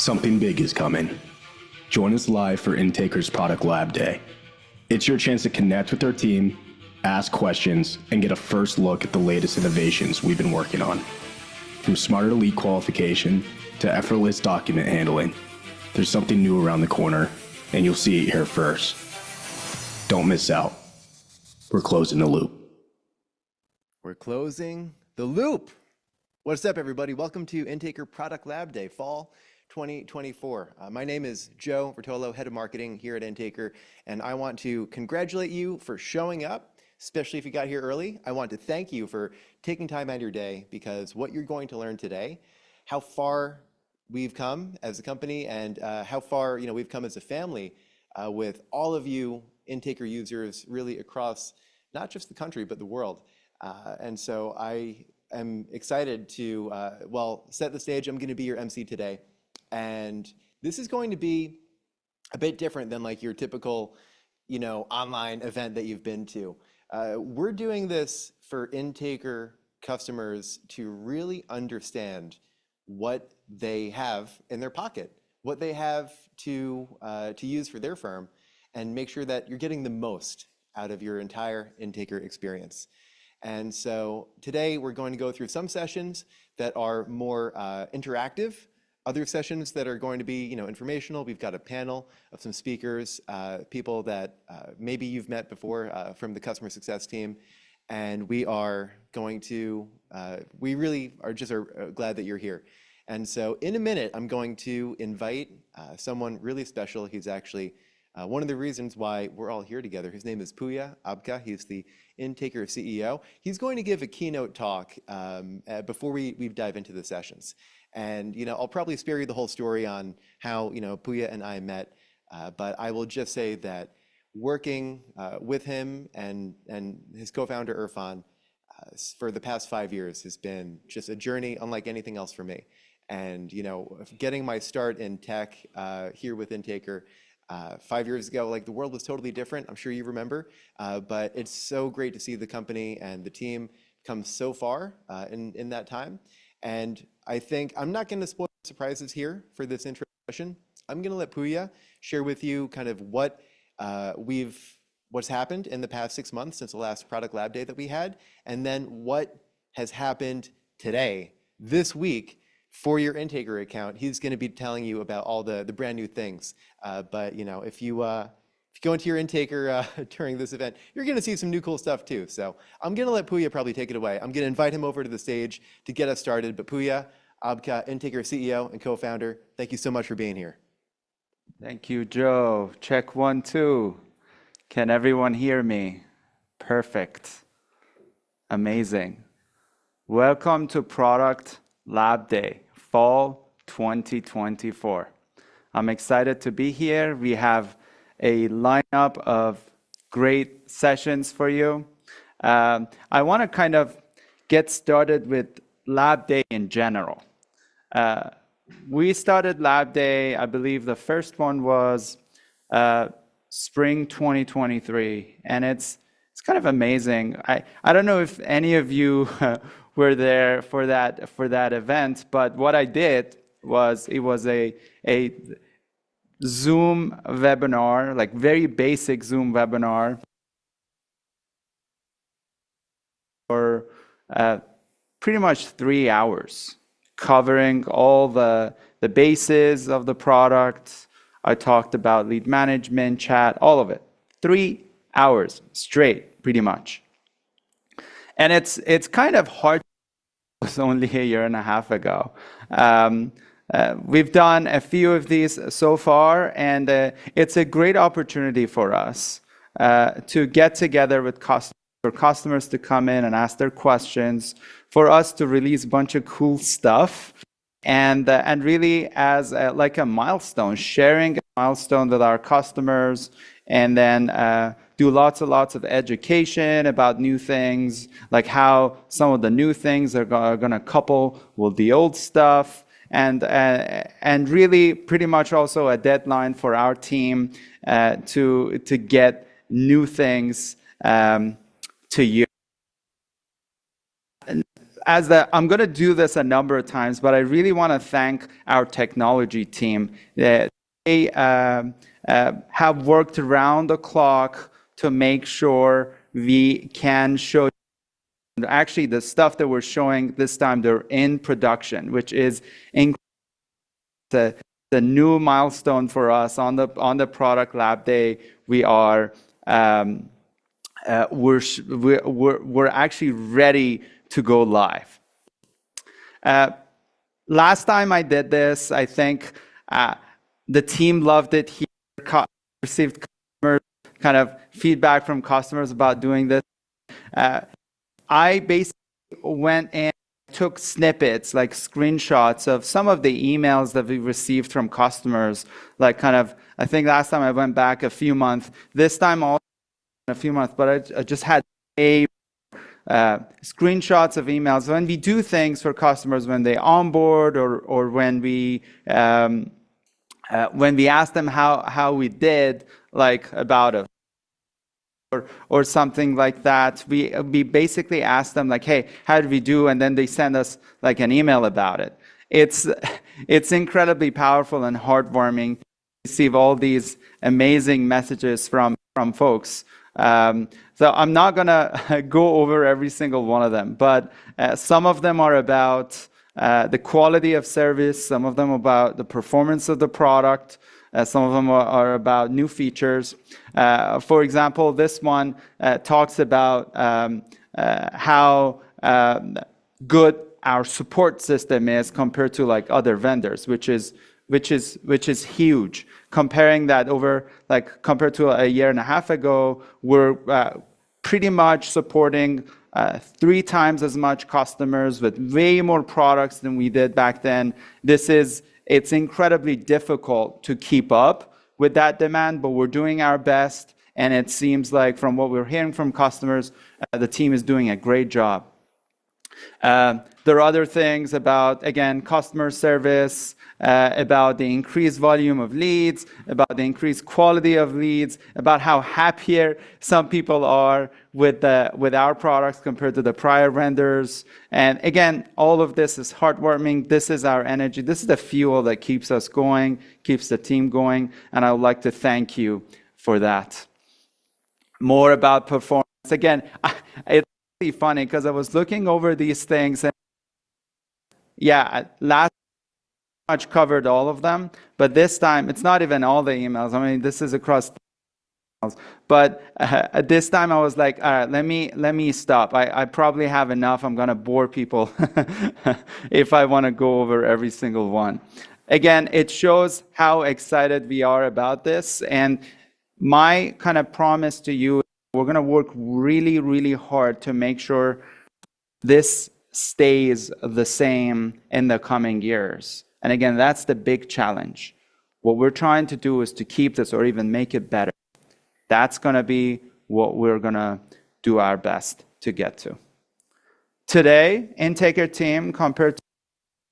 Something big is coming. Join us live for Intaker's Product Lab Day. It's your chance to connect with our team, ask questions, and get a first look at the latest innovations we've been working on. From smarter lead qualification to effortless document handling, there's something new around the corner, and you'll see it here first. Don't miss out. We're closing the loop. We're closing the loop. What's up, everybody? Welcome to Intaker Product Lab Day, Fall 2024. My name is Joe Vertolo, Head of Marketing here at Intaker, and I want to congratulate you for showing up, especially if you got here early. I want to thank you for taking time out of your day, because what you're going to learn today, how far we've come as a company and how far we've come as a family with all of you Intaker users really across not just the country, but the world. And so I am excited to, set the stage. I'm going to be your MC today. And this is going to be a bit different than like your typical, online event that you've been to. We're doing this for Intaker customers to really understand what they have in their pocket, what they have to use for their firm, and make sure that you're getting the most out of your entire Intaker experience. And so today we're going to go through some sessions that are more interactive, other sessions that are going to be informational. We've got a panel of some speakers, people that maybe you've met before from the customer success team. And we are going to, we really are just glad that you're here. And so in a minute, I'm going to invite someone really special. He's actually one of the reasons why we're all here together. His name is Puya Abka. He's the Intaker CEO. He's going to give a keynote talk before we dive into the sessions. And I'll probably spare you the whole story on how Puya and I met, but I will just say that working with him and his co-founder Irfan for the past 5 years has been just a journey unlike anything else for me. And getting my start in tech here with Intaker 5 years ago, like the world was totally different. I'm sure you remember, but it's so great to see the company and the team come so far in that time. And I think I'm not going to spoil surprises here for this intro session. I'm going to let Puya share with you kind of what's happened in the past 6 months since the last Product Lab Day that we had, and then what has happened today, this week, for your Intaker account. He's going to be telling you about all the brand new things. But if you go into your Intaker during this event, you're going to see some new cool stuff too. So I'm going to let Puya probably take it away. I'm going to invite him over to the stage to get us started. But Puya Abka, Intaker CEO and co-founder, thank you so much for being here. Thank you, Joe. Check 1, 2. Can everyone hear me? Perfect. Amazing. Welcome to Product Lab Day, Fall 2024. I'm excited to be here. We have a lineup of great sessions for you. I want to kind of get started with Lab Day in general. We started Lab Day, I believe the first one was spring 2023, and it's kind of amazing. I don't know if any of you were there for that event, but what I did was it was a Zoom webinar, like very basic Zoom webinar for pretty much 3 hours, covering all the bases of the product. I talked about lead management, chat, all of it. 3 hours straight, pretty much. And it's kind of hard. It was only a year and a half ago. We've done a few of these so far, and it's a great opportunity for us to get together with customers, for customers to come in and ask their questions, for us to release a bunch of cool stuff, and really as like a milestone, sharing a milestone with our customers, and then do lots of education about new things, like how some of the new things are going to couple with the old stuff, and really pretty much also a deadline for our team to get new things to you. I'm going to do this a number of times, but I really want to thank our technology team. They have worked around the clock to make sure we can show. Actually, the stuff that we're showing this time, they're in production, which is the new milestone for us on the product lab day. We're actually ready to go live. Last time I did this, I think the team loved it. He received kind of feedback from customers about doing this. I basically went and took snippets, like screenshots of some of the emails that we received from customers. Like I think last time I went back a few months. This time also a few months, but I just had screenshots of emails. When we do things for customers, when they onboard or when we ask them how we did, like about a or something like that, we basically ask them like, hey, how did we do? And then they send us like an email about it. It's incredibly powerful and heartwarming to receive all these amazing messages from folks. So I'm not gonna go over every single one of them, but some of them are about the quality of service, some of them about the performance of the product, some of them are about new features. For example, this one talks about how good our support system is compared to like other vendors, which is huge. Comparing that over, like compared to a year and a half ago, we're pretty much supporting 3 times as much customers with way more products than we did back then. It's incredibly difficult to keep up with that demand, but we're doing our best. And it seems like from what we're hearing from customers, the team is doing a great job. There are other things about, again, customer service, about the increased volume of leads, about the increased quality of leads, about how happier some people are with our products compared to the prior vendors. And again, all of this is heartwarming. This is our energy. This is the fuel that keeps us going, keeps the team going. And I would like to thank you for that. More about performance. Again, it's really funny because I was looking over these things and yeah, last much covered all of them, but this time it's not even all the emails. I mean, this is across emails. But at this time I was like, all right, let me stop. I probably have enough. I'm gonna bore people if I want to go over every single one. Again, it shows how excited we are about this, and my kind of promise to you, we're gonna work really, really hard to make sure this stays the same in the coming years. And again, that's the big challenge. What we're trying to do is to keep this or even make it better. That's going to be what we're going to do our best to get to. Today, Intaker team compared to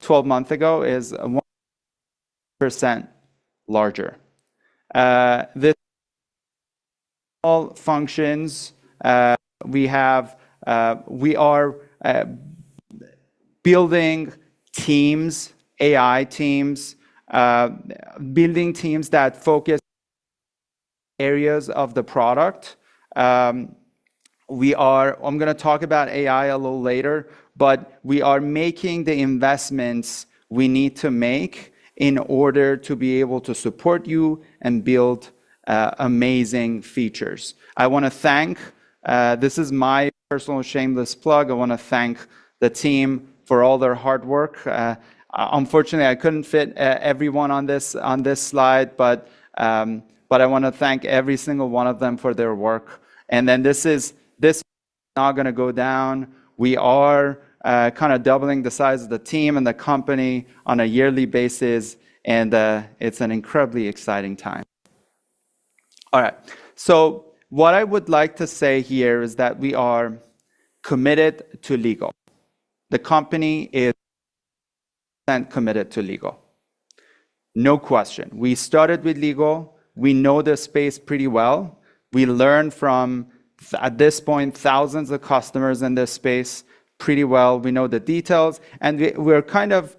12 months ago is 1% larger. This all functions. We are building teams, AI teams, building teams that focus areas of the product. I'm going to talk about AI a little later, but we are making the investments we need to make in order to be able to support you and build amazing features. I want to thank, this is my personal shameless plug, I want to thank the team for all their hard work. Unfortunately, I couldn't fit everyone on this slide, but I want to thank every single one of them for their work. And then this is not going to go down. We are kind of doubling the size of the team and the company on a yearly basis, and it's an incredibly exciting time. All right. So what I would like to say here is that we are committed to legal. The company is committed to legal. No question. We started with legal. We know the space pretty well. We learned from, at this point, thousands of customers in this space, pretty well. We know the details, and we're kind of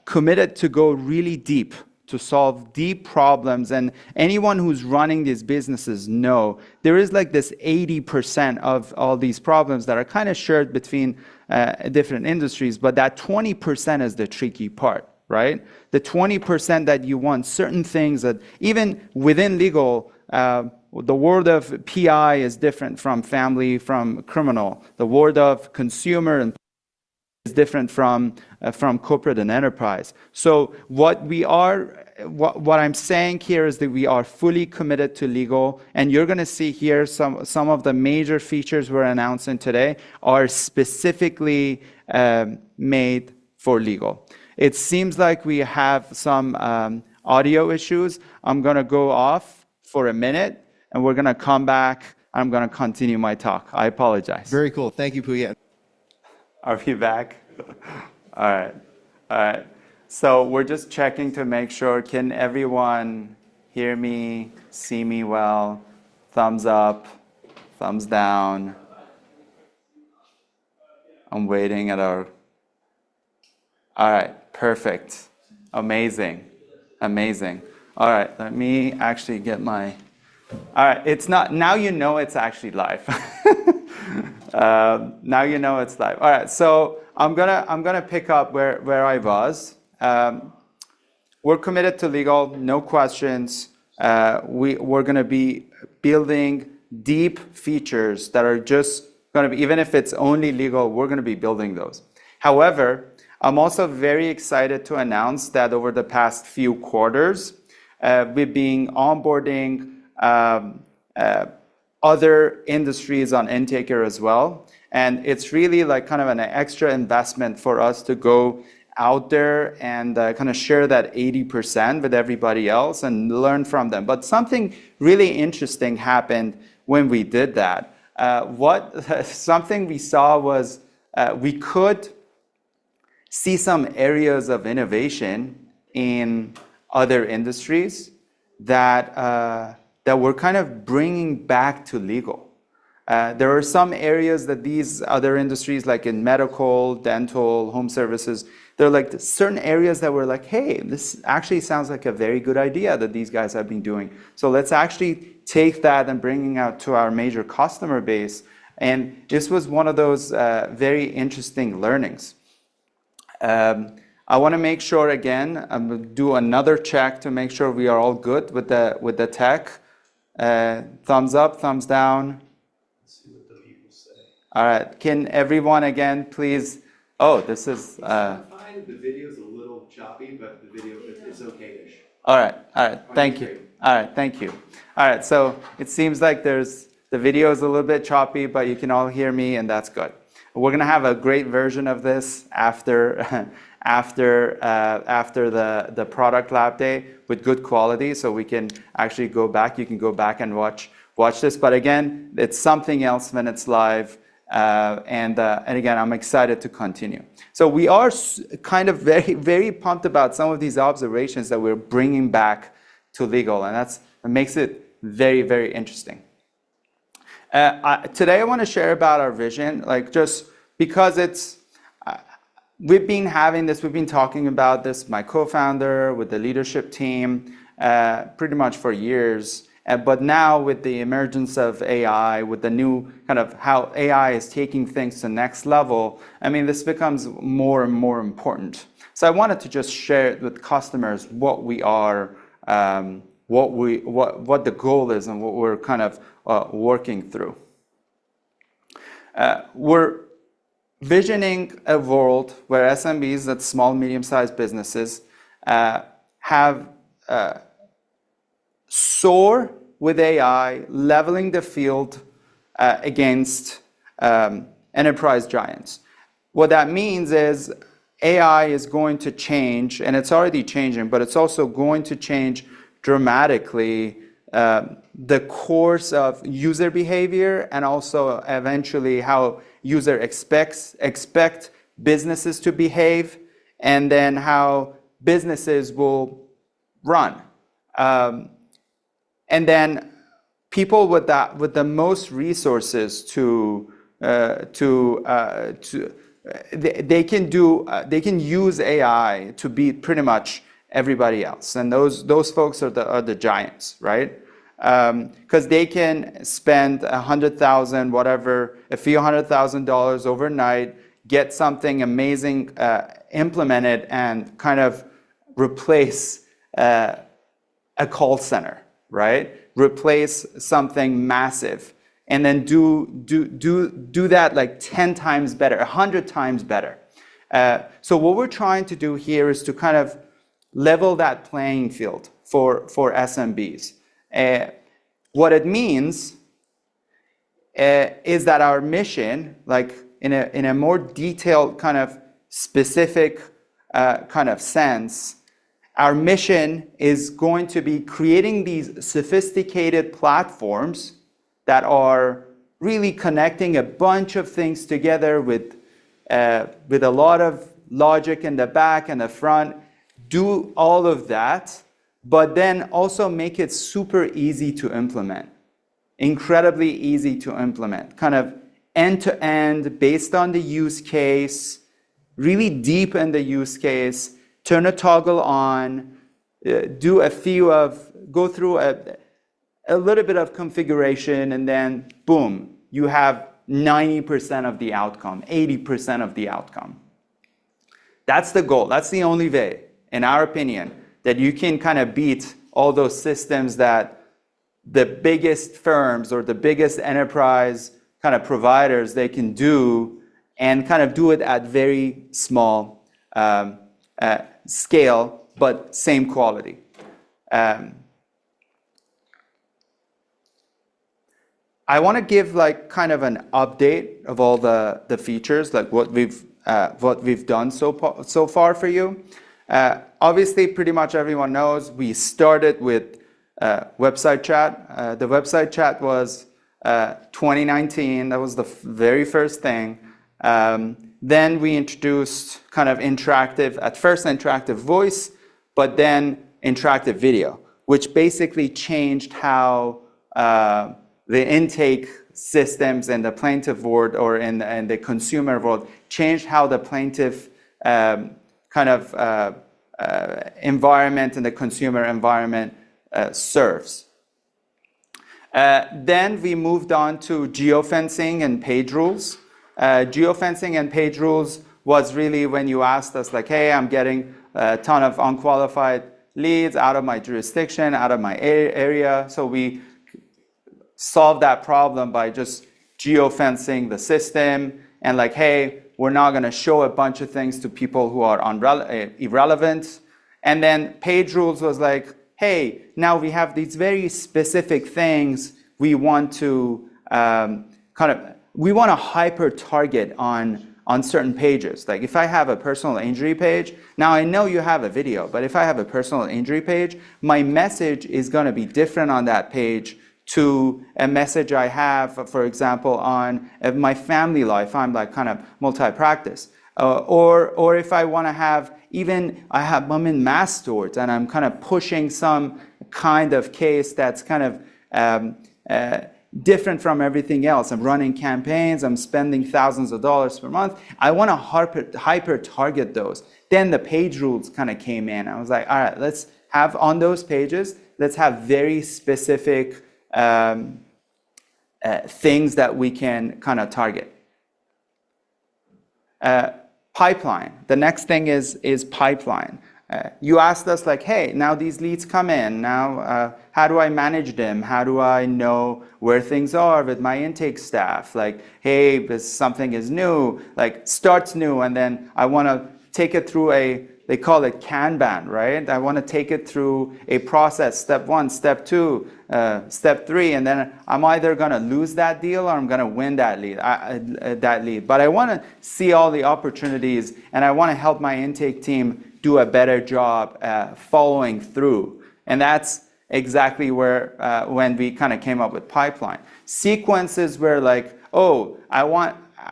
committed to go really deep, to solve deep problems. And anyone who's running these businesses know there is like this 80% of all these problems that are kind of shared between different industries, but that 20% is the tricky part, right? The 20% that you want certain things that even within legal, the world of PI is different from family, from criminal. The world of consumer and is different from corporate and enterprise. So what I'm saying here is that we are fully committed to legal, and you're going to see here some of the major features we're announcing today are specifically made for legal. It seems like we have some audio issues. I'm going to go off for a minute, and we're going to come back. I'm going to continue my talk. I apologize. Very cool. Thank you, Puya. Are we back? All right. All right. So we're just checking to make sure. Can everyone hear me, see me well? Thumbs up, thumbs down. I'm waiting at our... All right. Perfect. Amazing. Amazing. All right. Let me actually get my... All right. It's not... Now you know it's actually live. Now you know it's live. All right, so I'm gonna pick up where I was. We're committed to legal, no questions. We're gonna be building deep features that are just gonna be, even if it's only legal, we're gonna be building those. However, I'm also very excited to announce that over the past few quarters, we've been onboarding other industries on Intaker as well. And it's really like kind of an extra investment for us to go out there and kind of share that 80% with everybody else and learn from them. But something really interesting happened when we did that. Something we saw was we could see some areas of innovation in other industries that we're kind of bringing back to legal. There are some areas that these other industries, like in medical, dental, home services, they're like certain areas that we're like, hey, this actually sounds like a very good idea that these guys have been doing. So let's actually take that and bring it out to our major customer base. And this was one of those very interesting learnings. I want to make sure, again, I'm going to do another check to make sure we are all good with the tech. Thumbs up, thumbs down. Let's see what the people say. All right. Can everyone again, please? Oh, this is... Fine. The video's a little choppy, but the video is okay-ish. All right. All right. Thank you. All right. Thank you. All right. So it seems like the video is a little bit choppy, but you can all hear me, and that's good. We're going to have a great version of this after the product lab day with good quality, so we can actually go back. You can go back and watch this. But again, it's something else when it's live. And again, I'm excited to continue. So we are kind of very, very pumped about some of these observations that we're bringing back to legal, and that makes it very, very interesting. Today, I want to share about our vision, like just because we've been having this, we've been talking about this, my co-founder with the leadership team, pretty much for years. But now with the emergence of AI, with the new kind of how AI is taking things to the next level, I mean, this becomes more and more important. So I wanted to just share it with customers what we are, what the goal is and what we're kind of working through. We're visioning a world where SMBs, that's small, medium-sized businesses, have soar with AI, leveling the field against enterprise giants. What that means is AI is going to change, and it's already changing, but it's also going to change dramatically the course of user behavior and also eventually how user expect businesses to behave, and then how businesses will run. And then people with the most resources to they can use AI to beat pretty much everybody else, and those folks are the giants, right? Because they can spend $100,000, whatever, a few $100,000 overnight, get something amazing implemented, and kind of replace a call center, right? Replace something massive, and then do that like 10 times better, 100 times better. So what we're trying to do here is to kind of level that playing field for SMBs. What it means is that our mission, like in a more detailed kind of specific kind of sense, our mission is going to be creating these sophisticated platforms that are really connecting a bunch of things together with a lot of logic in the back and the front, do all of that, but then also make it super easy to implement, incredibly easy to implement, kind of end-to-end, based on the use case, really deep in the use case, turn a toggle on, go through a little bit of configuration, and then boom, you have 90% of the outcome, 80% of the outcome. That's the goal. That's the only way, in our opinion, that you can kind of beat all those systems that the biggest firms or the biggest enterprise kind of providers, they can do, and kind of do it at very small scale, but same quality. I want to give like kind of an update of all the features, like what we've done so far for you. Obviously, pretty much everyone knows we started with website chat. The website chat was 2019. That was the very first thing. Then we introduced kind of at first interactive voice, but then interactive video, which basically changed how the intake systems in the plaintiff world or in the consumer world changed how the plaintiff environment and the consumer environment serves. Then we moved on to geofencing and page rules. Geofencing and page rules was really when you asked us like, hey, I'm getting a ton of unqualified leads out of my jurisdiction, out of my area. So we solve that problem by just geofencing the system and like, hey, we're not going to show a bunch of things to people who are irrelevant. And then page rules was like, hey, now we have these very specific things we want to we want to hyper target on certain pages. Like if I have a personal injury page, now I know you have a video, but if I have a personal injury page, my message is going to be different on that page to a message I have, for example, on my family life. I'm like kind of multi-practice. Or if I want to have, I'm in mass torts and I'm kind of pushing some kind of case that's kind of different from everything else. I'm running campaigns, I'm spending thousands of dollars per month. I want to hyper target those. Then the page rules kind of came in. I was like, all right, let's have on those pages, let's have very specific things that we can kind of target. Pipeline. The next thing is pipeline. You asked us like, hey, now these leads come in. Now, how do I manage them? How do I know where things are with my intake staff? Like, hey, something is new, like starts new, and then I want to take it through they call it Kanban, right? I want to take it through a process, step 1, step 2, step 3, and then I'm either going to lose that deal or I'm going to win that lead. But I want to see all the opportunities, and I want to help my intake team do a better job following through. And that's exactly where when we kind of came up with pipeline. Sequences were like, oh,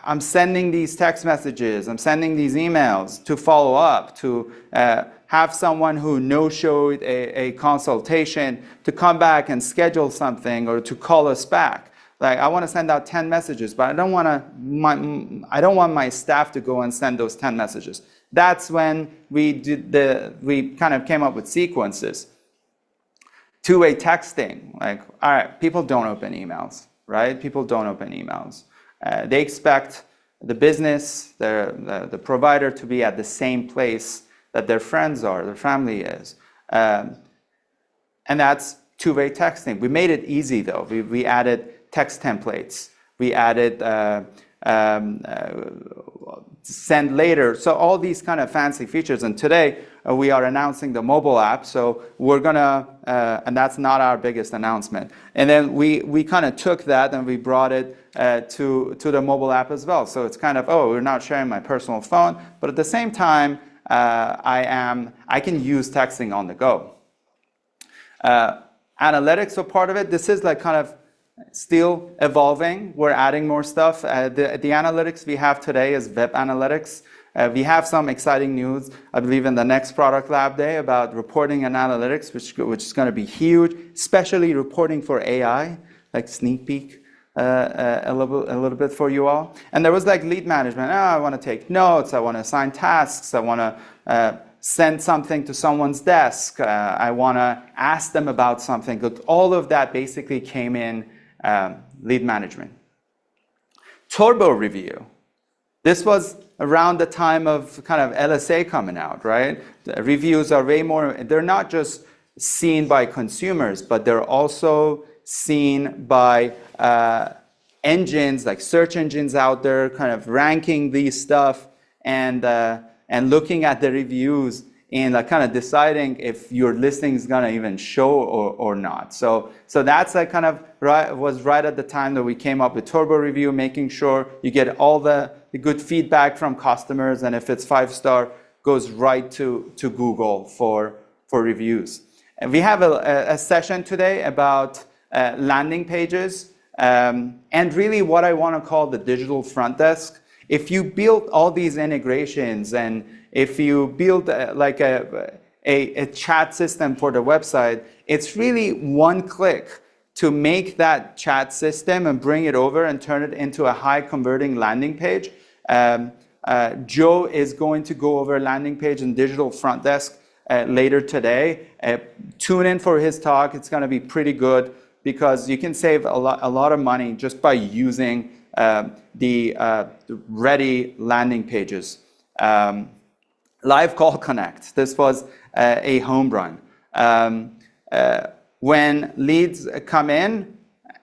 I'm sending these text messages, I'm sending these emails to follow up, to have someone who no-showed a consultation to come back and schedule something or to call us back. Like I want to send out 10 messages, but I don't want my staff to go and send those 10 messages. That's when we kind of came up with sequences. Two-way texting, like, all right, people don't open emails, right? People don't open emails. They expect the business, the provider to be at the same place that their friends are, their family is. And that's two-way texting. We made it easy though. We added text templates. We added send later. So all these kind of fancy features. And today we are announcing the mobile app. So we're gonna, and that's not our biggest announcement. And then we kind of took that and we brought it to the mobile app as well. So it's kind of, oh, we're not sharing my personal phone, but at the same time, I can use texting on the go. Analytics are part of it. This is like kind of still evolving. We're adding more stuff. The analytics we have today is web analytics. We have some exciting news, I believe, in the next Product Lab Day about reporting and analytics, which is going to be huge, especially reporting for AI, like sneak peek a little bit for you all. And there was like lead management. Oh, I want to take notes. I want to assign tasks. I want to send something to someone's desk. I want to ask them about something. All of that basically came in lead management. Turbo review. This was around the time of kind of LSA coming out, right? The reviews are way more, they're not just seen by consumers, but they're also seen by engines, like search engines out there, kind of ranking these stuff and looking at the reviews and like kind of deciding if your listing is gonna even show or not. So that's like kind of was right at the time that we came up with Turbo Review, making sure you get all the good feedback from customers, and if it's 5-star, goes right to Google for reviews. And we have a session today about landing pages and really what I want to call the digital front desk. If you build all these integrations and if you build like a chat system for the website, it's really one click to make that chat system and bring it over and turn it into a high converting landing page. Joe is going to go over landing page and digital front desk later today. Tune in for his talk. It's going to be pretty good because you can save a lot of money just by using the ready landing pages. Live Call Connect. This was a home run. When leads come in,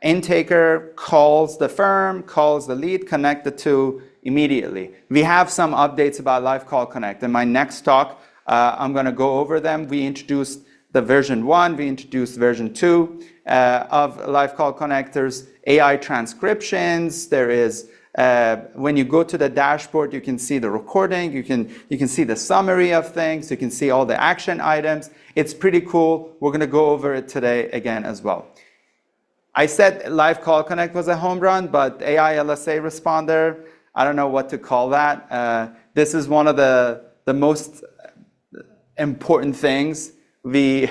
Intaker calls the firm, calls the lead, connect the two immediately. We have some updates about Live Call Connect. In my next talk, I'm going to go over them. We introduced the version 1, we introduced version 2 of Live Call Connect. There's AI transcriptions. There is when you go to the dashboard, you can see the recording. You can see the summary of things. You can see all the action items. It's pretty cool. We're going to go over it today again as well. I said Live Call Connect was a home run, but AI LSA responder, I don't know what to call that. This is one of the most important things we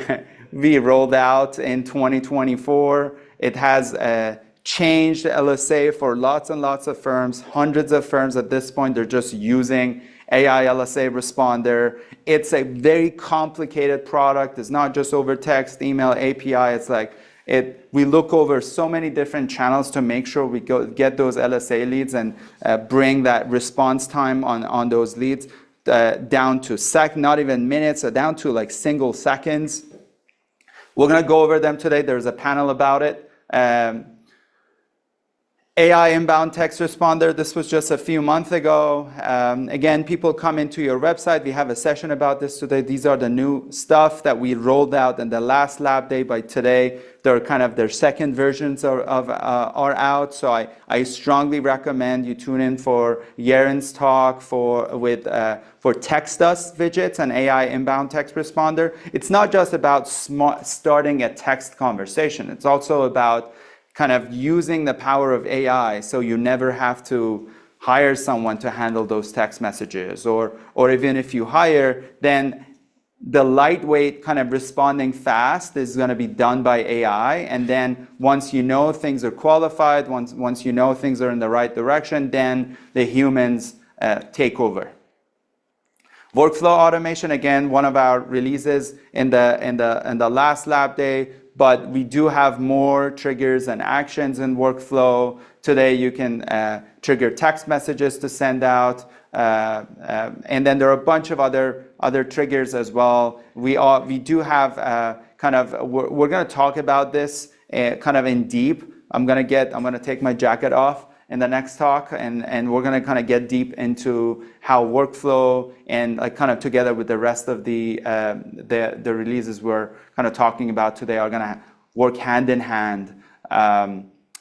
rolled out in 2024. It has changed LSA for lots and lots of firms, hundreds of firms at this point. They're just using AI LSA responder. It's a very complicated product. It's not just over text, email, API. It's like we look over so many different channels to make sure we get those LSA leads and bring that response time on those leads down to not even minutes, down to like single seconds. We're going to go over them today. There's a panel about it. AI inbound text responder, this was just a few months ago. Again, people come into your website. We have a session about this today. These are the new stuff that we rolled out in the last lab day. By today, they're kind of their second versions are out. So I strongly recommend you tune in for Yaren's talk for Text Us widgets and AI inbound text responder. It's not just about starting a text conversation. It's also about kind of using the power of AI so you never have to hire someone to handle those text messages, or even if you hire, then the lightweight kind of responding fast is going to be done by AI. And then once you know things are qualified, once you know things are in the right direction, then the humans take over. Workflow automation, again, one of our releases in the last lab day, but we do have more triggers and actions in workflow. Today, you can trigger text messages to send out, and then there are a bunch of other triggers as well. We do have we're going to talk about this kind of in deep. I'm going to take my jacket off in the next talk, and we're going to kind of get deep into how workflow and kind of together with the rest of the releases we're kind of talking about today are going to work hand in hand.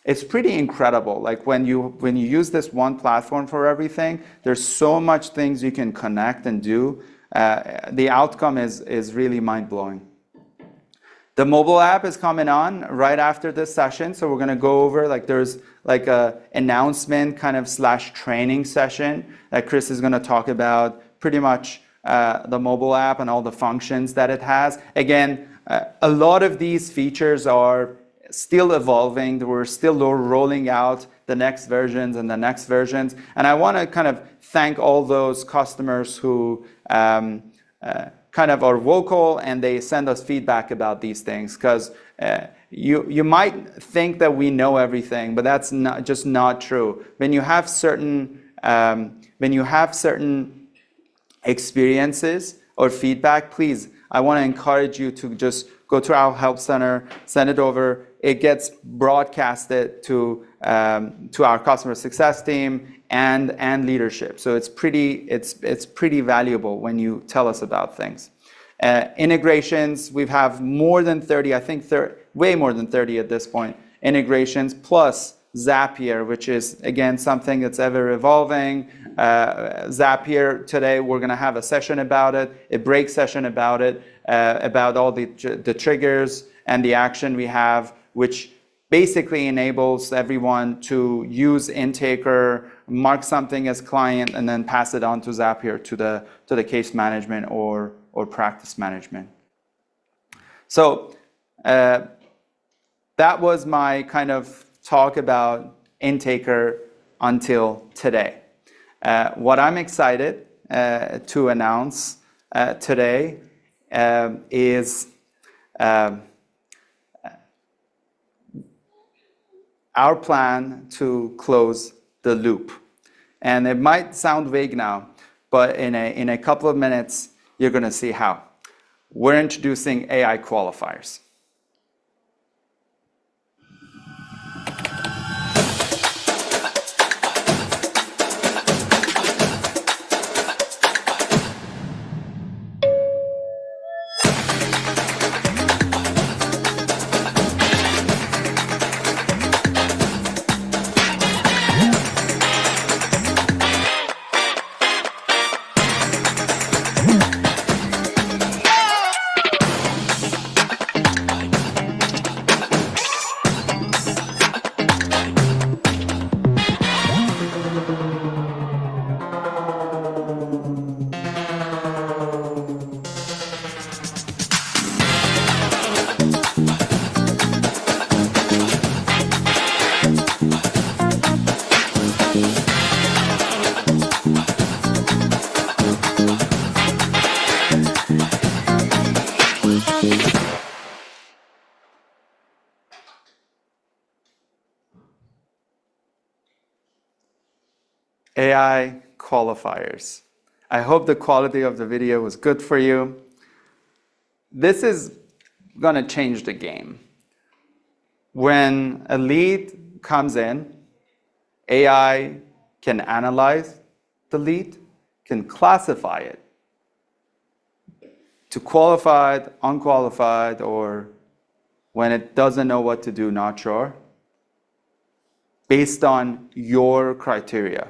It's pretty incredible. Like when you use this one platform for everything, there's so much things you can connect and do. The outcome is really mind-blowing. The mobile app is coming on right after this session, so we're going to go over, there's a announcement kind of / training session that Chris is going to talk about pretty much the mobile app and all the functions that it has. Again, a lot of these features are still evolving. We're still rolling out the next versions and the next versions. And I want to kind of thank all those customers who kind of are vocal and they send us feedback about these things, because you might think that we know everything, but that's just not true. When you have certain experiences or feedback, please, I want to encourage you to just go to our help center, send it over. It gets broadcasted to our customer success team and leadership. So it's pretty valuable when you tell us about things. Integrations, we have more than 30, I think way more than 30 at this point, integrations, plus Zapier, which is, again, something that's ever evolving. Zapier, today we're going to have a session about it, a break session about it, about all the triggers and the action we have, which basically enables everyone to use Intaker, mark something as client, and then pass it on to Zapier to the case management or practice management. So that was my kind of talk about Intaker until today. What I'm excited to announce today is our plan to close the loop. And it might sound vague now, but in a couple of minutes, you're going to see how. We're introducing AI qualifiers. AI qualifiers. I hope the quality of the video was good for you. This is going to change the game. When a lead comes in, AI can analyze the lead, can classify it to qualified, unqualified, or when it doesn't know what to do, not sure, based on your criteria,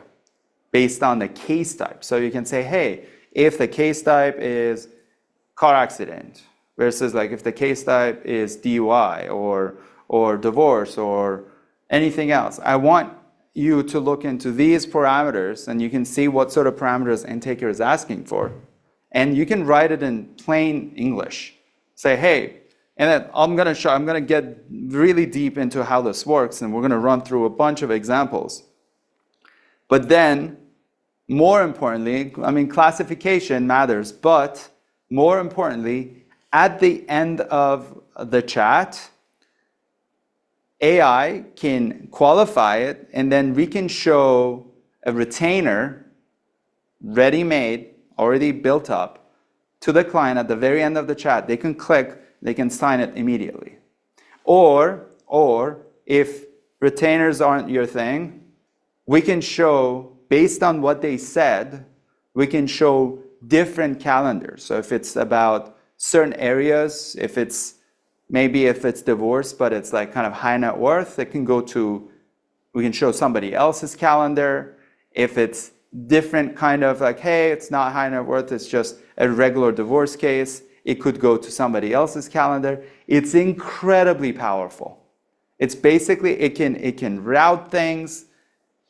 based on the case type. So you can say, hey, if the case type is car accident versus if the case type is DUI or divorce or anything else, I want you to look into these parameters, and you can see what sort of parameters Intaker is asking for. and you can write it in plain English. Say, hey, and then I'm gonna get really deep into how this works, and we're gonna run through a bunch of examples. But then, more importantly, I mean, classification matters, but more importantly, at the end of the chat, AI can qualify it, and then we can show a retainer ready-made, already built up to the client at the very end of the chat. They can click, they can sign it immediately. Or if retainers aren't your thing, we can show, based on what they said, we can show different calendars. So if it's about certain areas, if it's divorce, but it's like kind of high net worth, it can go to, we can show somebody else's calendar. If it's different kind of like, hey, it's not high net worth, it's just a regular divorce case, it could go to somebody else's calendar. It's incredibly powerful. It's basically, it can route things,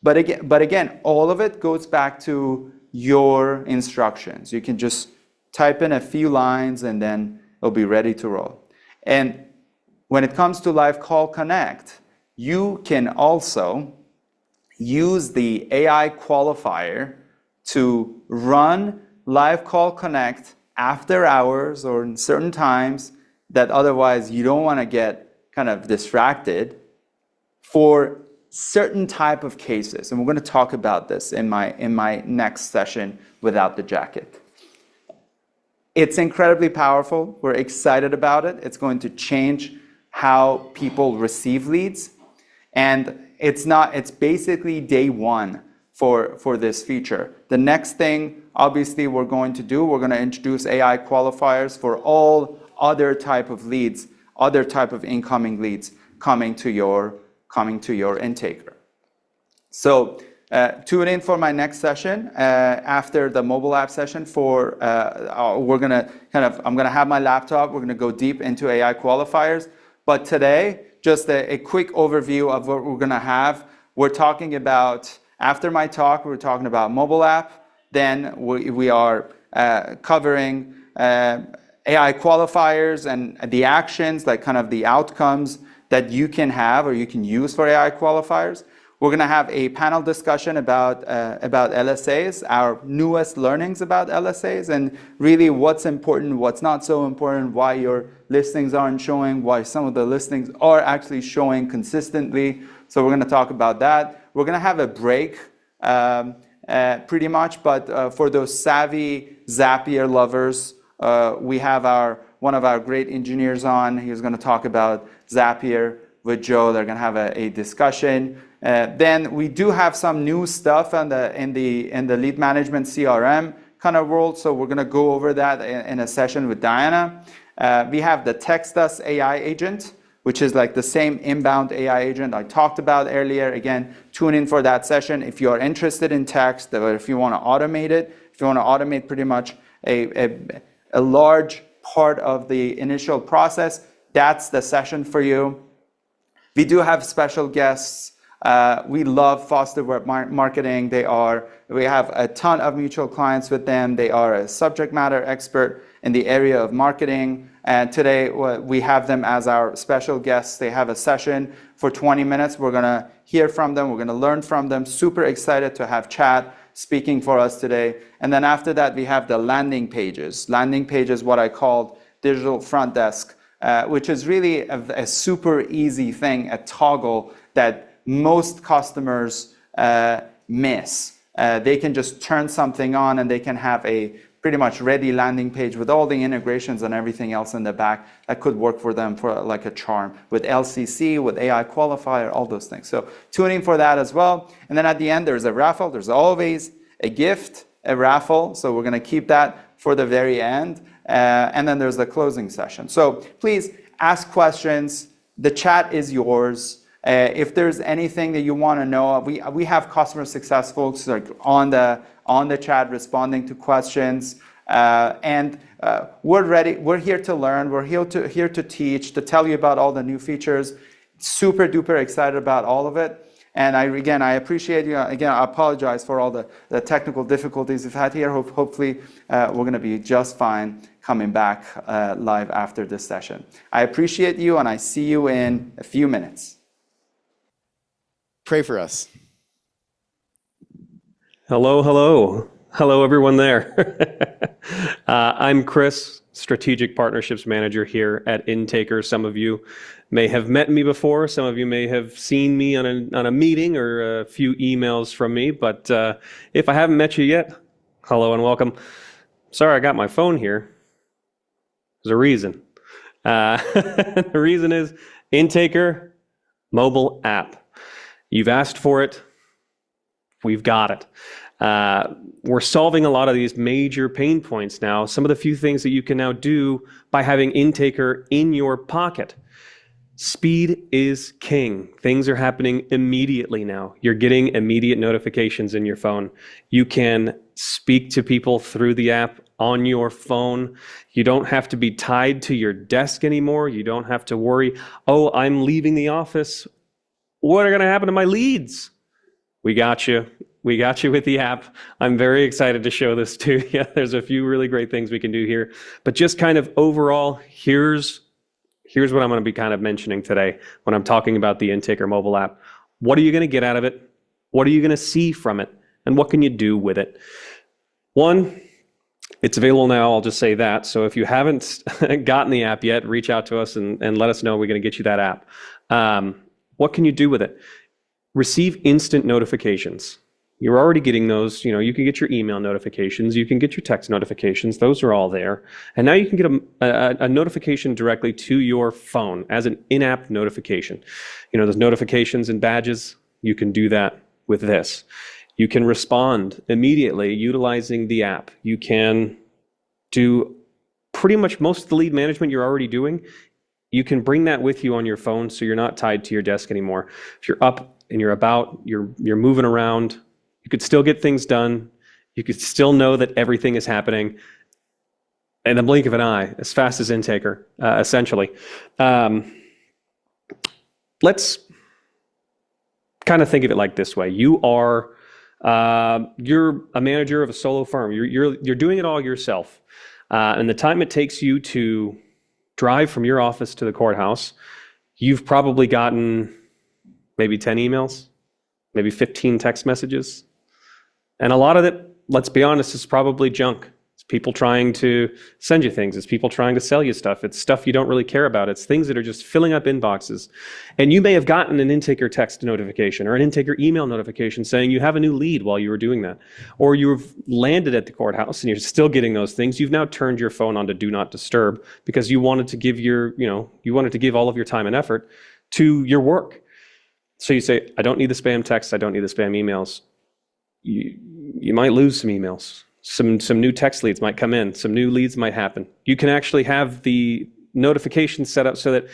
but again, all of it goes back to your instructions. You can just type in a few lines and then it'll be ready to roll. And when it comes to Live Call Connect, you can also use the AI qualifier to run Live Call Connect after hours or in certain times that otherwise you don't want to get kind of distracted for certain type of cases. And we're going to talk about this in my next session without the jacket. It's incredibly powerful. We're excited about it. It's going to change how people receive leads. And it's basically day one for this feature. The next thing, obviously, we're going to introduce AI qualifiers for all other type of leads, other type of incoming leads coming to your intaker. So tune in for my next session after the mobile app session. I'm gonna have my laptop. We're gonna go deep into AI qualifiers. But today, just a quick overview of what we're gonna have. We're talking about, after my talk, we're talking about mobile app. Then we are covering AI qualifiers and the actions, like kind of the outcomes that you can have or you can use for AI qualifiers. We're going to have a panel discussion about LSAs, our newest learnings about LSAs, and really what's important, what's not so important, why your listings aren't showing, why some of the listings are actually showing consistently. So we're going to talk about that. We're going to have a break pretty much, but for those savvy Zapier lovers, we have one of our great engineers on. He's going to talk about Zapier with Joe. They're going to have a discussion. Then we do have some new stuff in the lead management CRM kind of world. So we're going to go over that in a session with Diana. We have the Text Us AI agent, which is like the same inbound AI agent I talked about earlier. Again, tune in for that session if you are interested in text, or if you want to automate it, if you want to automate pretty much a large part of the initial process, that's the session for you. We do have special guests. We love Foster Web Marketing. We have a ton of mutual clients with them. They are a subject matter expert in the area of marketing. And today we have them as our special guests. They have a session for 20 minutes. We're going to hear from them. We're going to learn from them. Super excited to have Chad speaking for us today. And then after that, we have the landing pages. Landing pages, what I called digital front desk, which is really a super easy thing, a toggle that most customers miss. They can just turn something on and they can have a pretty much ready landing page with all the integrations and everything else in the back that could work for them for like a charm with LCC, with AI qualifier, all those things. So tune in for that as well. And then at the end, there's a raffle. There's always a gift, a raffle. So we're going to keep that for the very end. And then there's the closing session. So please ask questions. The chat is yours. If there's anything that you want to know, we have customer success folks like on the chat responding to questions, and we're ready. We're here to learn. We're here to teach, to tell you about all the new features. Super duper excited about all of it. And again, I appreciate you. Again, I apologize for all the technical difficulties we've had here. Hopefully, we're going to be just fine coming back live after this session. I appreciate you, and I see you in a few minutes. Pray for us. Hello, hello. Hello, everyone there. I'm Chris, Strategic Partnerships Manager here at Intaker. Some of you may have met me before. Some of you may have seen me on a meeting or a few emails from me. But if I haven't met you yet, hello and welcome. Sorry, I got my phone here. There's a reason. The reason is Intaker mobile app. You've asked for it. We've got it. We're solving a lot of these major pain points now. Some of the few things that you can now do by having Intaker in your pocket. Speed is king. Things are happening immediately now. You're getting immediate notifications in your phone. You can speak to people through the app on your phone. You don't have to be tied to your desk anymore. You don't have to worry, oh, I'm leaving the office. What are going to happen to my leads? We got you. We got you with the app. I'm very excited to show this to you. There's a few really great things we can do here. But just kind of overall, here's what I'm going to be kind of mentioning today when I'm talking about the Intaker mobile app. What are you going to get out of it? What are you going to see from it? And what can you do with it? One, it's available now. I'll just say that. So if you haven't gotten the app yet, reach out to us and let us know. We're going to get you that app. What can you do with it? Receive instant notifications. You're already getting those. You know, you can get your email notifications. You can get your text notifications. Those are all there. And now you can get a notification directly to your phone as an in-app notification. You know, those notifications and badges, you can do that with this. You can respond immediately utilizing the app. You can do pretty much most of the lead management you're already doing. You can bring that with you on your phone so you're not tied to your desk anymore. If you're up and you're about, you're moving around, you could still get things done. You could still know that everything is happening in the blink of an eye, as fast as Intaker, essentially. Let's kind of think of it like this way. You're a manager of a solo firm. You're doing it all yourself. And the time it takes you to drive from your office to the courthouse, you've probably gotten maybe 10 emails, maybe 15 text messages. And a lot of it, let's be honest, is probably junk. It's people trying to send you things. It's people trying to sell you stuff. It's stuff you don't really care about. It's things that are just filling up inboxes. And you may have gotten an Intaker text notification or an Intaker email notification saying you have a new lead while you were doing that. Or you've landed at the courthouse and you're still getting those things. You've now turned your phone on to do not disturb because you wanted to give all of your time and effort to your work. So you say, I don't need the spam texts. I don't need the spam emails. You might lose some emails. Some new text leads might come in. Some new leads might happen. You can actually have the notifications set up so that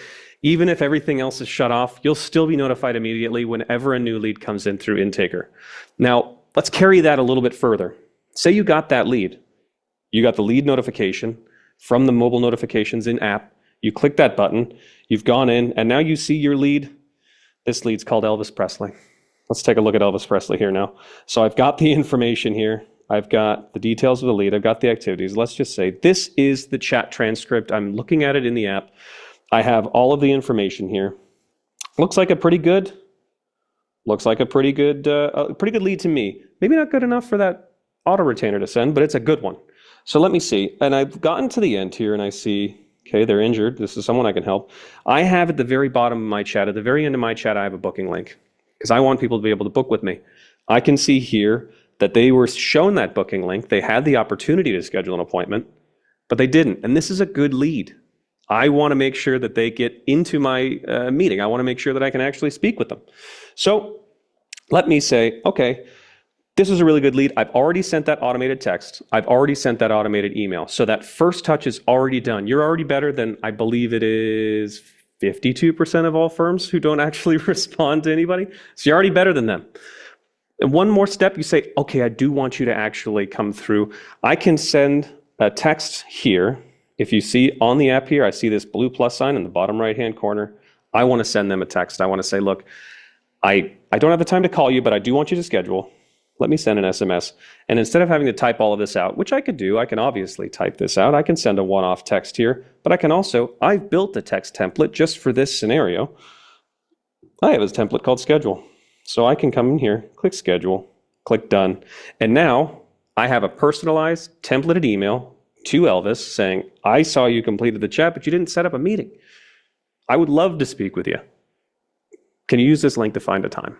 even if everything else is shut off, you'll still be notified immediately whenever a new lead comes in through Intaker. Now, let's carry that a little bit further. Say you got that lead. You got the lead notification from the mobile notifications in app. You click that button. You've gone in, and now you see your lead. This lead's called Elvis Presley. Let's take a look at Elvis Presley here now. So I've got the information here. I've got the details of the lead. I've got the activities. Let's just say this is the chat transcript. I'm looking at it in the app. I have all of the information here. Looks like a pretty good lead to me. Maybe not good enough for that auto retainer to send, but it's a good one. So let me see. And I've gotten to the end here and I see, okay, they're injured. This is someone I can help. I have at the very bottom of my chat, at the very end of my chat, I have a booking link because I want people to be able to book with me. I can see here that they were shown that booking link. They had the opportunity to schedule an appointment, but they didn't. And this is a good lead. I want to make sure that they get into my meeting. I want to make sure that I can actually speak with them. So let me say, okay, this is a really good lead. I've already sent that automated text. I've already sent that automated email. So that first touch is already done. You're already better than, I believe it is 52% of all firms who don't actually respond to anybody. So you're already better than them. And one more step, you say, okay, I do want you to actually come through. I can send a text here. If you see on the app here, I see this blue plus sign in the bottom right-hand corner. I want to send them a text. I want to say, look, I don't have the time to call you, but I do want you to schedule. Let me send an SMS. And instead of having to type all of this out, which I could do, I can obviously type this out. I can send a one-off text here, but I can also, I've built a text template just for this scenario. I have a template called schedule. So I can come in here, click schedule, click done. And now I have a personalized templated email to Elvis saying, I saw you completed the chat, but you didn't set up a meeting. I would love to speak with you. Can you use this link to find a time?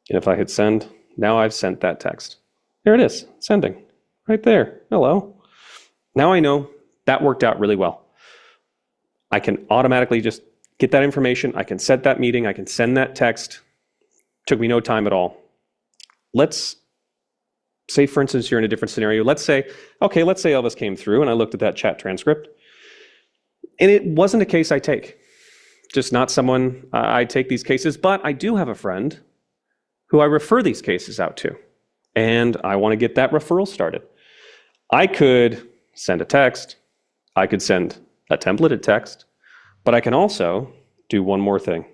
And if I hit send, now I've sent that text. There it is, sending, right there. Hello. Now I know that worked out really well. I can automatically just get that information. I can set that meeting. I can send that text. Took me no time at all. Let's say, for instance, you're in a different scenario. Let's say Elvis came through and I looked at that chat transcript. And it wasn't a case I take. Just not someone I take these cases, but I do have a friend who I refer these cases out to. And I want to get that referral started. I could send a text. I could send a templated text. But I can also do one more thing.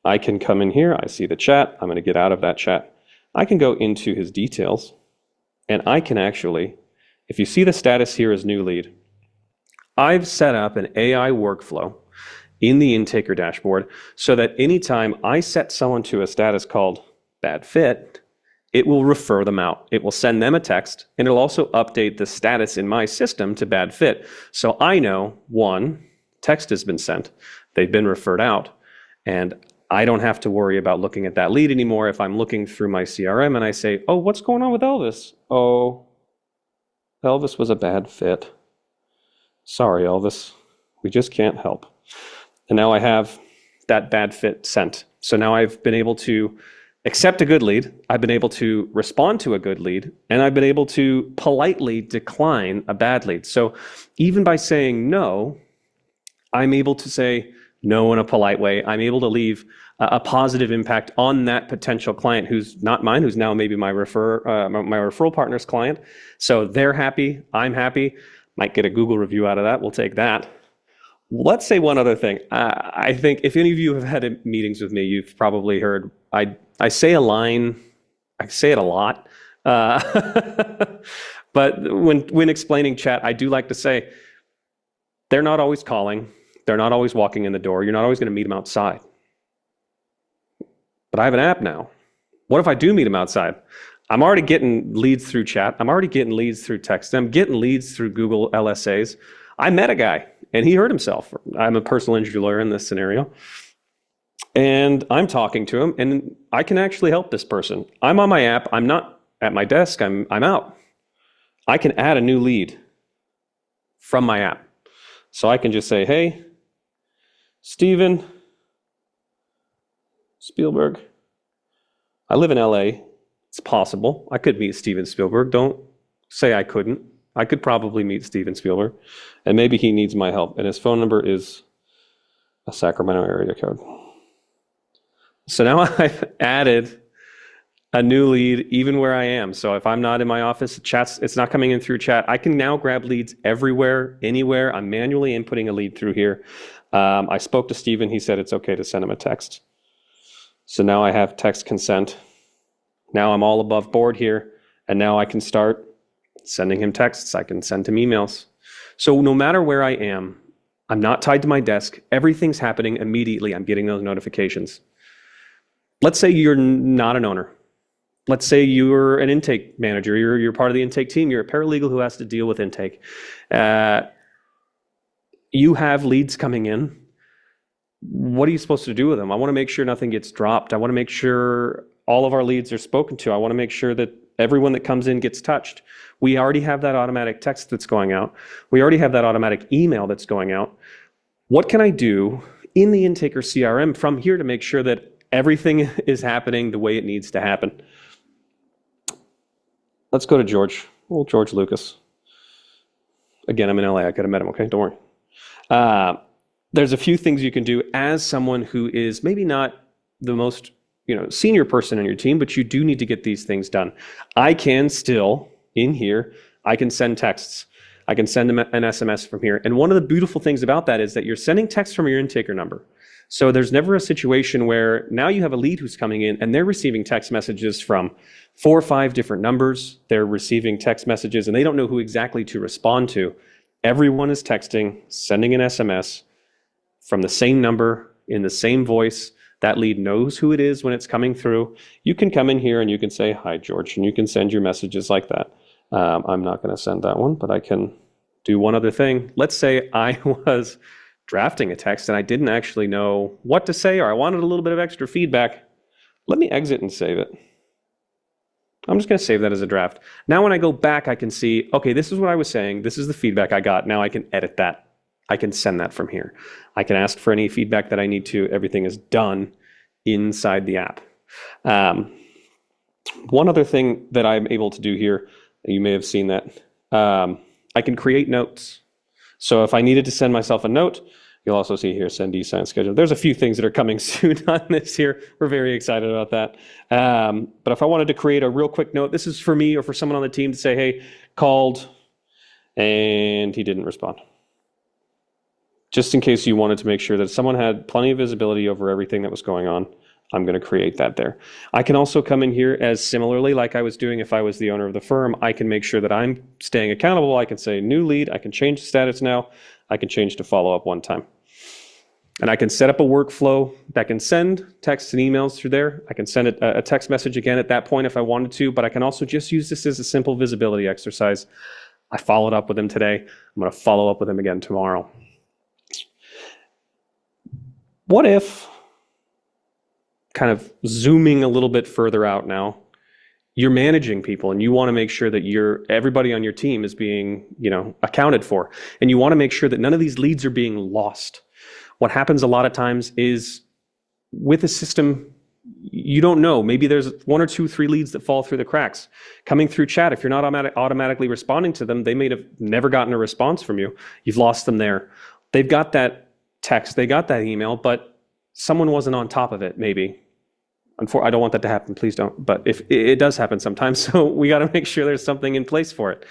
I can come in here. I see the chat. I'm going to get out of that chat. I can go into his details. And I can actually, if you see the status here as new lead, I've set up an AI workflow in the Intaker dashboard so that anytime I set someone to a status called bad fit, it will refer them out. It will send them a text, and it'll also update the status in my system to bad fit. So I know, one, text has been sent, they've been referred out, and I don't have to worry about looking at that lead anymore. If I'm looking through my CRM and I say, oh, what's going on with Elvis? Oh, Elvis was a bad fit. Sorry, Elvis, we just can't help. And now I have that bad fit sent. So now I've been able to accept a good lead, I've been able to respond to a good lead, and I've been able to politely decline a bad lead. So even by saying no, I'm able to say no in a polite way. I'm able to leave a positive impact on that potential client who's not mine, who's now maybe my referral partner's client. So they're happy, I'm happy. Might get a Google review out of that, we'll take that. Let's say one other thing. I think if any of you have had meetings with me, you've probably heard I say a line, I say it a lot, but when explaining chat, I do like to say, they're not always calling, they're not always walking in the door, you're not always going to meet them outside. But I have an app now. What if I do meet them outside? I'm already getting leads through chat, I'm already getting leads through text, I'm getting leads through Google LSAs. I met a guy, and he hurt himself. I'm a personal injury lawyer in this scenario. And I'm talking to him, and I can actually help this person. I'm on my app. I'm not at my desk. I'm out. I can add a new lead from my app. So I can just say, hey, Steven Spielberg. I live in LA. It's possible. I could meet Steven Spielberg. Don't say I couldn't. I could probably meet Steven Spielberg, and maybe he needs my help. And his phone number is a Sacramento area code. So now I've added a new lead even where I am. So if I'm not in my office, it's not coming in through chat. I can now grab leads everywhere, anywhere. I'm manually inputting a lead through here. I spoke to Steven. He said it's okay to send him a text. So now I have text consent. Now I'm all above board here. And now I can start sending him texts. I can send him emails. So no matter where I am, I'm not tied to my desk. Everything's happening immediately. I'm getting those notifications. Let's say you're not an owner. Let's say you're an intake manager. You're part of the intake team. You're a paralegal who has to deal with intake. You have leads coming in. What are you supposed to do with them? I want to make sure nothing gets dropped. I want to make sure all of our leads are spoken to. I want to make sure that everyone that comes in gets touched. We already have that automatic text that's going out. We already have that automatic email that's going out. What can I do in the Intaker CRM from here to make sure that everything is happening the way it needs to happen? Let's go to George. Well, George Lucas. Again, I'm in LA. I could have met him, okay? Don't worry. There's a few things you can do as someone who is maybe not the most senior person on your team, but you do need to get these things done. I can still, in here, I can send texts. I can send them an SMS from here. And one of the beautiful things about that is that you're sending text from your Intaker number. So there's never a situation where now you have a lead who's coming in and they're receiving text messages from 4 or 5 different numbers. They're receiving text messages and they don't know who exactly to respond to. Everyone is texting, sending an SMS from the same number in the same voice. That lead knows who it is when it's coming through. You can come in here and you can say, "Hi, George," and you can send your messages like that. I'm not going to send that one, but I can do one other thing. Let's say I was drafting a text and I didn't actually know what to say, or I wanted a little bit of extra feedback. Let me exit and save it. I'm just going to save that as a draft. Now when I go back, I can see, okay, this is what I was saying. This is the feedback I got. Now I can edit that. I can send that from here. I can ask for any feedback that I need to. Everything is done inside the app. One other thing that I'm able to do here, you may have seen that, I can create notes. So if I needed to send myself a note, you'll also see here, send e-sign schedule. There's a few things that are coming soon on this here. We're very excited about that. But if I wanted to create a real quick note, this is for me or for someone on the team to say, "Hey, called and he didn't respond." Just in case you wanted to make sure that someone had plenty of visibility over everything that was going on, I'm going to create that there. I can also come in here as similarly like I was doing if I was the owner of the firm. I can make sure that I'm staying accountable. I can say new lead. I can change the status now. I can change to follow up one time. And I can set up a workflow that can send texts and emails through there. I can send a text message again at that point if I wanted to, but I can also just use this as a simple visibility exercise. I followed up with him today. I'm going to follow up with him again tomorrow. What if, kind of zooming a little bit further out now, you're managing people and you want to make sure that everybody on your team is being, accounted for, and you want to make sure that none of these leads are being lost. What happens a lot of times is with a system, you don't know. Maybe there's 1 or 2, 3 leads that fall through the cracks. Coming through chat, if you're not automatically responding to them, they may have never gotten a response from you. You've lost them there. They've got that text, they got that email, but someone wasn't on top of it, maybe. I don't want that to happen, please don't. But if it does happen sometimes, so we got to make sure there's something in place for it.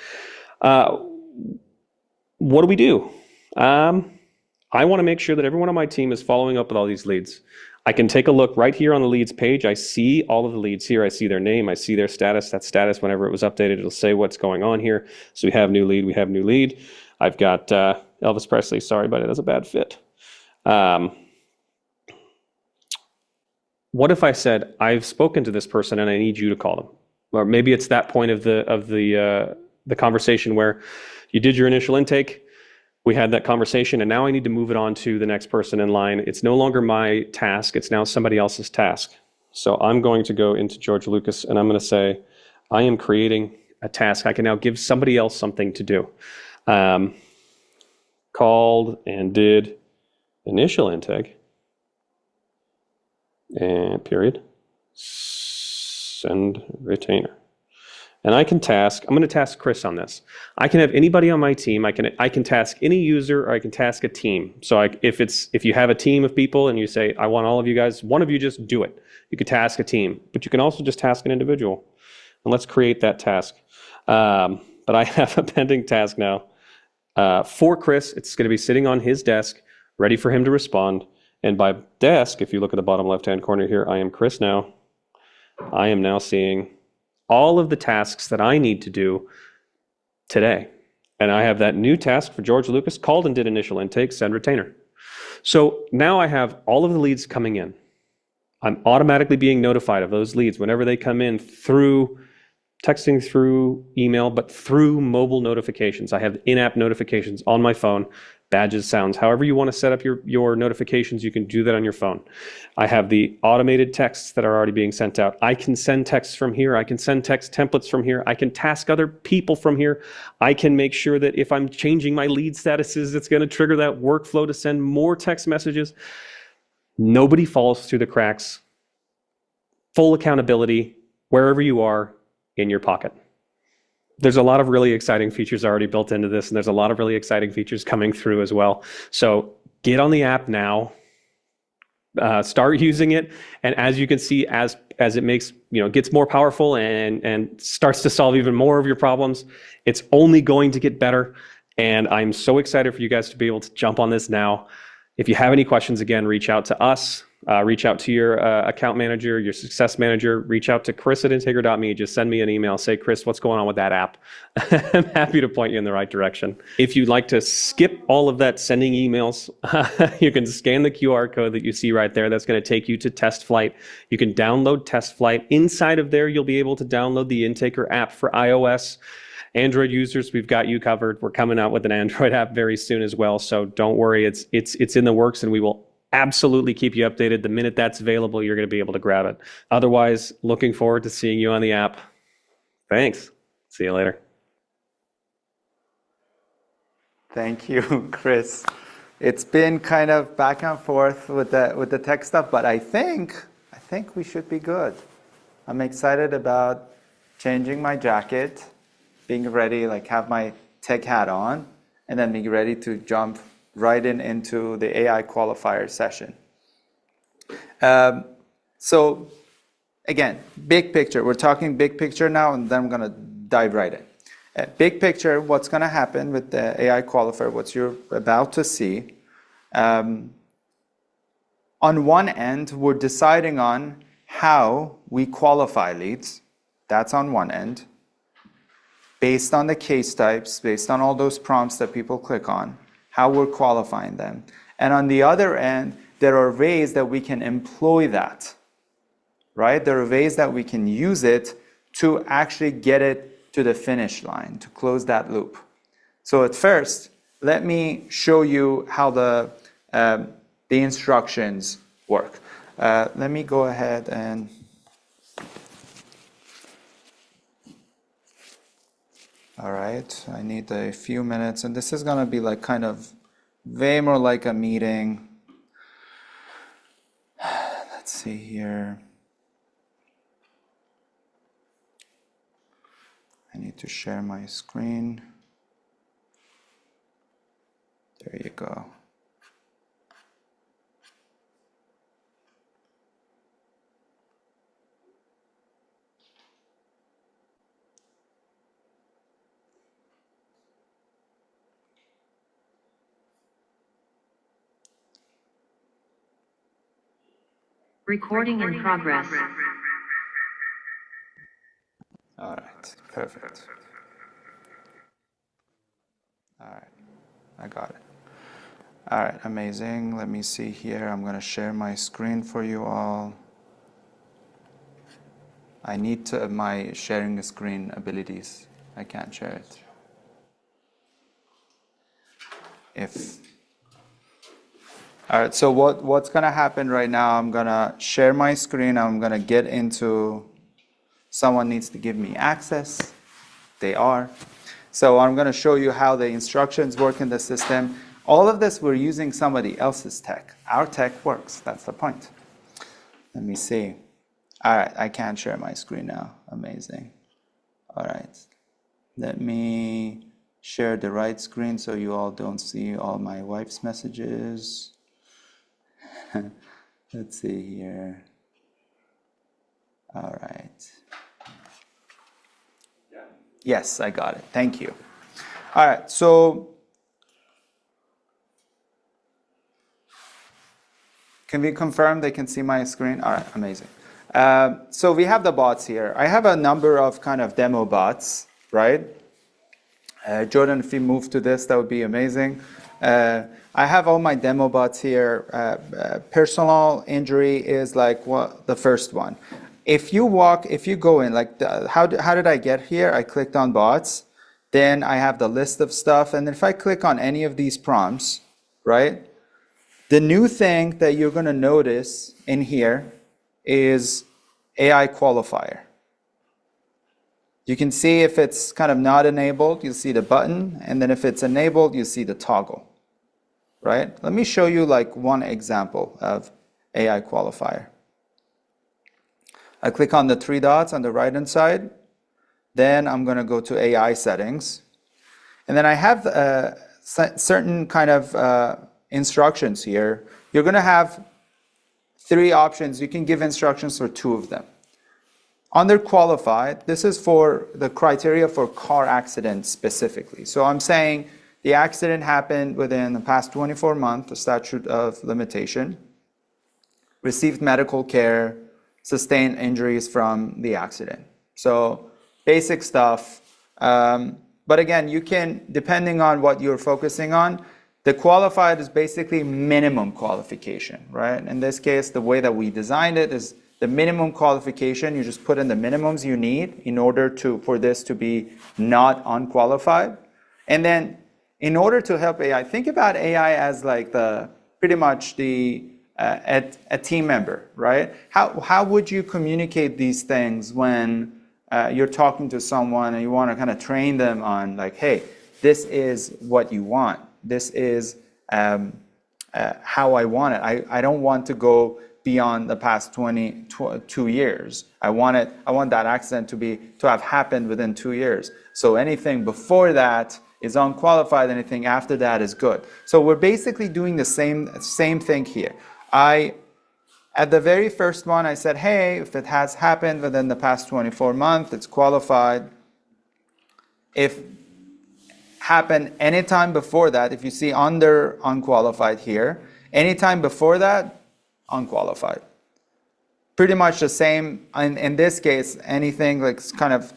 What do we do? I want to make sure that everyone on my team is following up with all these leads. I can take a look right here on the leads page. I see all of the leads here. I see their name. I see their status. That status, whenever it was updated, it'll say what's going on here. So we have new lead. We have new lead. I've got Elvis Presley. Sorry, but it has a bad fit. What if I said, "I've spoken to this person and I need you to call them"? Or maybe it's that point of the conversation where you did your initial intake, we had that conversation, and now I need to move it on to the next person in line. It's no longer my task, it's now somebody else's task. So I'm going to go into George Lucas and I'm going to say, I am creating a task. I can now give somebody else something to do. Called and did initial intake, and period, send retainer. And I'm going to task Chris on this. I can have anybody on my team. I can task any user, or I can task a team. So if you have a team of people and you say, "I want all of you guys, one of you just do it." You could task a team, but you can also just task an individual. And let's create that task. But I have a pending task now for Chris. It's going to be sitting on his desk, ready for him to respond. And by desk, if you look at the bottom left-hand corner here, I am Chris now. I am now seeing all of the tasks that I need to do today. And I have that new task for George Lucas, called and did initial intake, send retainer. So now I have all of the leads coming in. I'm automatically being notified of those leads whenever they come in through texting, through email, but through mobile notifications. I have in-app notifications on my phone, badges, sounds, however you want to set up your notifications, you can do that on your phone. I have the automated texts that are already being sent out. I can send texts from here. I can send text templates from here. I can task other people from here. I can make sure that if I'm changing my lead statuses, it's going to trigger that workflow to send more text messages. Nobody falls through the cracks. Full accountability wherever you are in your pocket. There's a lot of really exciting features already built into this, and there's a lot of really exciting features coming through as well. So get on the app now, start using it, and as you can see, as it makes, gets more powerful and starts to solve even more of your problems, it's only going to get better. And I'm so excited for you guys to be able to jump on this now. If you have any questions, again, reach out to us. Reach out to your account manager, your success manager. Reach out to Chris@integra.me. Just send me an email. Say, Chris, what's going on with that app? I'm happy to point you in the right direction. If you'd like to skip all of that sending emails, you can scan the QR code that you see right there. That's going to take you to TestFlight. You can download TestFlight. Inside of there, you'll be able to download the Intaker app for iOS. Android users, we've got you covered. We're coming out with an Android app very soon as well. So don't worry, it's in the works, and we will absolutely keep you updated. The minute that's available, you're going to be able to grab it. Otherwise, looking forward to seeing you on the app. Thanks. See you later. Thank you, Chris. It's been kind of back and forth with the tech stuff, but I think we should be good. I'm excited about changing my jacket, being ready, like have my tech hat on, and then being ready to jump right into the AI qualifier session. So again, big picture. We're talking big picture now, and then I'm going to dive right in. Big picture, what's going to happen with the AI qualifier, what you're about to see. On one end, we're deciding on how we qualify leads. That's on one end. Based on the case types, based on all those prompts that people click on, how we're qualifying them. And on the other end, there are ways that we can employ that, right? There are ways that we can use it to actually get it to the finish line, to close that loop. So at first, let me show you how the instructions work. Let me go ahead and all right, I need a few minutes, and this is gonna be like kind of way more like a meeting. Let's see here. I need to share my screen. There you go. Recording in progress. All right, perfect. All right, I got it. All right, amazing. Let me see here. I'm gonna share my screen for you all. I need my sharing screen abilities. I can't share it. All right, so what's gonna happen right now, I'm gonna share my screen. I'm gonna get into, someone needs to give me access. They are. So I'm gonna show you how the instructions work in the system. All of this, we're using somebody else's tech. Our tech works, that's the point. Let me see. All right, I can share my screen now, amazing. All right, let me share the right screen so you all don't see all my wife's messages. Let's see here. All right. Yes, I got it. Thank you. All right, so can we confirm they can see my screen? All right, amazing. So we have the bots here. I have a number of kind of demo bots, right? Jordan, if you move to this, that would be amazing. I have all my demo bots here. Personal injury is like the first one. If you go in, like how did I get here? I clicked on bots. Then I have the list of stuff. And if I click on any of these prompts, right? The new thing that you're going to notice in here is AI qualifier. You can see if it's kind of not enabled, you'll see the button. And then if it's enabled, you see the toggle, right? Let me show you like one example of AI qualifier. I click on the three dots on the right-hand side. Then I'm going to go to AI settings. And then I have certain kind of instructions here. You're going to have three options. You can give instructions for two of them. Under qualified, this is for the criteria for car accidents specifically. So I'm saying the accident happened within the past 24 months, the statute of limitation, received medical care, sustained injuries from the accident. So basic stuff. But again, you can, depending on what you're focusing on, the qualified is basically minimum qualification, right? In this case, the way that we designed it is the minimum qualification. You just put in the minimums you need in order for this to be not unqualified. And then in order to help AI, think about AI as like pretty much a team member, right? How would you communicate these things when you're talking to someone and you want to kind of train them on like, hey, this is what you want. This is how I want it. I don't want to go beyond the past 22 years. I want that accident to have happened within 2 years. So anything before that is unqualified. Anything after that is good. So we're basically doing the same thing here. At the very first one, I said, hey, if it has happened within the past 24 months, it's qualified. If happened anytime before that, if you see under unqualified here, anytime before that, unqualified. Pretty much the same, in this case, anything like kind of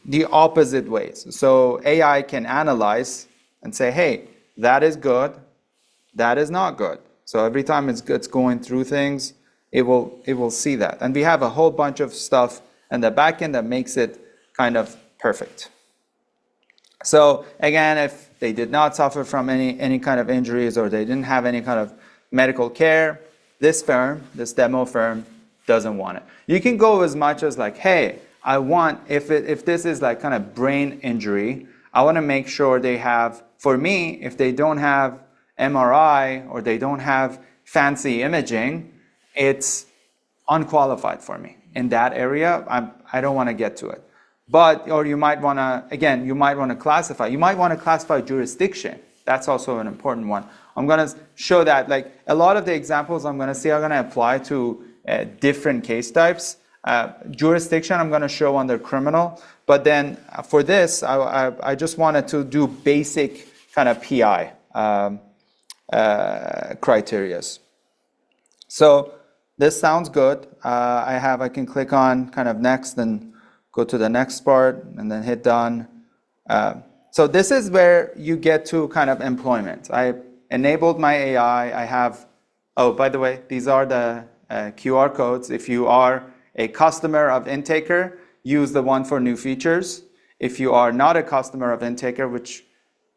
the opposite ways. So AI can analyze and say, hey, that is good, that is not good. So every time it's going through things, it will see that. And we have a whole bunch of stuff in the backend that makes it kind of perfect. So again, if they did not suffer from any kind of injuries or they didn't have any kind of medical care, this demo firm doesn't want it. You can go as much as like, hey, I want, if this is like kind of brain injury, I want to make sure they have, for me, if they don't have MRI or they don't have fancy imaging, it's unqualified for me. In that area, I don't want to get to it. But, or you might want to, again, you might want to classify jurisdiction. That's also an important one. I'm going to show that, like a lot of the examples I'm going to see are going to apply to different case types. Jurisdiction I'm going to show under criminal, but then for this, I just wanted to do basic kind of PI criterias. So this sounds good. I can click on kind of next and go to the next part and then hit done. So this is where you get to kind of employment. I enabled my AI. I have, oh, by the way, these are the QR codes. If you are a customer of Intaker, use the one for new features. If you are not a customer of Intaker, which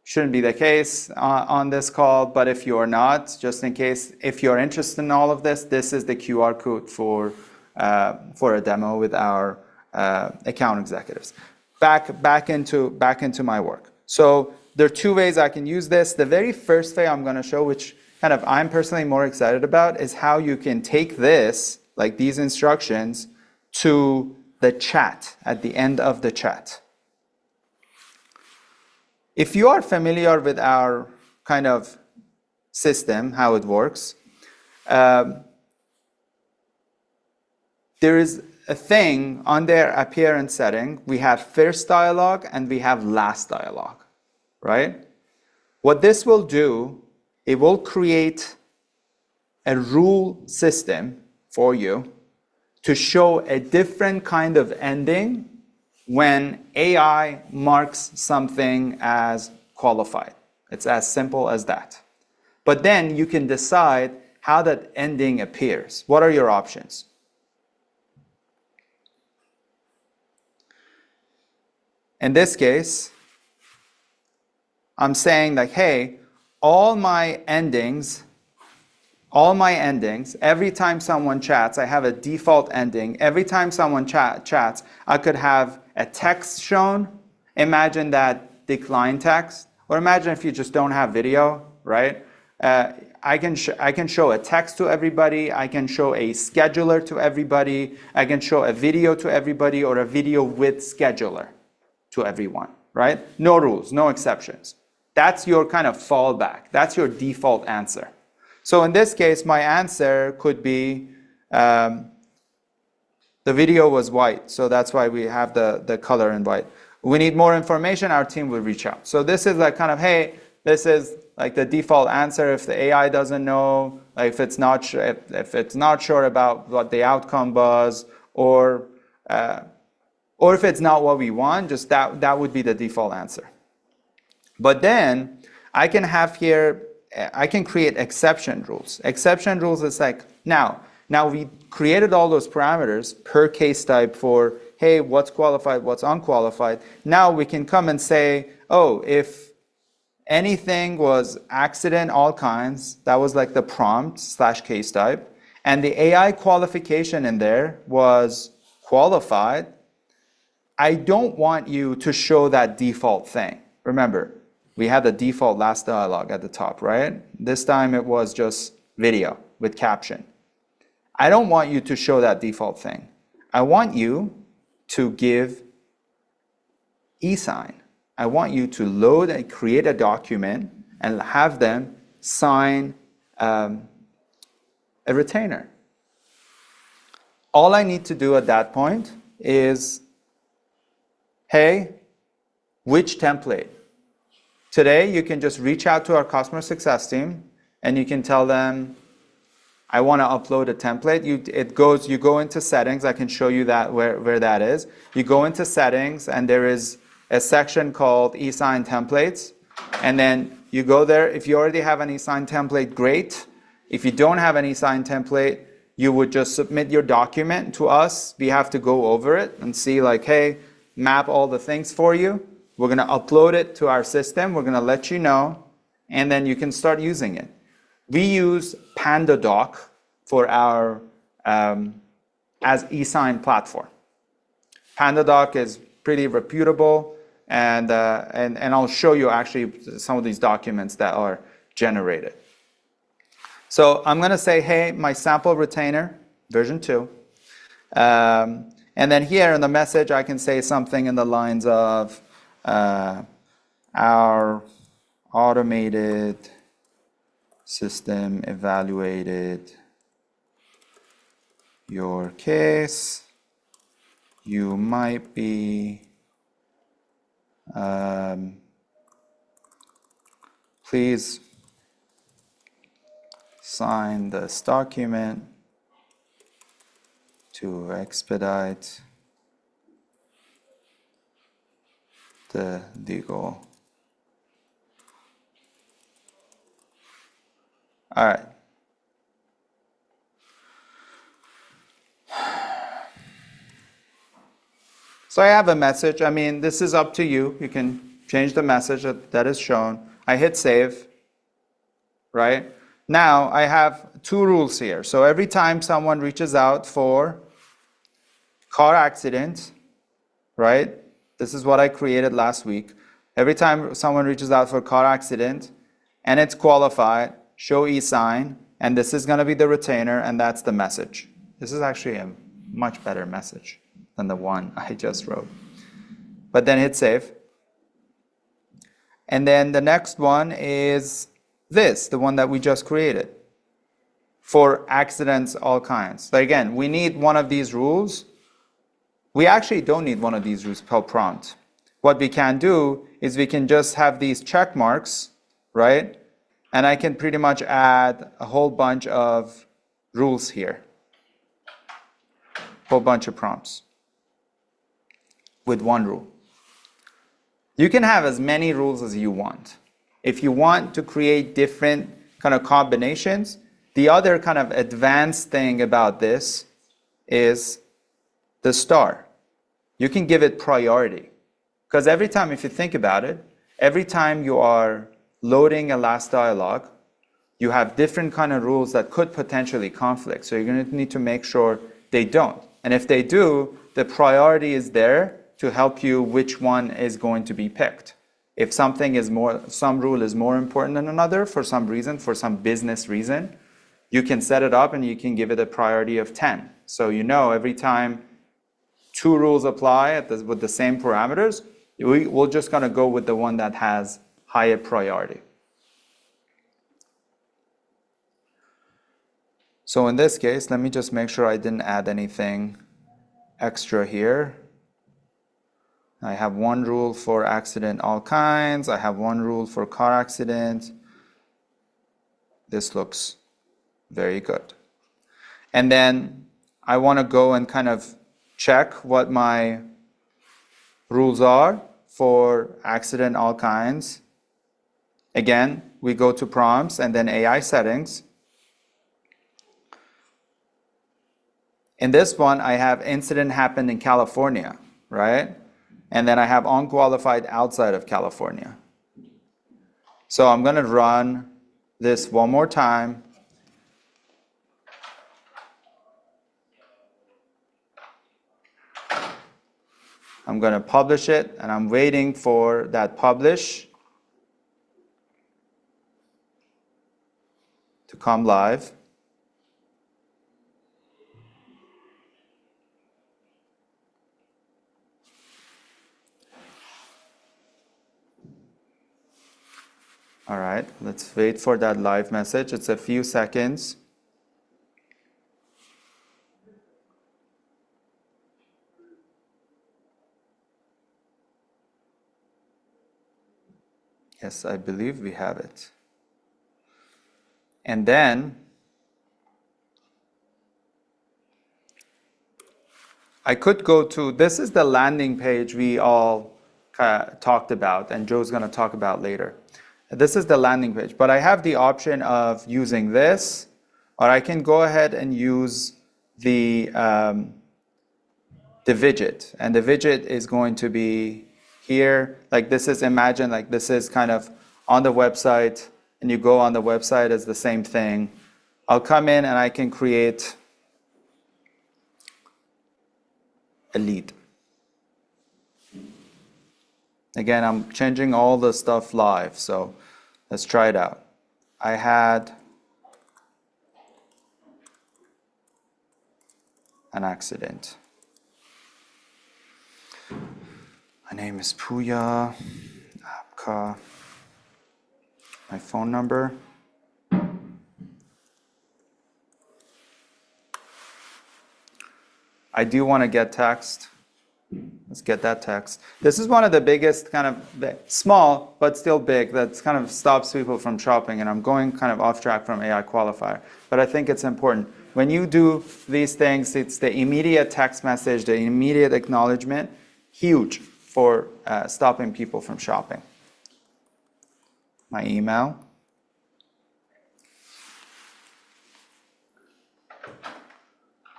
shouldn't be the case on this call, but if you are not, just in case, if you're interested in all of this, this is the QR code for a demo with our account executives. Back into my work. So there are two ways I can use this. The very first way I'm going to show, which kind of I'm personally more excited about, is how you can take this, like these instructions, to the chat at the end of the chat. If you are familiar with our kind of system, how it works, there is a thing on their appearance setting. We have first dialogue and we have last dialogue, right? What this will do, it will create a rule system for you to show a different kind of ending when AI marks something as qualified. It's as simple as that. But then you can decide how that ending appears. What are your options? In this case, I'm saying like, hey, all my endings, every time someone chats, I have a default ending. Every time someone chats, I could have a text shown. Imagine that decline text. Or imagine if you just don't have video, right? I can show a text to everybody. I can show a scheduler to everybody. I can show a video to everybody or a video with scheduler to everyone, right? No rules, no exceptions. That's your kind of fallback. That's your default answer. So in this case, my answer could be the video was white, so that's why we have the color in white. we need more information, our team will reach out. So this is like kind of, hey, this is like the default answer if the AI doesn't know, like if it's not sure about what the outcome was, or if it's not what we want, just that would be the default answer. But then I can have here, I can create exception rules. Exception rules is like, now we created all those parameters per case type for, hey, what's qualified, what's unqualified. Now we can come and say, oh, if anything was accident, all kinds, that was like the prompt / case type, and the AI qualification in there was qualified, I don't want you to show that default thing. Remember, we had the default last dialogue at the top, right? This time it was just video with caption. I don't want you to show that default thing. I want you to give e-sign. I want you to load and create a document and have them sign a retainer. All I need to do at that point is, hey, which template? Today, you can just reach out to our customer success team and you can tell them, I want to upload a template. You go into settings. I can show you that where that is. You go into settings and there is a section called eSign templates. And then you go there. If you already have an eSign template, great. If you don't have an eSign template, you would just submit your document to us. We have to go over it and see like, hey, map all the things for you. We're going to upload it to our system. We're going to let you know, and then you can start using it. We use PandaDoc for our as eSign platform. PandaDoc is pretty reputable, and I'll show you actually some of these documents that are generated. So I'm going to say, hey, my sample retainer, version 2. And then here in the message, I can say something in the lines of, our automated system evaluated your case. You might be, please sign this document to expedite the legal. All right. So I have a message. I mean, this is up to you. You can change the message that is shown. I hit save, right? Now I have 2 rules here. So every time someone reaches out for car accident, right? This is what I created last week. Every time someone reaches out for car accident and it's qualified, show e-sign, and this is going to be the retainer, and that's the message. This is actually a much better message than the one I just wrote. But then hit save. And then the next one is this, the one that we just created for accidents, all kinds. So again, we need one of these rules. We actually don't need one of these rules per prompt. What we can do is we can just have these check marks, right? And I can pretty much add a whole bunch of rules here. Whole bunch of prompts with one rule. You can have as many rules as you want. If you want to create different kind of combinations, the other kind of advanced thing about this is the star. You can give it priority. Because every time, if you think about it, every time you are loading a last dialogue, you have different kind of rules that could potentially conflict. So you're going to need to make sure they don't. And if they do, the priority is there to help you which one is going to be picked. If something is some rule is more important than another for some reason, for some business reason, you can set it up and you can give it a priority of 10. So you know every time 2 rules apply with the same parameters, we're just going to go with the one that has higher priority. So in this case, let me just make sure I didn't add anything extra here. I have one rule for accident all kinds. I have one rule for car accident. This looks very good. And then I want to go and kind of check what my rules are for accident all kinds. Again, we go to prompts and then AI settings. In this one, I have incident happened in California, right? And then I have unqualified outside of California. So I'm going to run this one more time. I'm going to publish it, and I'm waiting for that publish to come live. All right, let's wait for that live message. It's a few seconds. Yes, I believe we have it. And then I could go to, this is the landing page we all talked about, and Joe's going to talk about later. This is the landing page, but I have the option of using this, or I can go ahead and use the widget, and the widget is going to be here. Like this is, imagine like this is kind of on the website, and you go on the website as the same thing. I'll come in and I can create a lead. Again, I'm changing all the stuff live, so let's try it out. I had an accident. My name is Puya Apka. My phone number. I do want to get text. Let's get that text. This is one of the biggest kind of small, but still big, that kind of stops people from shopping. And I'm going kind of off track from AI qualifier, but I think it's important. When you do these things, it's the immediate text message, the immediate acknowledgement, huge for stopping people from shopping. My email.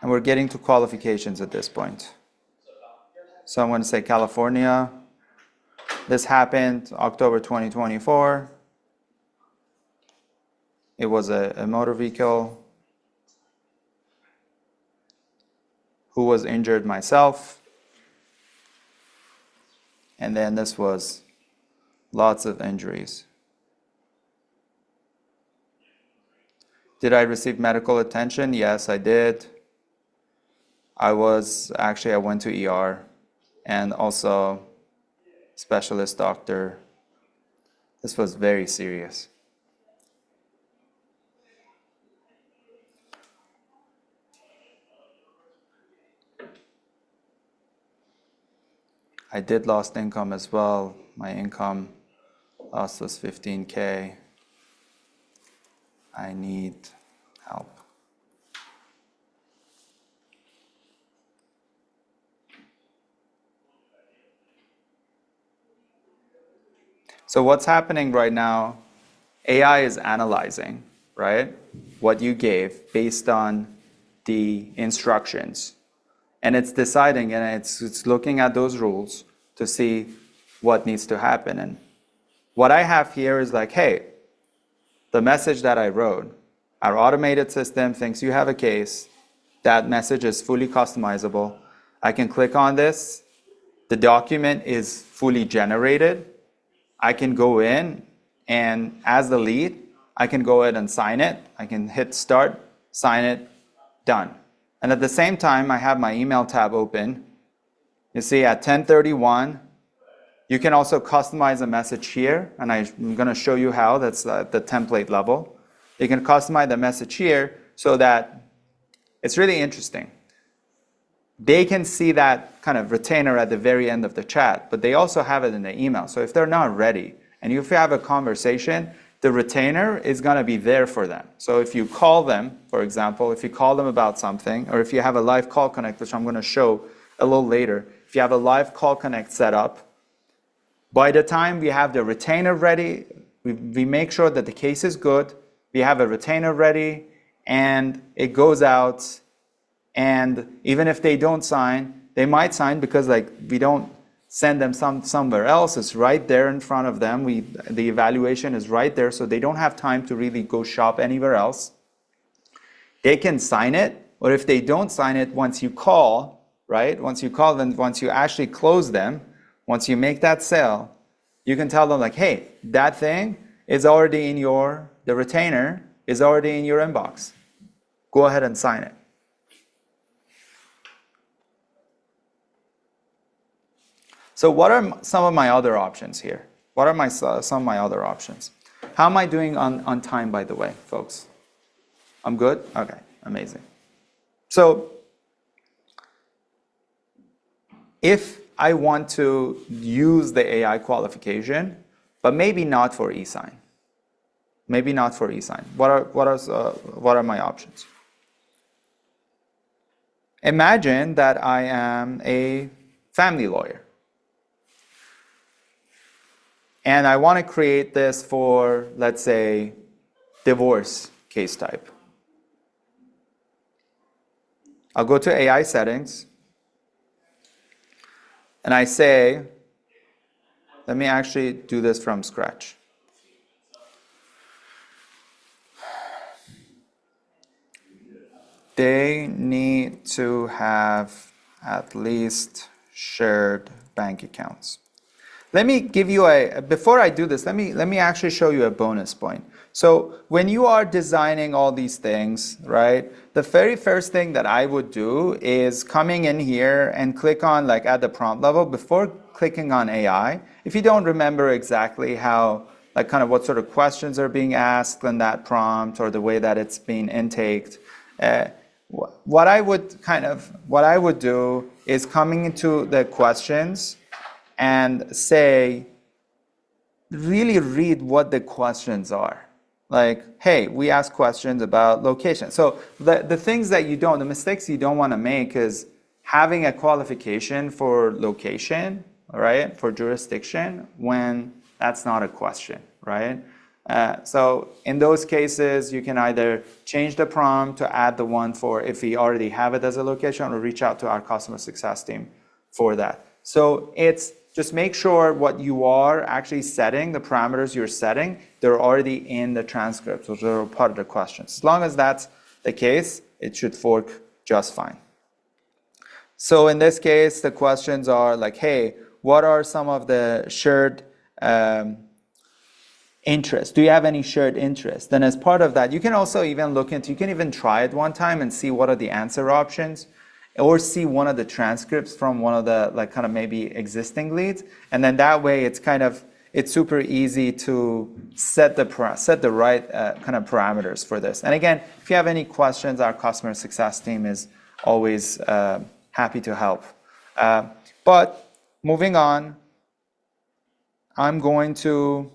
And we're getting to qualifications at this point. So I'm going to say California. This happened October 2024. It was a motor vehicle. Who was injured? Myself. And then this was lots of injuries. Did I receive medical attention? Yes, I did. I went to ER and also specialist doctor. This was very serious. I did lost income as well. My income loss was 15K. I need help. So what's happening right now, AI is analyzing, right, what you gave based on the instructions. And it's deciding, and it's looking at those rules to see what needs to happen. And what I have here is like, hey, the message that I wrote, our automated system thinks you have a case. That message is fully customizable. I can click on this. The document is fully generated. I can go in, and as the lead, I can go ahead and sign it. I can hit start, sign it, done. And at the same time, I have my email tab open. You see at 10:31, you can also customize a message here, and I'm going to show you how. That's at the template level. You can customize the message here so that it's really interesting. they can see that kind of retainer at the very end of the chat, but they also have it in the email. So if they're not ready, and if you have a conversation, the retainer is going to be there for them. So if you call them, for example, if you call them about something, or if you have a live call connect, which I'm going to show a little later, if you have a live call connect set up, by the time we have the retainer ready, we make sure that the case is good, we have a retainer ready, and it goes out. And even if they don't sign, they might sign because like we don't send them somewhere else. It's right there in front of them. The evaluation is right there, so they don't have time to really go shop anywhere else. They can sign it, or if they don't sign it, once you call, right? Once you call them, once you actually close them, once you make that sale, you can tell them like, hey, that thing is already in the retainer is already in your inbox. Go ahead and sign it. So what are some of my other options here? What are some of my other options? How am I doing on time, by the way, folks? I'm good? Okay, amazing. So if I want to use the AI qualification, but maybe not for eSign. Maybe not for eSign. What are my options? Imagine that I am a family lawyer. And I want to create this for, let's say, divorce case type. I'll go to AI settings. And I say, let me actually do this from scratch. They need to have at least shared bank accounts. Let me give you before I do this, let me actually show you a bonus point. So when you are designing all these things, right, the very first thing that I would do is coming in here and click on like at the prompt level before clicking on AI. If you don't remember exactly how, like kind of what sort of questions are being asked in that prompt or the way that it's being intaked, what I would do is coming into the questions and say, really read what the questions are. Like, hey, we ask questions about location. So the things that the mistakes you don't want to make is having a qualification for location, right, for jurisdiction, when that's not a question, right? So in those cases, you can either change the prompt to add the one for if we already have it as a location, or reach out to our customer success team for that. So it's just make sure what you are actually setting, the parameters you're setting, they're already in the transcripts, which are part of the questions. As long as that's the case, it should fork just fine. So in this case, the questions are like, hey, what are some of the shared interests? Do you have any shared interests? Then as part of that, you can also even you can even try it one time and see what are the answer options, or see one of the transcripts from one of the like kind of maybe existing leads. And then that way it's super easy to set the right kind of parameters for this. And again, if you have any questions, our customer success team is always happy to help. But moving on, I'm going to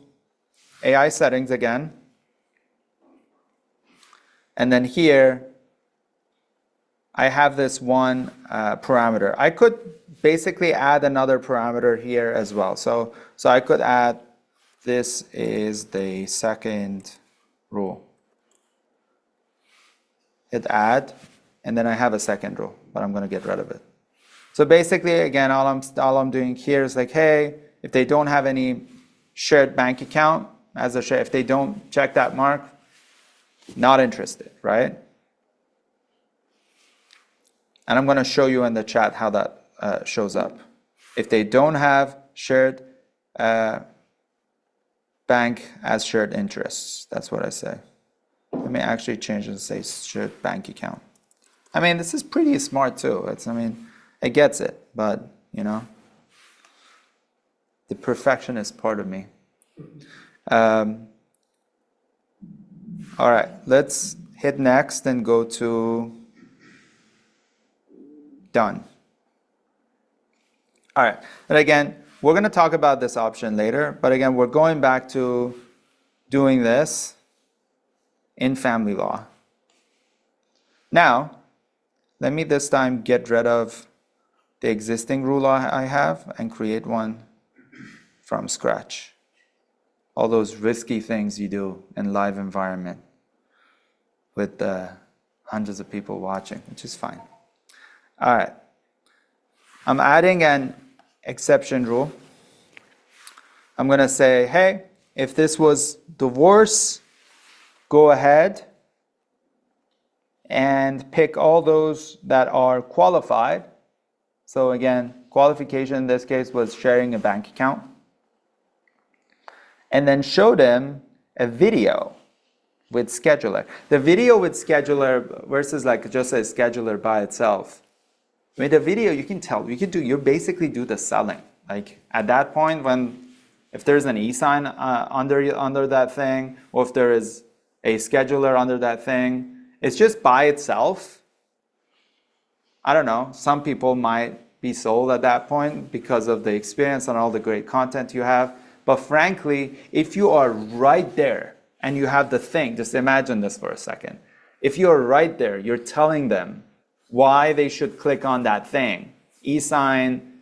AI settings again. And then here, I have this one parameter. I could basically add another parameter here as well. So I could add, this is the second rule. Hit add, and then I have a second rule, but I'm going to get rid of it. So basically, again, all I'm doing here is like, hey, if they don't have any shared bank account as a share, if they don't check that mark, not interested, right? And I'm going to show you in the chat how that shows up. If they don't have shared bank as shared interests, that's what I say. Let me actually change it and say shared bank account. I mean, this is pretty smart too. It gets it, but you know, the perfectionist part of me. All right, let's hit next and go to Done. All right, and again, we're going to talk about this option later, but again, we're going back to doing this in family law. Now, let me this time get rid of the existing rule I have and create one from scratch. All those risky things you do in live environment with hundreds of people watching, which is fine. All right, I'm adding an exception rule. I'm going to say, hey, if this was divorce, go ahead and pick all those that are qualified. So again, qualification in this case was sharing a bank account. And then show them a video with scheduler. The video with scheduler versus like just a scheduler by itself. With the video, you can tell, you basically do the selling. Like at that point, if there's an e-sign under that thing, or if there is a scheduler under that thing, it's just by itself. I don't know, some people might be sold at that point because of the experience and all the great content you have. But frankly, if you are right there and you have the thing, just imagine this for a second. If you're right there, you're telling them why they should click on that thing. E-sign,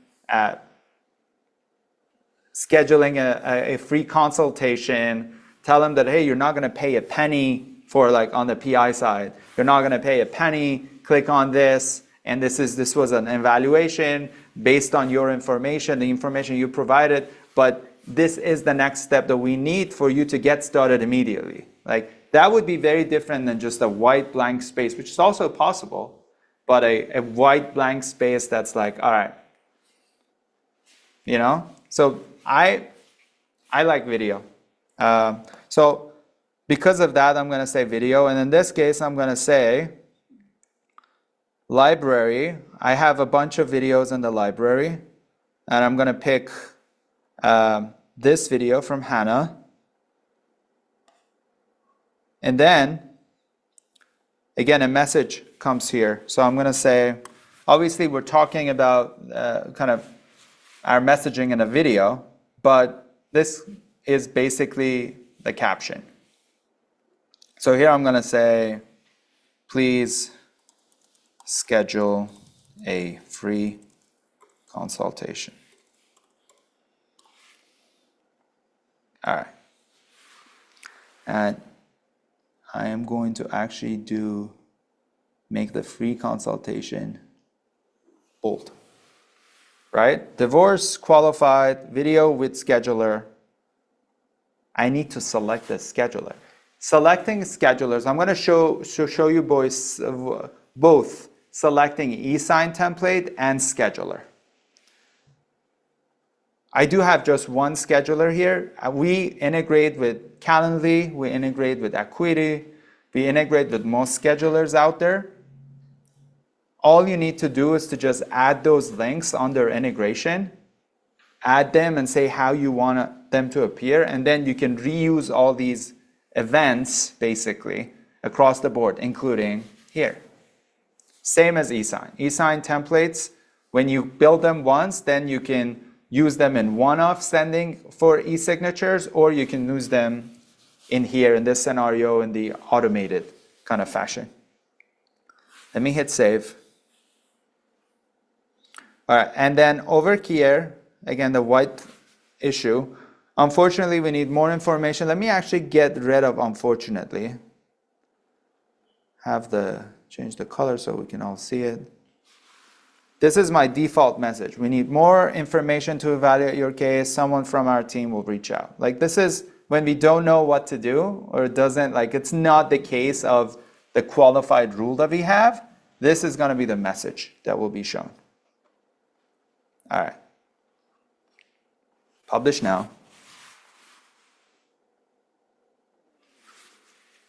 scheduling a free consultation, tell them that, hey, you're not going to pay a penny for like on the PI side. You're not going to pay a penny, click on this, and this was an evaluation based on your information, the information you provided, but this is the next step that we need for you to get started immediately. Like that would be very different than just a white blank space, which is also possible, but a white blank space that's like, all right, you know? So I like video. So because of that, I'm going to say video. And in this case, I'm going to say library. I have a bunch of videos in the library. And I'm going to pick this video from Hannah. And then, again, a message comes here. So I'm going to say, obviously, we're talking about kind of our messaging in a video, but this is basically the caption. So here I'm going to say, please schedule a free consultation. All right. And I am going to actually make the free consultation bold. Right? Divorce, qualified, video with scheduler. I need to select the scheduler. Selecting schedulers, I'm going to show you boys both selecting e-sign template and scheduler. I do have just one scheduler here. We integrate with Calendly, we integrate with Acuity, we integrate with most schedulers out there. All you need to do is to just add those links under integration, add them and say how you want them to appear, and then you can reuse all these events basically across the board, including here. Same as eSign. eSign templates, when you build them once, then you can use them in one-off sending for e-signatures, or you can use them in here in this scenario in the automated kind of fashion. Let me hit save. All right, and then over here, again, the white issue. Unfortunately, we need more information. Let me actually get rid of unfortunately. Change the color so we can all see it. This is my default message. We need more information to evaluate your case. Someone from our team will reach out. Like this is when we don't know what to do, or it doesn't, like it's not the case of the qualified rule that we have. This is going to be the message that will be shown. All right. Publish now.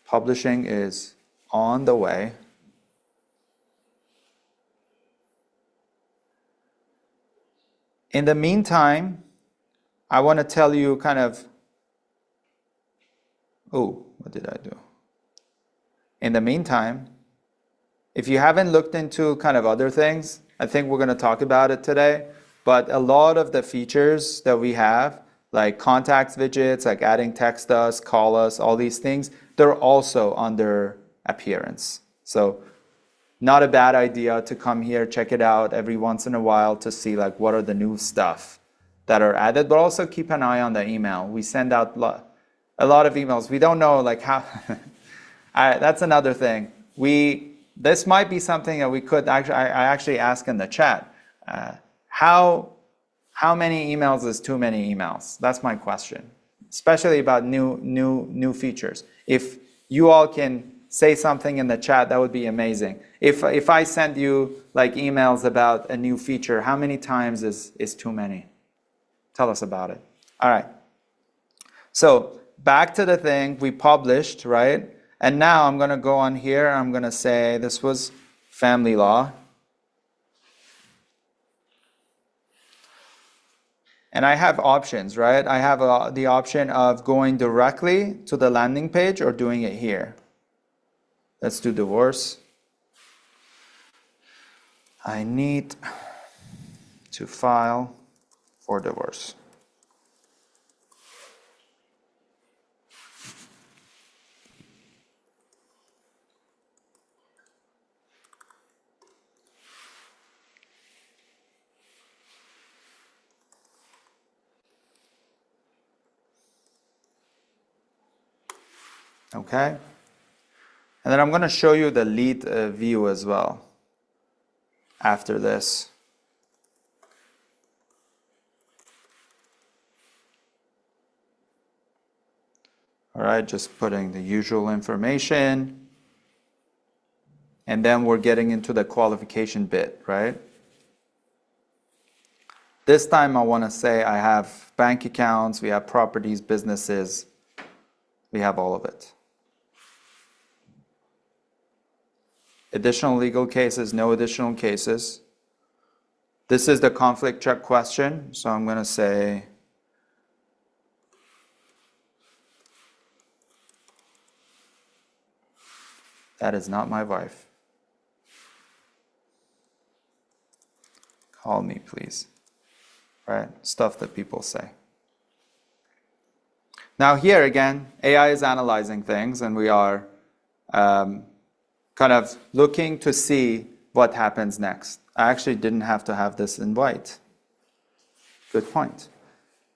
Publishing is on the way. In the meantime, I want to tell you kind of, what did I do? In the meantime, if you haven't looked into kind of other things, I think we're going to talk about it today. But a lot of the features that we have, like contacts widgets, like adding text us, call us, all these things, they're also under appearance. So not a bad idea to come here, check it out every once in a while to see like what are the new stuff that are added, but also keep an eye on the email. We send out a lot of emails. We don't know like how, that's another thing. This might be something that we could actually, I actually ask in the chat, how many emails is too many emails? That's my question, especially about new features. If you all can say something in the chat, that would be amazing. If I send you like emails about a new feature, how many times is too many? Tell us about it. All right. So back to the thing we published, right? And now I'm going to go on here. I'm going to say this was family law. And I have options, right? I have the option of going directly to the landing page or doing it here. Let's do divorce. I need to file for divorce. Okay. And then I'm going to show you the lead view as well after this. All right, just putting the usual information. And then we're getting into the qualification bit, right? This time I want to say I have bank accounts, we have properties, businesses, we have all of it. Additional legal cases, no additional cases. This is the conflict check question, so I'm going to say that is not my wife. Call me, please. Right? Stuff that people say. Now here again, AI is analyzing things, and we are kind of looking to see what happens next. I actually didn't have to have this in white. Good point.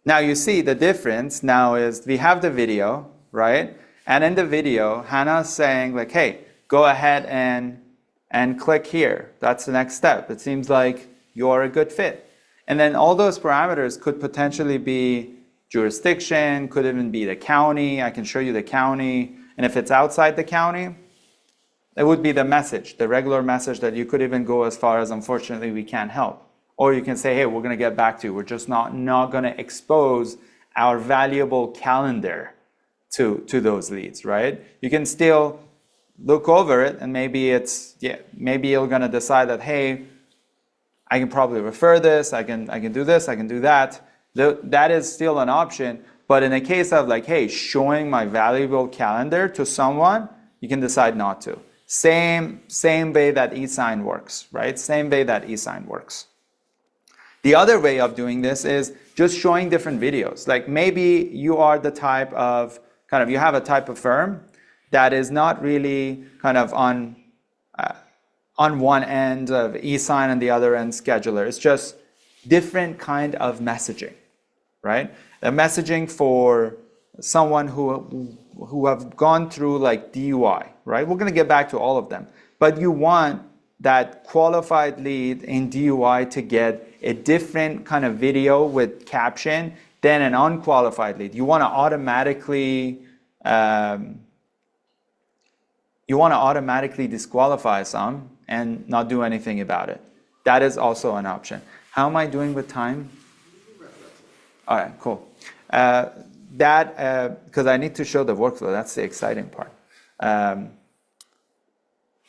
Now you see the difference now is we have the video, right? And in the video, Hannah's saying like, hey, go ahead and click here. That's the next step. It seems like you're a good fit. And then all those parameters could potentially be jurisdiction, could even be the county. I can show you the county. And if it's outside the county, it would be the message, the regular message that you could even go as far as, unfortunately, we can't help. Or you can say, hey, we're going to get back to you. We're just not going to expose our valuable calendar to those leads, right? You can still look over it, and maybe maybe you're going to decide that, hey, I can probably refer this, I can do this, I can do that. That is still an option. But in the case of like, hey, showing my valuable calendar to someone, you can decide not to. Same way that eSign works, right? Same way that eSign works. The other way of doing this is just showing different videos. Like maybe you are the type of, you have a type of firm that is not really kind of on one end of eSign and the other end scheduler. It's just different kind of messaging, right? The messaging for someone who have gone through like DUI, right? We're going to get back to all of them. But you want that qualified lead in DUI to get a different kind of video with caption than an unqualified lead. You want to automatically disqualify some and not do anything about it. That is also an option. How am I doing with time? All right, cool. Because I need to show the workflow. That's the exciting part.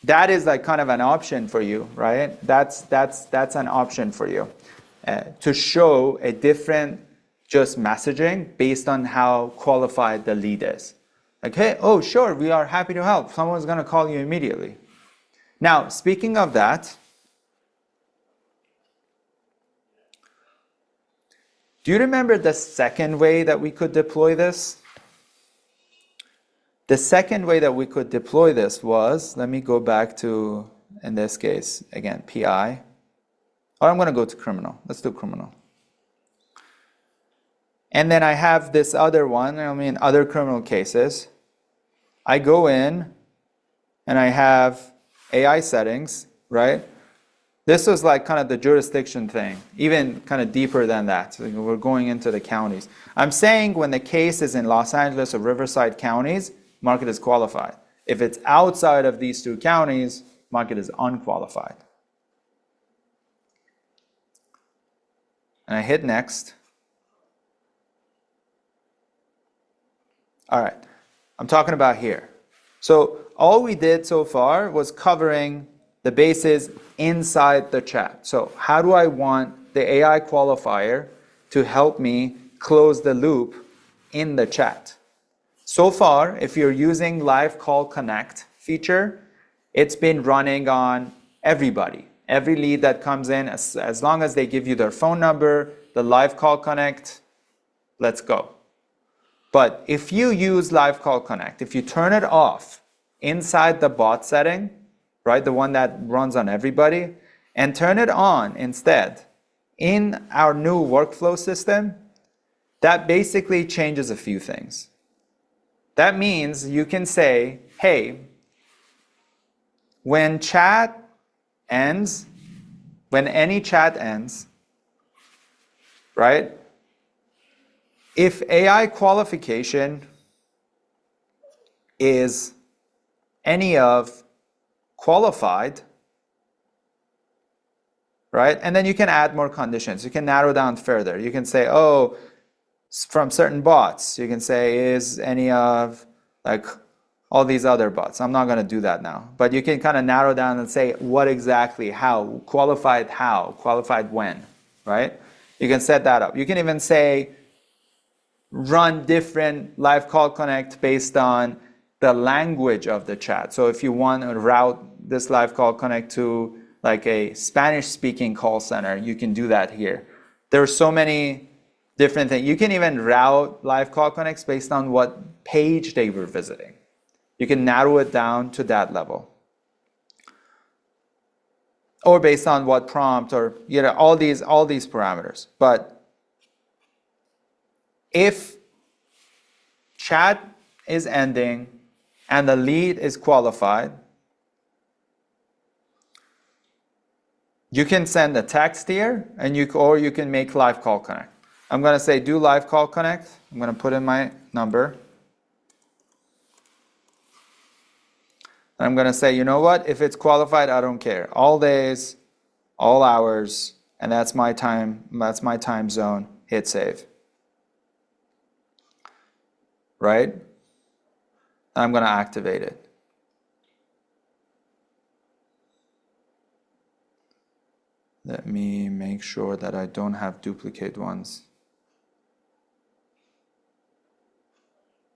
That is like kind of an option for you, right? That's an option for you to show a different just messaging based on how qualified the lead is. Like, hey, oh, sure, we are happy to help. Someone's going to call you immediately. Now, speaking of that, Do you remember the second way that we could deploy this? The second way that we could deploy this was, let me go back to, in this case, again, PI. Or I'm going to go to criminal. Let's do criminal. And then I have this other one, other criminal cases. I go in and I have AI settings, right? This was like kind of the jurisdiction thing, even kind of deeper than that. So we're going into the counties. I'm saying when the case is in Los Angeles or Riverside counties, market is qualified. If it's outside of these two counties, market is unqualified. And I hit next. All right, I'm talking about here. So all we did so far was covering the bases inside the chat. So how do I want the AI qualifier to help me close the loop in the chat? So far, if you're using Live Call Connect feature, it's been running on everybody. Every lead that comes in, as long as they give you their phone number, the Live Call Connect, let's go. But if you use Live Call Connect, if you turn it off inside the bot setting, right, the one that runs on everybody, and turn it on instead in our new workflow system, that basically changes a few things. That means you can say, hey, when chat ends, when any chat ends, right, if AI qualification is any of qualified, right? And then you can add more conditions. You can narrow down further. You can say, oh, from certain bots. You can say, is any of like all these other bots. I'm not going to do that now. But you can kind of narrow down and say what exactly, how, qualified when, right? You can set that up. You can even say, run different Live Call Connect based on the language of the chat. So if you want to route this Live Call Connect to like a Spanish-speaking call center, you can do that here. There are so many different things. You can even route Live Call Connects based on what page they were visiting. You can narrow it down to that level. Or based on what prompt, or all these parameters. But if chat is ending and the lead is qualified, you can send a text here, and or you can make Live Call Connect. I'm going to say do Live Call Connect. I'm going to put in my number. I'm going to say, you know what? If it's qualified, I don't care. All days, all hours, and that's my time. That's my time zone. Hit save. Right? I'm going to activate it. Let me make sure that I don't have duplicate ones.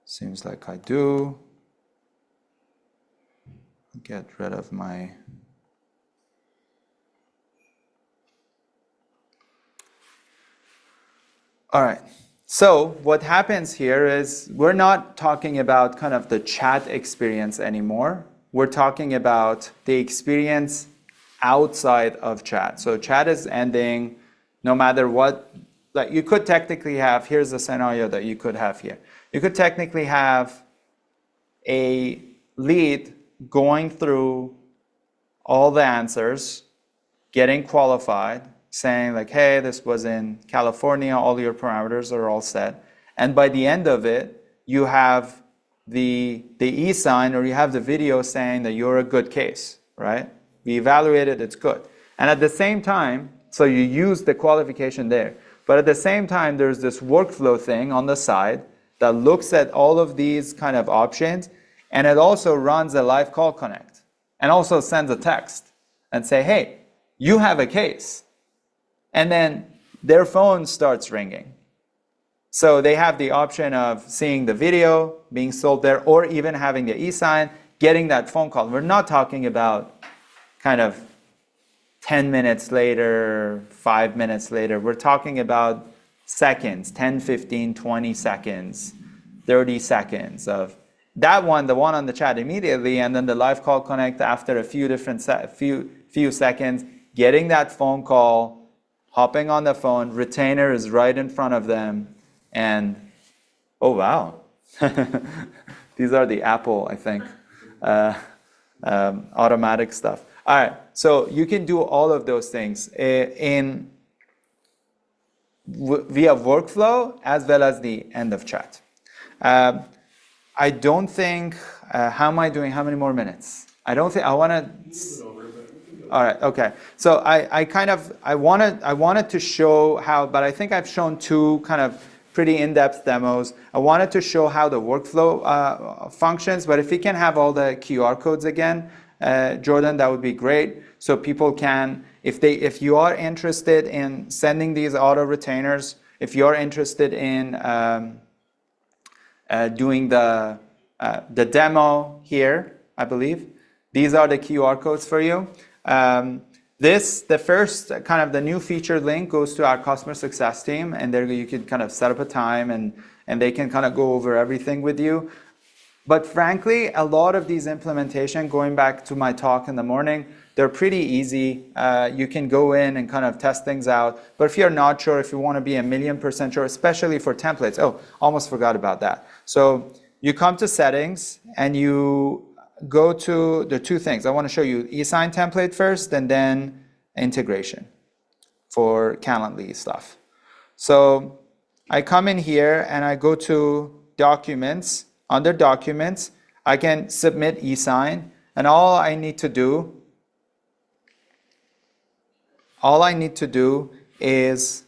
Seems like I do. Get rid of my... All right. So what happens here is we're not talking about kind of the chat experience anymore. We're talking about the experience outside of chat. So chat is ending no matter what. Like you could technically have, here's the scenario that you could have here. You could technically have a lead going through all the answers, getting qualified, saying like, hey, this was in California, all your parameters are all set. And by the end of it, you have the e-sign, or you have the video saying that you're a good case, right? We evaluated, it's good. And at the same time, so you use the qualification there. But at the same time, there's this workflow thing on the side that looks at all of these kind of options, and it also runs a Live Call Connect, and also sends a text and say, hey, you have a case. And then their phone starts ringing. So they have the option of seeing the video being sold there, or even having the e-sign, getting that phone call. We're not talking about kind of 10 minutes later, 5 minutes later. We're talking about seconds, 10, 15, 20 seconds, 30 seconds of that one, the one on the chat immediately, and then the live call connect after a few different few seconds, getting that phone call, hopping on the phone, retainer is right in front of them, and oh wow, these are the Apple, I think, automatic stuff. All right, so you can do all of those things via workflow as well as the end of chat. I don't think, how am I doing? How many more minutes? I don't think, I want to, all right, okay. So I wanted to show how, but I think I've shown two kind of pretty in-depth demos. I wanted to show how the workflow functions, but if we can have all the QR codes again, Jordan, that would be great. So people can, if you are interested in sending these auto retainers, if you're interested in doing the demo here, I believe, these are the QR codes for you. The first kind of the new featured link goes to our customer success team, and there you can kind of set up a time and they can kind of go over everything with you. But frankly, a lot of these implementation, going back to my talk in the morning, they're pretty easy. You can go in and kind of test things out. But if you're not sure, if you want to be 1,000,000% sure, especially for templates, oh, almost forgot about that. So you come to settings and you go to the two things. I want to show you eSign template first and then integration for Calendly stuff. So I come in here and I go to documents. Under documents, I can submit eSign, and all I need to do is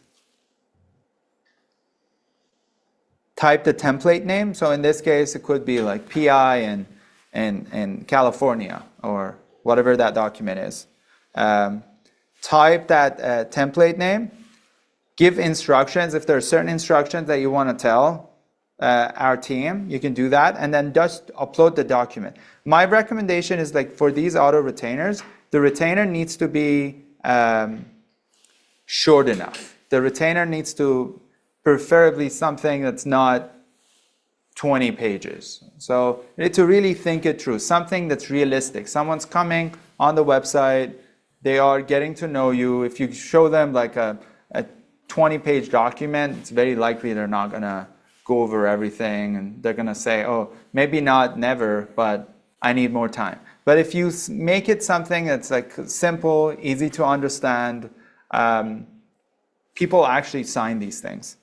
type the template name. So in this case, it could be like PI in California or whatever that document is. Type that template name, give instructions. If there are certain instructions that you want to tell our team, you can do that, and then just upload the document. My recommendation is like for these auto retainers, the retainer needs to be short enough. The retainer needs to preferably something that's not 20 pages. So you need to really think it through, something that's realistic. Someone's coming on the website, they are getting to know you. If you show them like a 20-page document, it's very likely they're not gonna go over everything, and they're gonna say, oh, maybe not never, but I need more time. But if you make it something that's like simple, easy to understand, people actually sign these things.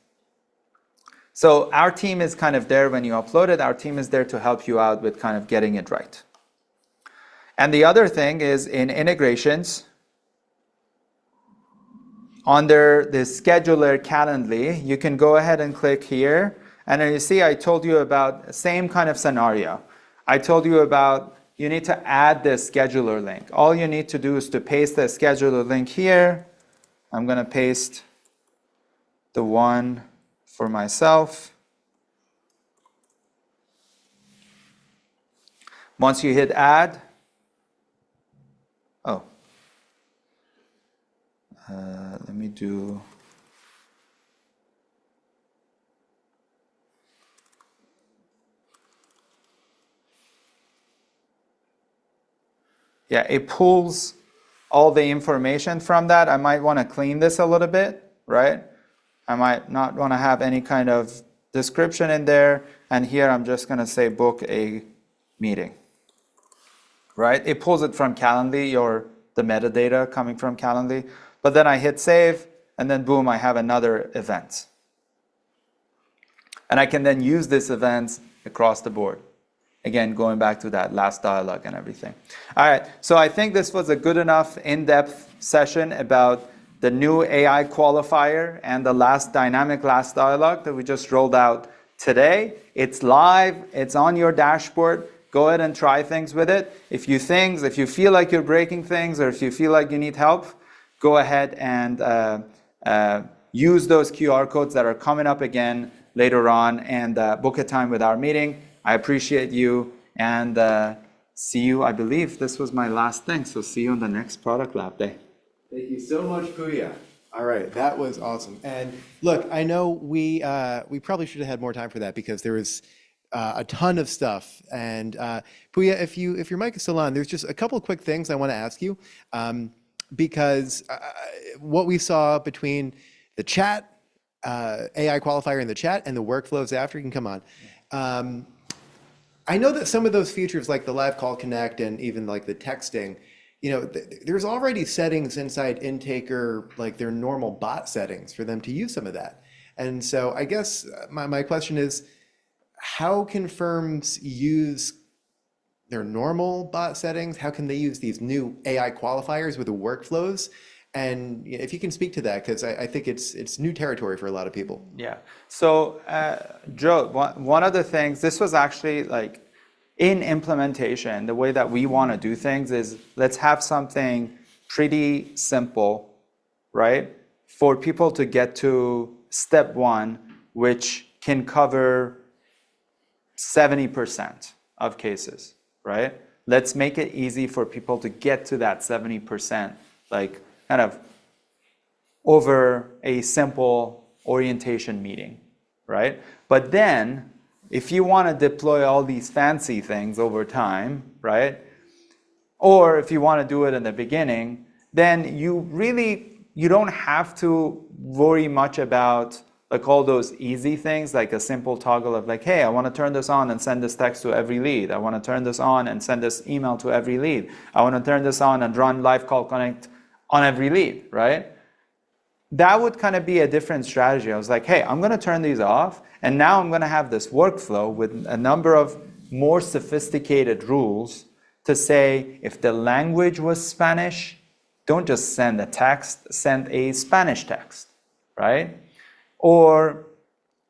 So our team is kind of there when you upload it. Our team is there to help you out with kind of getting it right. And the other thing is in integrations, under the scheduler Calendly, you can go ahead and click here. And then you see, I told you about the same kind of scenario. I told you about you need to add the scheduler link. All you need to do is to paste the scheduler link here. I'm going to paste the one for myself. Once you hit add, let me do. Yeah, it pulls all the information from that. I might want to clean this a little bit, right? I might not want to have any kind of description in there. And here I'm just going to say book a meeting, right? It pulls it from Calendly, the metadata coming from Calendly. But then I hit save, and then boom, I have another event. And I can then use this event across the board. Again, going back to that last dialogue and everything. All right, so I think this was a good enough in-depth session about the new AI qualifier and the dynamic last dialogue that we just rolled out today. It's live, it's on your dashboard. Go ahead and try things with it. If you feel like you're breaking things, or if you feel like you need help, go ahead and use those QR codes that are coming up again later on, and book a time with our meeting. I appreciate you, and see you. I believe this was my last thing, so see you on the next Product Lab Day. Thank you so much, Puya. All right, that was awesome. And look, I know we probably should have had more time for that because there was a ton of stuff. And Puya, if your mic is still on, there's just a couple of quick things I want to ask you, because what we saw between the chat, AI qualifier in the chat, and the workflows after, you can come on. I know that some of those features, like the Live Call Connect and even like the texting, there's already settings inside Intaker, like their normal bot settings for them to use some of that. And so I guess my question is, how can firms use their normal bot settings? How can they use these new AI qualifiers with the workflows? And if you can speak to that, because I think it's new territory for a lot of people. Yeah. So, Joe, one of the things, this was actually like in implementation, the way that we want to do things is let's have something pretty simple, right? For people to get to step one, which can cover 70% of cases, right? Let's make it easy for people to get to that 70%, like kind of over a simple orientation meeting, right? But then if you want to deploy all these fancy things over time, right? Or if you want to do it in the beginning, then you don't have to worry much about like all those easy things, like a simple toggle of like, hey, I want to turn this on and send this text to every lead. I want to turn this on and send this email to every lead. I want to turn this on and run Live Call Connect on every lead, right? That would kind of be a different strategy. I was like, hey, I'm going to turn these off, and now I'm going to have this workflow with a number of more sophisticated rules to say, if the language was Spanish, don't just send a text, send a Spanish text, right? Or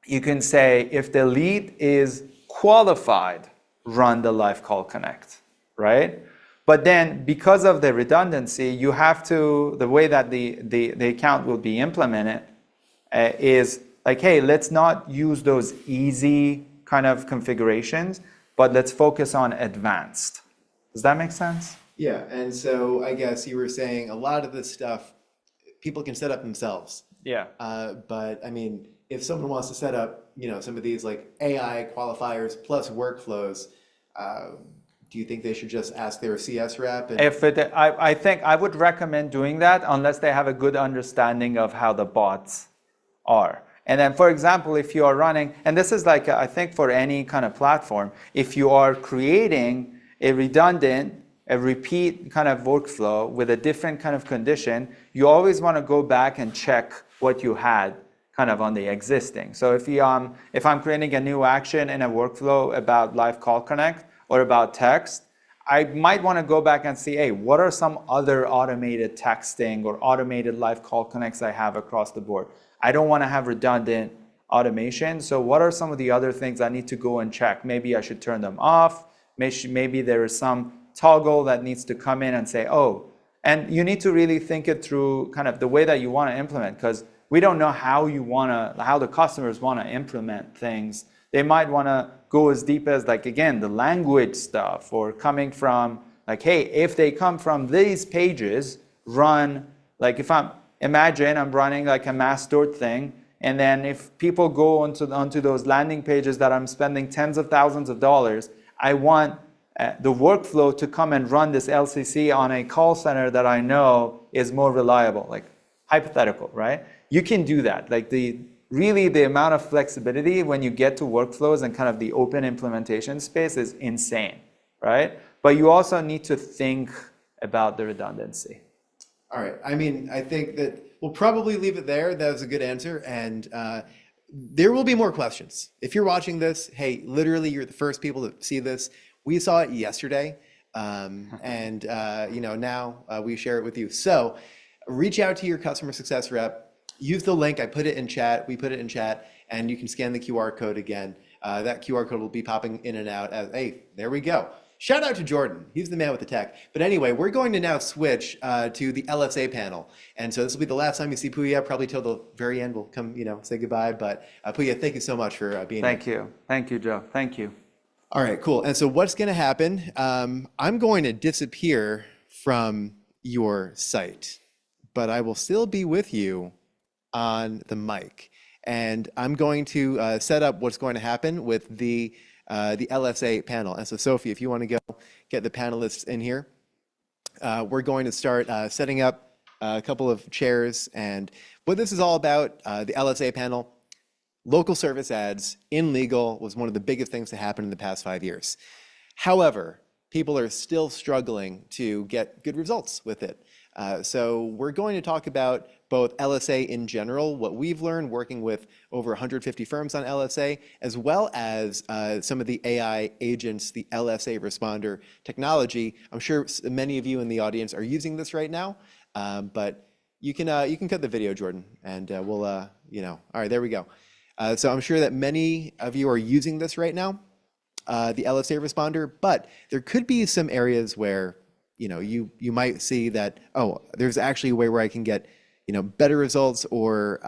you can say, if the lead is qualified, run the Live Call Connect, right? But then because of the redundancy, you have to, the way that the account will be implemented is like, hey, let's not use those easy kind of configurations, but let's focus on advanced. Does that make sense? Yeah, and so I guess you were saying a lot of this stuff people can set up themselves. Yeah. But I mean, if someone wants to set up, some of these like AI qualifiers plus workflows, do you think they should just ask their CS rep? I think I would recommend doing that unless they have a good understanding of how the bots are. And then, for example, if you are running, and this is like, I think for any kind of platform, if you are creating a redundant, a repeat kind of workflow with a different kind of condition, you always want to go back and check what you had kind of on the existing. So if I'm creating a new action in a workflow about Live Call Connect or about text, I might want to go back and see, hey, what are some other automated texting or automated Live Call Connects I have across the board? I don't want to have redundant automation. So what are some of the other things I need to go and check? Maybe I should turn them off. Maybe there is some toggle that needs to come in and say, oh, and you need to really think it through kind of the way that you want to implement, because we don't know how the customers want to implement things. They might want to go as deep as, like, again, the language stuff, or coming from like, hey, if they come from these pages, run, like imagine I'm running like a mass stored thing, and then if people go onto those landing pages that I'm spending tens of thousands of dollars, I want the workflow to come and run this LCC on a call center that I know is more reliable, like hypothetical, right? You can do that. Like really the amount of flexibility when you get to workflows and kind of the open implementation space is insane, right? But you also need to think about the redundancy. All right. I mean, I think that we'll probably leave it there. That was a good answer. And there will be more questions. If you're watching this, hey, literally, you're the first people to see this. We saw it yesterday. And now we share it with you. So reach out to your customer success rep. Use the link. I put it in chat. We put it in chat. And you can scan the QR code again. That QR code will be popping in and out as, hey, there we go. Shout out to Jordan. He's the man with the tech. But anyway, we're going to now switch to the LSA panel. And so this will be the last time you see Puya. Probably till the very end we'll come, say goodbye. But Puya, thank you so much for being here. Thank you. Thank you, Joe. Thank you. All right, cool. And so what's going to happen? I'm going to disappear from your site, but I will still be with you on the mic. And I'm going to set up what's going to happen with the LSA panel. And so Sophie, if you want to go get the panelists in here, we're going to start setting up a couple of chairs. And what this is all about, the LSA panel, local service ads in legal was one of the biggest things to happen in the past 5 years. However, people are still struggling to get good results with it. So we're going to talk about both LSA in general, what we've learned working with over 150 firms on LSA, as well as some of the AI agents, the LSA responder technology. I'm sure many of you in the audience are using this right now, but you can cut the video, Jordan, and we'll, all right, there we go. So I'm sure that many of you are using this right now, the LSA responder, but there could be some areas where, you might see that, oh, there's actually a way where I can get, better results or,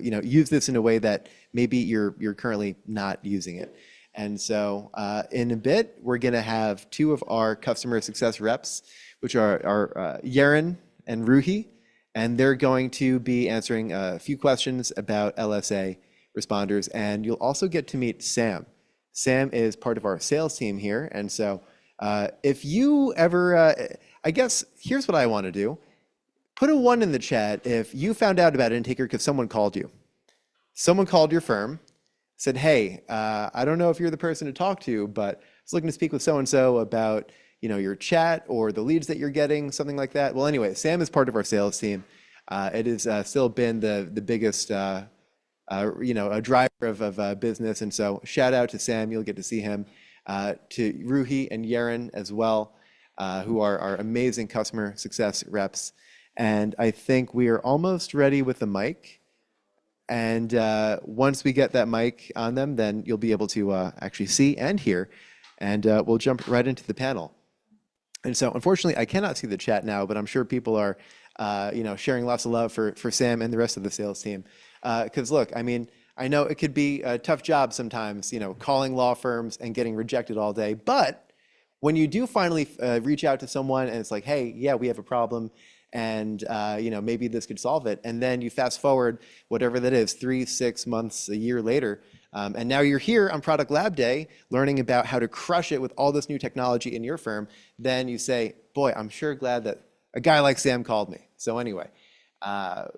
use this in a way that maybe you're currently not using it. And so in a bit, we're going to have two of our customer success reps, which are Yaron and Ruhi, and they're going to be answering a few questions about LSA responders. And you'll also get to meet Sam. Sam is part of our sales team here. And so if you ever, I guess, here's what I want to do. Put a 1 in the chat if you found out about Intaker because someone called you. Someone called your firm, said, hey, I don't know if you're the person to talk to, but I was looking to speak with so-and-so about your chat or the leads that you're getting, something like that. Well, anyway, Sam is part of our sales team. It has still been the biggest a driver of business. And so shout out to Sam. You'll get to see him, to Ruhi and Yaron as well, who are our amazing customer success reps. And I think we are almost ready with the mic. And once we get that mic on them, then you'll be able to actually see and hear. And we'll jump right into the panel. And so unfortunately, I cannot see the chat now, but I'm sure people are sharing lots of love for Sam and the rest of the sales team. Because look, I mean, I know it could be a tough job sometimes, calling law firms and getting rejected all day. But when you do finally reach out to someone and it's like, hey, yeah, we have a problem, and maybe this could solve it, and then you fast forward whatever that is, 3, 6 months, a year later, and now you're here on Product Lab Day learning about how to crush it with all this new technology in your firm, then you say, boy, I'm sure glad that a guy like Sam called me. So anyway,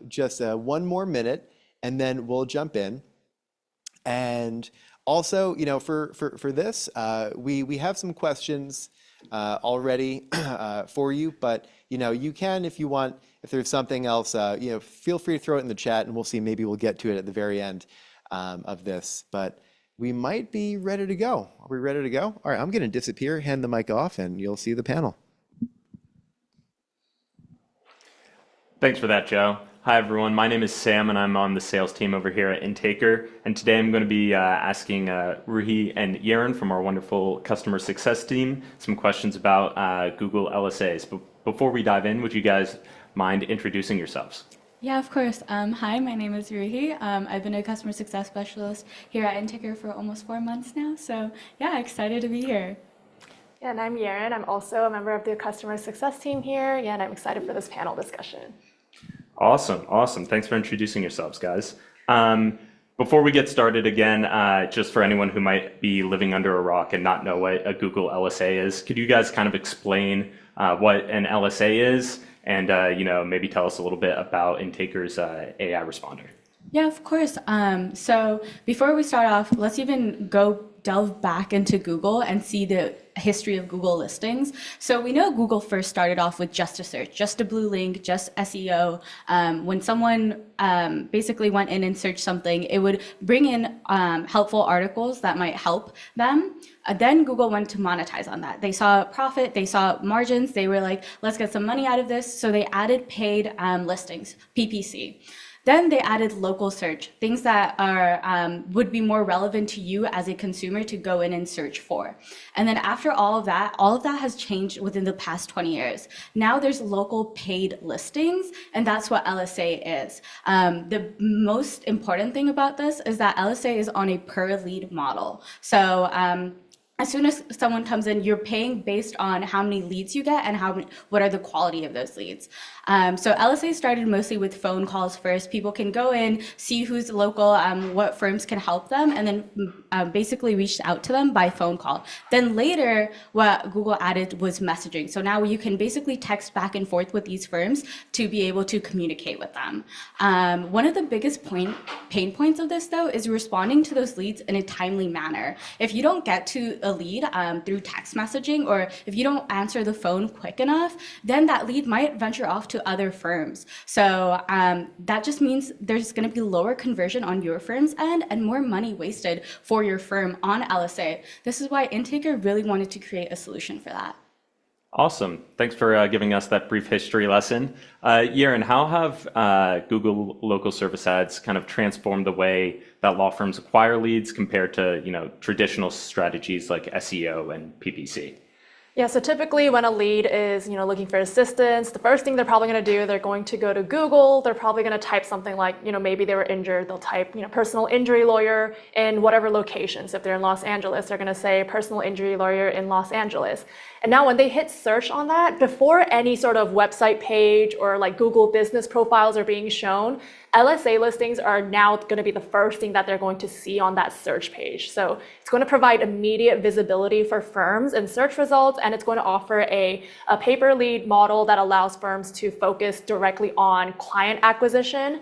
just 1 more minute, and then we'll jump in. And also, for this, we have some questions already for you, but you can, if you want, if there's something else, feel free to throw it in the chat, and we'll see. Maybe we'll get to it at the very end of this. But we might be ready to go. Are we ready to go? All right, I'm going to disappear, hand the mic off, and you'll see the panel. Thanks for that, Joe. Hi, everyone. My name is Sam, and I'm on the sales team over here at Intaker. And today I'm going to be asking Ruhi and Yaron from our wonderful customer success team some questions about Google LSAs. But before we dive in, would you guys mind introducing yourselves? Yeah, of course. Hi, my name is Ruhi. I've been a customer success specialist here at Intaker for almost 4 months now. So yeah, excited to be here. Yeah, and I'm Yaron. I'm also a member of the customer success team here. Yeah, and I'm excited for this panel discussion. Awesome. Thanks for introducing yourselves, guys. Before we get started again, just for anyone who might be living under a rock and not know what a Google LSA is, could you guys kind of explain what an LSA is and maybe tell us a little bit about Intaker's AI responder? Yeah, of course. So before we start off, let's even delve back into Google and see the history of Google listings. So we know Google first started off with just a search, just a blue link, just SEO. When someone basically went in and searched something, it would bring in helpful articles that might help them. Then Google went to monetize on that. They saw profit, they saw margins, they were like, let's get some money out of this. So they added paid listings, PPC. Then they added local search, things that are would be more relevant to you as a consumer to go in and search for. And then after all of that has changed within the past 20 years. Now there's local paid listings, and that's what LSA is. The most important thing about this is that LSA is on a per lead model. So as soon as someone comes in, you're paying based on how many leads you get and what are the quality of those leads. So LSA started mostly with phone calls first. People can go in, see who's local, what firms can help them, and then basically reach out to them by phone call. Then later, what Google added was messaging. So now you can basically text back and forth with these firms to be able to communicate with them. One of the biggest pain points of this, though, is responding to those leads in a timely manner. If you don't get to a lead through text messaging, or if you don't answer the phone quick enough, then that lead might venture off to other firms. So that just means there's going to be lower conversion on your firm's end and more money wasted for your firm on LSA. This is why Intaker really wanted to create a solution for that. Awesome. Thanks for giving us that brief history lesson. Yaron, how have Google local service ads kind of transformed the way that law firms acquire leads compared to, traditional strategies like SEO and PPC? Yeah, so typically when a lead is, looking for assistance, the first thing they're probably going to do, they're going to go to Google. They're probably going to type something like, maybe they were injured. They'll type, personal injury lawyer in whatever locations. If they're in Los Angeles, they're going to say personal injury lawyer in Los Angeles. And now when they hit search on that, before any sort of website page or like Google business profiles are being shown, LSA listings are now going to be the first thing that they're going to see on that search page. So it's going to provide immediate visibility for firms in search results, and it's going to offer a pay-per-lead model that allows firms to focus directly on client acquisition.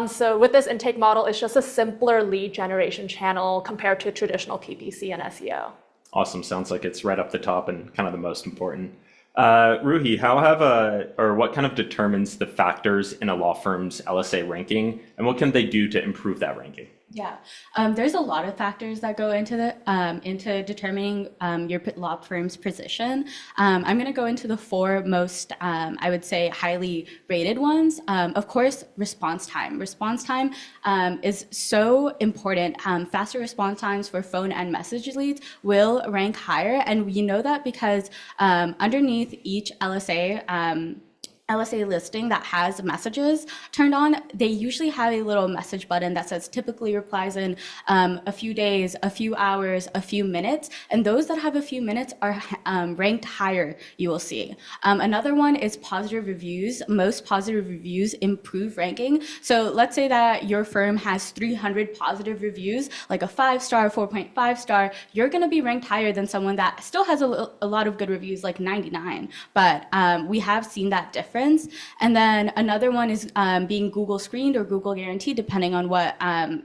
So with this intake model, it's just a simpler lead generation channel compared to traditional PPC and SEO. Awesome. Sounds like it's right up the top and kind of the most important. Ruhi, what kind of determines the factors in a law firm's LSA ranking, and what can they do to improve that ranking? Yeah, there's a lot of factors that go into determining your law firm's position. I'm going to go into the four most, I would say, highly rated ones. Of course, response time. Response time is so important. Faster response times for phone and message leads will rank higher, and we know that because underneath each LSA listing that has messages turned on, they usually have a little message button that says typically replies in a few days, a few hours, a few minutes, and those that have a few minutes are ranked higher, you will see. Another one is positive reviews. Most positive reviews improve ranking. So let's say that your firm has 300 positive reviews, like a 5-star, 4.5 star, you're gonna be ranked higher than someone that still has a lot of good reviews, like 99, but we have seen that difference. And then another one is being Google screened or Google guaranteed, depending on what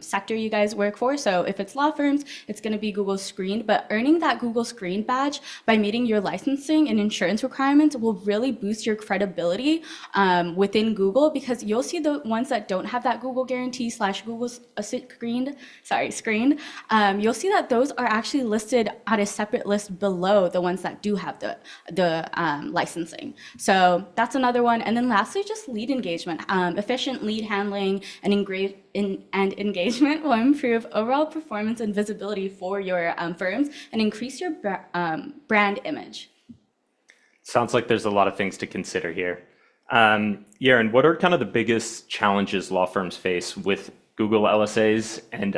sector you guys work for. So if it's law firms, it's going to be Google screened, but earning that Google screen badge by meeting your licensing and insurance requirements will really boost your credibility within Google, because you'll see the ones that don't have that Google guarantee / Google screened, you'll see that those are actually listed on a separate list below the ones that do have the licensing. So that's another one. And then lastly, just lead engagement. Efficient lead handling and engagement will improve overall performance and visibility for your firms and increase your brand image. Sounds like there's a lot of things to consider here. Yaron, what are kind of the biggest challenges law firms face with Google LSAs and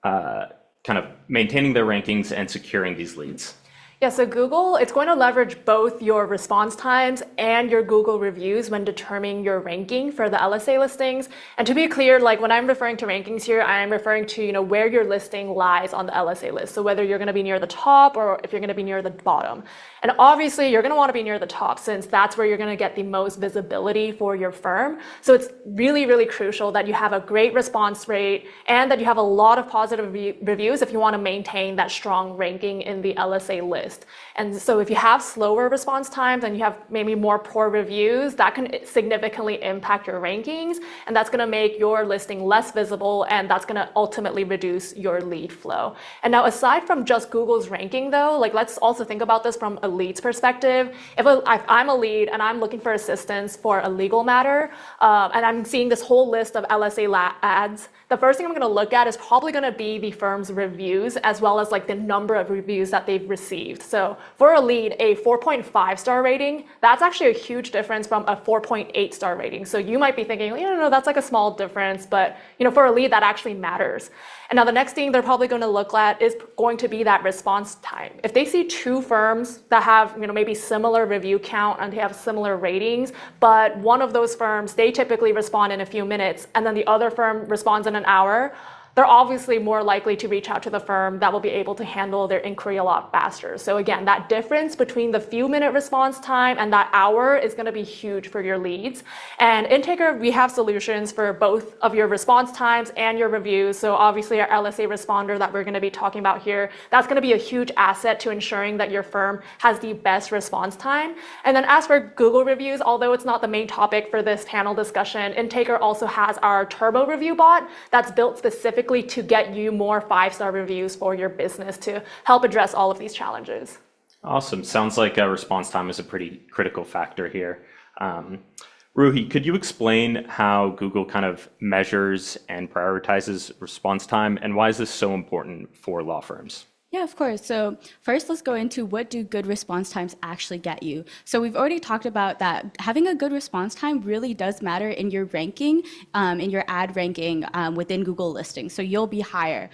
kind of maintaining their rankings and securing these leads? Yeah, so Google, it's going to leverage both your response times and your Google reviews when determining your ranking for the LSA listings. And to be clear, like when I'm referring to rankings here, I'm referring to where your listing lies on the LSA list. So whether you're going to be near the top or if you're going to be near the bottom. And obviously, you're going to want to be near the top, since that's where you're going to get the most visibility for your firm. So it's really, really crucial that you have a great response rate and that you have a lot of positive reviews if you want to maintain that strong ranking in the LSA list. And so if you have slower response times and you have maybe more poor reviews, that can significantly impact your rankings, and that's going to make your listing less visible, and that's going to ultimately reduce your lead flow. And now, aside from just Google's ranking though, like let's also think about this from a lead's perspective. If I'm a lead and I'm looking for assistance for a legal matter, and I'm seeing this whole list of LSA ads, the first thing I'm going to look at is probably going to be the firm's reviews, as well as like the number of reviews that they've received. received. So for a lead, a 4.5 star rating, that's actually a huge difference from a 4.8 star rating. So you might be thinking, no, that's like a small difference, but for a lead, that actually matters. And now the next thing they're probably going to look at is going to be that response time. If they see two firms that have maybe similar review count and they have similar ratings, but one of those firms, they typically respond in a few minutes, and then the other firm responds in an hour, they're obviously more likely to reach out to the firm that will be able to handle their inquiry a lot faster. So again, that difference between the few minute response time and that hour is going to be huge for your leads. And Integer, we have solutions for both of your response times and your reviews. So obviously our LSA responder that we're going to be talking about here, that's going to be a huge asset to ensuring that your firm has the best response time. And then as for Google reviews, although it's not the main topic for this panel discussion, Integer also has our Turbo Review Bot that's built specifically to get you more 5-star reviews for your business to help address all of these challenges. Awesome. Sounds like response time is a pretty critical factor here. Ruhi, could you explain how Google kind of measures and prioritizes response time, and why is this so important for law firms? Yeah, of course. So first, let's go into what do good response times actually get you. So we've already talked about that having a good response time really does matter in your ranking, in your ad ranking within Google listings. So you'll be higher.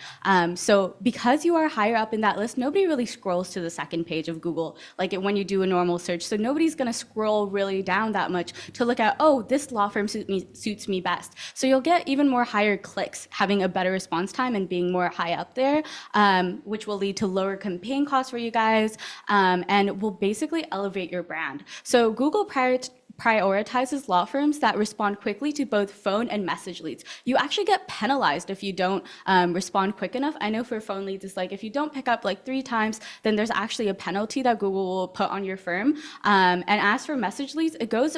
So because you are higher up in that list, nobody really scrolls to the second page of Google like when you do a normal search. So nobody's going to scroll really down that much to look at, oh, this law firm suits me best. So you'll get even more higher clicks having a better response time and being more high up there, which will lead to lower campaign costs for you guys, and will basically elevate your brand. So Google prioritizes law firms that respond quickly to both phone and message leads. You actually get penalized if you don't respond quick enough. I know for phone leads, it's like if you don't pick up like 3 times, then there's actually a penalty that Google will put on your firm. And as for message leads, it goes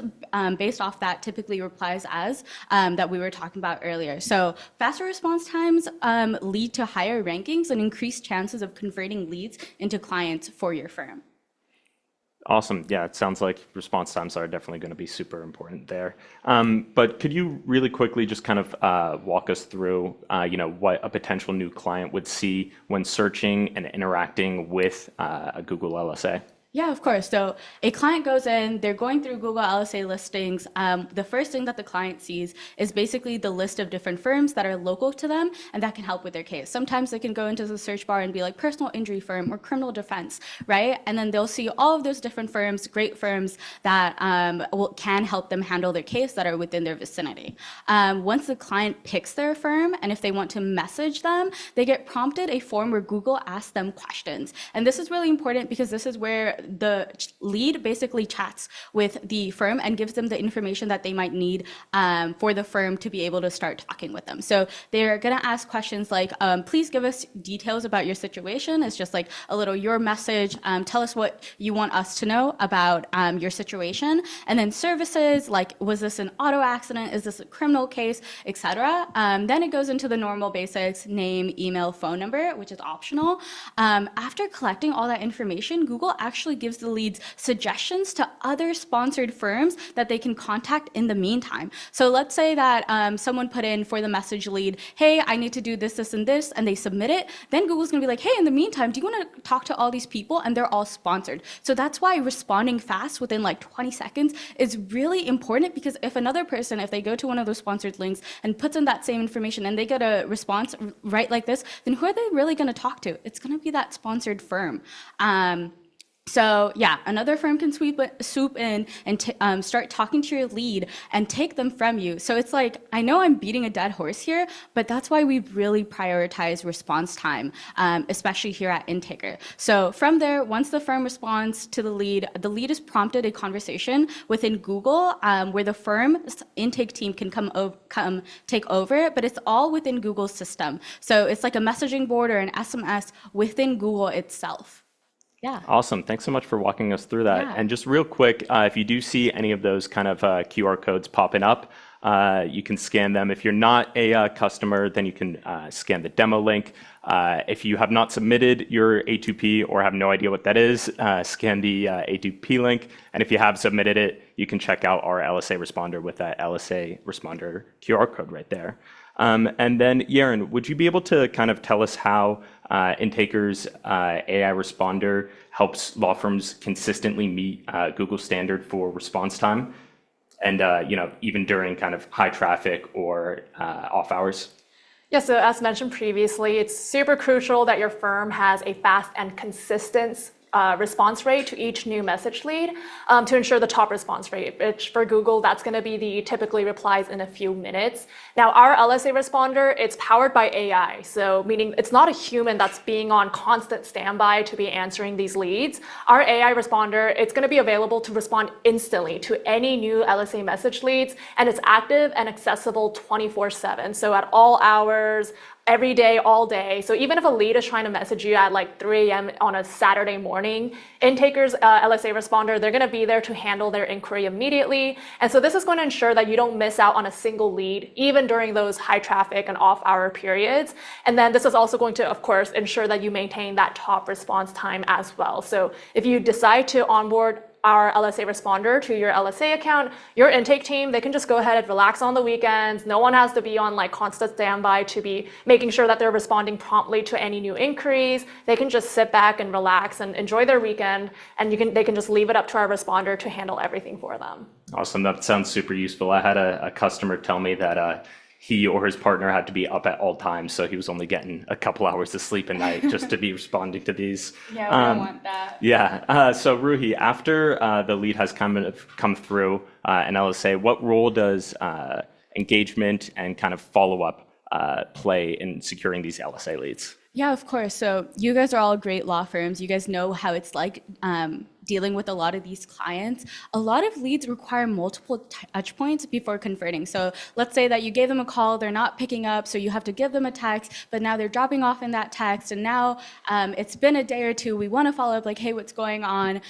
based off that typically replies as that we were talking about earlier. So faster response times lead to higher rankings and increased chances of converting leads into clients for your firm. Awesome. Yeah, it sounds like response times are definitely going to be super important there. But could you really quickly just kind of walk us through, what a potential new client would see when searching and interacting with a Google LSA? Yeah, of course. So a client goes in, they're going through Google LSA listings. The first thing that the client sees is basically the list of different firms that are local to them and that can help with their case. Sometimes they can go into the search bar and be like personal injury firm or criminal defense, right? And then they'll see all of those different firms, great firms that can help them handle their case that are within their vicinity. Once the client picks their firm, and if they want to message them, they get prompted a form where Google asks them questions. And this is really important because this is where the lead basically chats with the firm and gives them the information that they might need for the firm to be able to start talking with them. So they're going to ask questions like, please give us details about your situation. It's just like a little your message. Tell us what you want us to know about your situation. And then services like, was this an auto accident? Is this a criminal case, etc. Then it goes into the normal basics, name, email, phone number, which is optional. After collecting all that information, Google actually gives the leads suggestions to other sponsored firms that they can contact in the meantime. So let's say that someone put in for the message lead, hey, I need to do this, this, and this, and they submit it. Then Google's gonna be like, hey, in the meantime, do you wanna talk to all these people? And they're all sponsored. So that's why responding fast within like 20 seconds is really important, because if another person, if they go to one of those sponsored links and puts in that same information and they get a response right like this, then who are they really gonna talk to? It's gonna be that sponsored firm. So yeah, another firm can swoop in and start talking to your lead and take them from you. So it's like, I know I'm beating a dead horse here, but that's why we really prioritize response time, especially here at Integer. So from there, once the firm responds to the lead is prompted a conversation within Google where the firm's intake team can come take over, but it's all within Google's system. So it's like a messaging board or an SMS within Google itself. Yeah. Awesome. Thanks so much for walking us through that. Yeah. And just real quick, if you do see any of those kind of QR codes popping up, you can scan them. If you're not a customer, then you can scan the demo link. If you have not submitted your A2P or have no idea what that is, scan the A2P link. And if you have submitted it, you can check out our LSA responder with that LSA responder QR code right there. And then, Yaron, would you be able to kind of tell us how Intaker's AI Responder helps law firms consistently meet Google standard for response time, and even during kind of high traffic or off hours. Yeah, so as mentioned previously, it's super crucial that your firm has a fast and consistent response rate to each new message lead to ensure the top response rate, which for Google, that's going to be the typically replies in a few minutes. Now, our LSA responder, it's powered by AI, so meaning it's not a human that's being on constant standby to be answering these leads. Our AI responder, it's going to be available to respond instantly to any new LSA message leads, and it's active and accessible 24/7. So at all hours, every day, all day. So even if a lead is trying to message you at like 3 a.m. on a Saturday morning, Intaker's LSA responder, they're going to be there to handle their inquiry immediately. And so this is going to ensure that you don't miss out on a single lead, even during those high traffic and off hour periods. And then this is also going to, of course, ensure that you maintain that top response time as well. So if you decide to onboard our LSA responder to your LSA account, your intake team, they can just go ahead and relax on the weekends. No one has to be on like constant standby to be making sure that they're responding promptly to any new inquiries. They can just sit back and relax and enjoy their weekend, and they can just leave it up to our responder to handle everything for them. Awesome. That sounds super useful. I had a customer tell me that he or his partner had to be up at all times, so he was only getting a couple hours of sleep a night just to be responding to these. Yeah, we don't want that. Yeah. So Ruhi, after the lead has kind of come through an LSA, what role does engagement and kind of follow-up play in securing these LSA leads? Yeah, of course. So you guys are all great law firms. You guys know how it's like dealing with a lot of these clients. A lot of leads require multiple touch points before converting. So let's say that you gave them a call, they're not picking up, so you have to give them a text, but now they're dropping off in that text, and now it's been a day or two, we want to follow up like, hey, what's going on?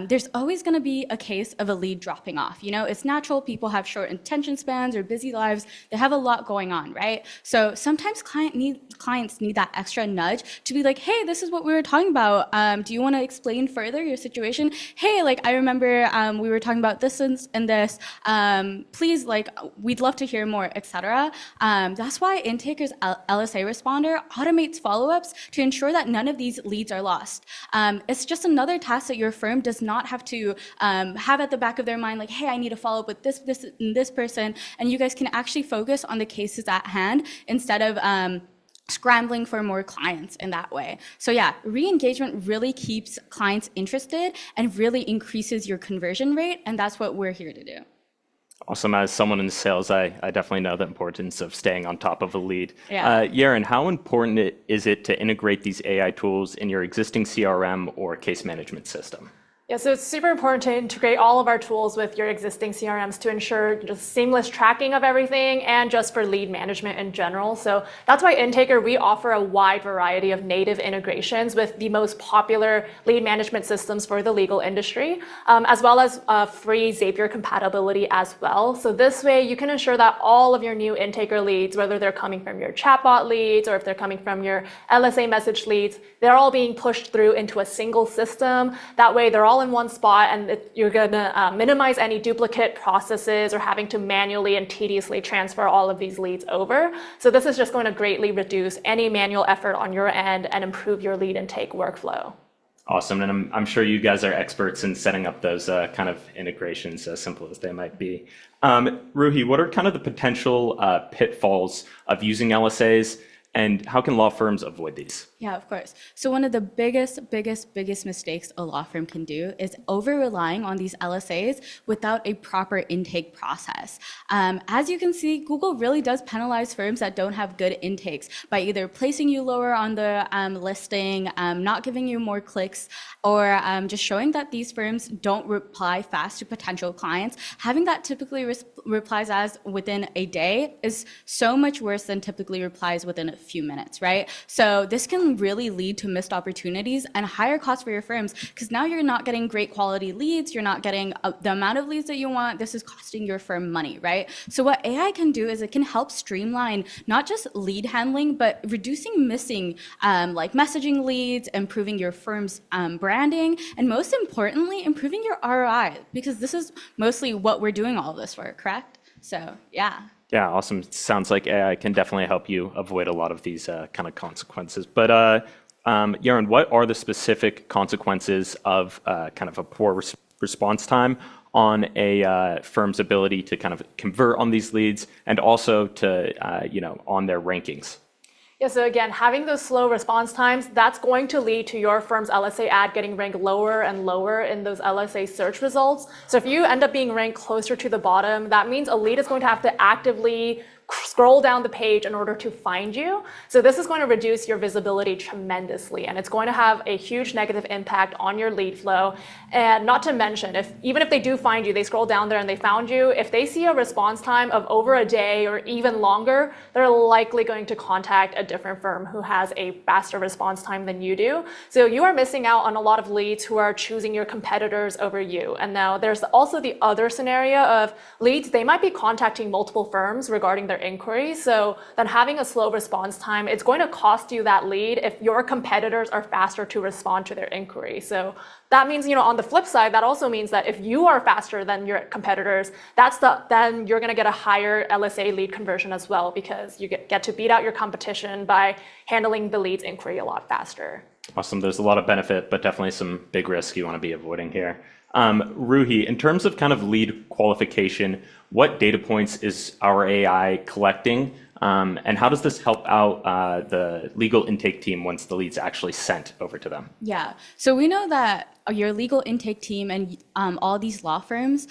There's always going to be a case of a lead dropping off. You know, it's natural, people have short attention spans or busy lives, they have a lot going on, right? So sometimes clients need that extra nudge to be like, hey, this is what we were talking about. Do you want to explain further your situation? Hey, like, I remember we were talking about this and this. Please, like, we'd love to hear more, etc. That's why Intaker's LSA responder automates follow-ups to ensure that none of these leads are lost. It's just another task that your firm does not have to have at the back of their mind, like, hey, I need to follow up with this person, and you guys can actually focus on the cases at hand instead of scrambling for more clients in that way. So yeah, re-engagement really keeps clients interested and really increases your conversion rate, and that's what we're here to do. Awesome. As someone in sales, I definitely know the importance of staying on top of a lead. Yeah. Yaron, how important is it to integrate these AI tools in your existing CRM or case management system? Yeah, so it's super important to integrate all of our tools with your existing CRMs to ensure just seamless tracking of everything and just for lead management in general. So that's why Intaker, we offer a wide variety of native integrations with the most popular lead management systems for the legal industry, as well as free Zapier compatibility as well. So this way you can ensure that all of your new Intaker leads, whether they're coming from your chatbot leads or if they're coming from your LSA message leads, they're all being pushed through into a single system. That way they're all in one spot, and you're going to minimize any duplicate processes or having to manually and tediously transfer all of these leads over. So this is just going to greatly reduce any manual effort on your end and improve your lead intake workflow. Awesome. And I'm sure you guys are experts in setting up those kind of integrations, as simple as they might be. Ruhi, what are kind of the potential pitfalls of using LSAs, and how can law firms avoid these? Yeah, of course. So one of the biggest mistakes a law firm can do is over-relying on these LSAs without a proper intake process. As you can see, Google really does penalize firms that don't have good intakes by either placing you lower on the listing, not giving you more clicks, or just showing that these firms don't reply fast to potential clients. Having that typically replies as within a day is so much worse than typically replies within a few minutes, right? So this can really lead to missed opportunities and higher costs for your firms, because now you're not getting great quality leads, you're not getting the amount of leads that you want. This is costing your firm money, right? So what AI can do is it can help streamline not just lead handling, but reducing missing like messaging leads, improving your firm's branding, and most importantly, improving your ROI, because this is mostly what we're doing all of this for, correct? So yeah. Yeah, awesome. Sounds like AI can definitely help you avoid a lot of these kind of consequences. But Yaron, what are the specific consequences of kind of a poor response time on a firm's ability to kind of convert on these leads and also to, on their rankings? Yeah, so again, having those slow response times, that's going to lead to your firm's LSA ad getting ranked lower and lower in those LSA search results. So if you end up being ranked closer to the bottom, that means a lead is going to have to actively scroll down the page in order to find you. So this is going to reduce your visibility tremendously, and it's going to have a huge negative impact on your lead flow. And not to mention, even if they do find you, they scroll down there and they found you, if they see a response time of over a day or even longer, they're likely going to contact a different firm who has a faster response time than you do. So you are missing out on a lot of leads who are choosing your competitors over you. And now there's also the other scenario of leads, they might be contacting multiple firms regarding their inquiry. So then having a slow response time, it's going to cost you that lead if your competitors are faster to respond to their inquiry. So that means, on the flip side, that also means that if you are faster than your competitors, then you're going to get a higher LSA lead conversion as well, because you get to beat out your competition by handling the leads inquiry a lot faster. Awesome. There's a lot of benefit, but definitely some big risk you want to be avoiding here. Ruhi, in terms of kind of lead qualification, what data points is our AI collecting? And how does this help out the legal intake team once the lead's actually sent over to them? Yeah, so we know that your legal intake team and all these law firms,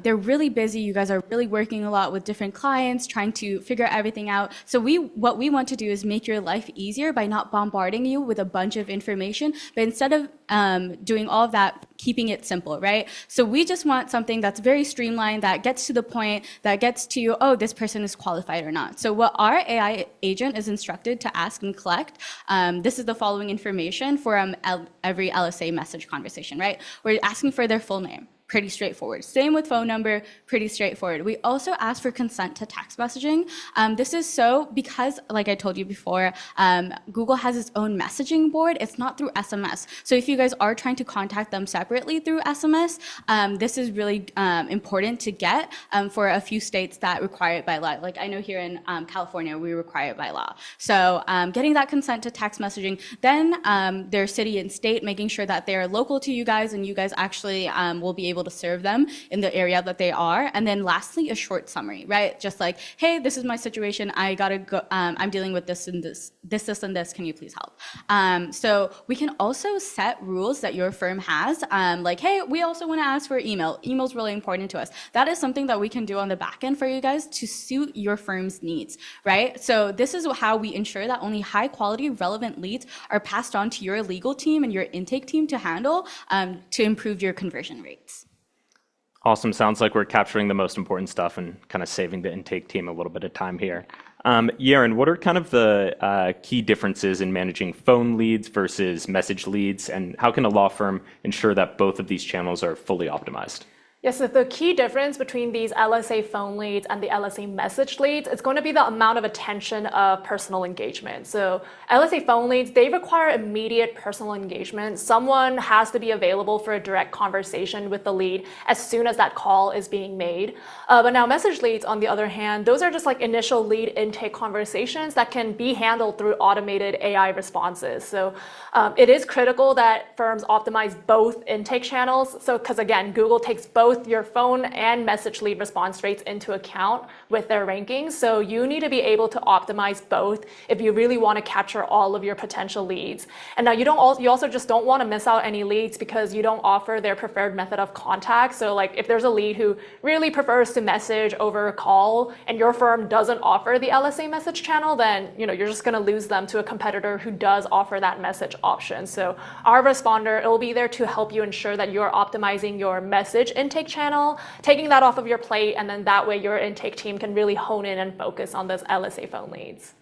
they're really busy. You guys are really working a lot with different clients, trying to figure everything out. So what we want to do is make your life easier by not bombarding you with a bunch of information, but instead of doing all of that, keeping it simple, right? So we just want something that's very streamlined, that gets to the point, that gets to, oh, this person is qualified or not. So what our AI agent is instructed to ask and collect, this is the following information for every LSA message conversation, right? We're asking for their full name. Pretty straightforward. Same with phone number, pretty straightforward. We also ask for consent to text messaging. This is so because, like I told you before, Google has its own messaging board. It's not through SMS. So if you guys are trying to contact them separately through SMS, this is really important to get for a few states that require it by law. Like I know here in California, we require it by law. So getting that consent to text messaging, then their city and state, making sure that they're local to you guys and you guys actually will be able to serve them in the area that they are. And then lastly, a short summary, right? Just like, hey, this is my situation. I gotta go, I'm dealing with this and this, and this, can you please help? So we can also set rules that your firm has, like, hey, we also wanna ask for email. Email's really important to us. That is something that we can do on the back end for you guys to suit your firm's needs, right? So this is how we ensure that only high quality, relevant leads are passed on to your legal team and your intake team to handle to improve your conversion rates. Awesome. Sounds like we're capturing the most important stuff and kind of saving the intake team a little bit of time here. Yaron, what are kind of the key differences in managing phone leads versus message leads, and how can a law firm ensure that both of these channels are fully optimized? Yes, so the key difference between these LSA phone leads and the LSA message leads is going to be the amount of attention of personal engagement. So LSA phone leads, they require immediate personal engagement. Someone has to be available for a direct conversation with the lead as soon as that call is being made. But now message leads, on the other hand, those are just like initial lead intake conversations that can be handled through automated AI responses. So it is critical that firms optimize both intake channels. So because again, Google takes both your phone and message lead response rates into account with their rankings. So you need to be able to optimize both if you really want to capture all of your potential leads. And now you also just don't want to miss out any leads because you don't offer their preferred method of contact. So like if there's a lead who really prefers to message over a call and your firm doesn't offer the LSA message channel, then you're just going to lose them to a competitor who does offer that message option. So our responder, it will be there to help you ensure that you're optimizing your message intake channel, taking that off of your plate, and then that way your intake team can really hone in and focus on those LSA phone leads.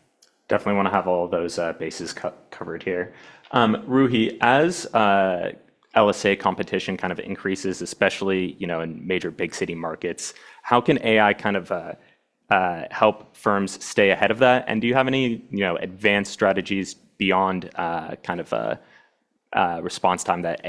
Definitely want to have all of those bases covered here. Ruhi, as LSA competition kind of increases, especially in major big city markets, how can AI kind of help firms stay ahead of that? And do you have any advanced strategies beyond kind of response time that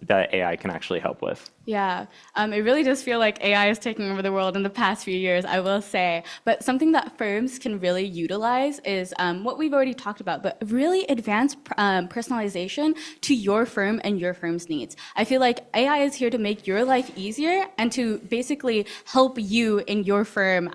that AI can actually help with. Yeah, it really does feel like AI is taking over the world in the past few years, I will say. But something that firms can really utilize is what we've already talked about, but really advanced personalization to your firm and your firm's needs. I feel like AI is here to make your life easier and to basically help you in your firm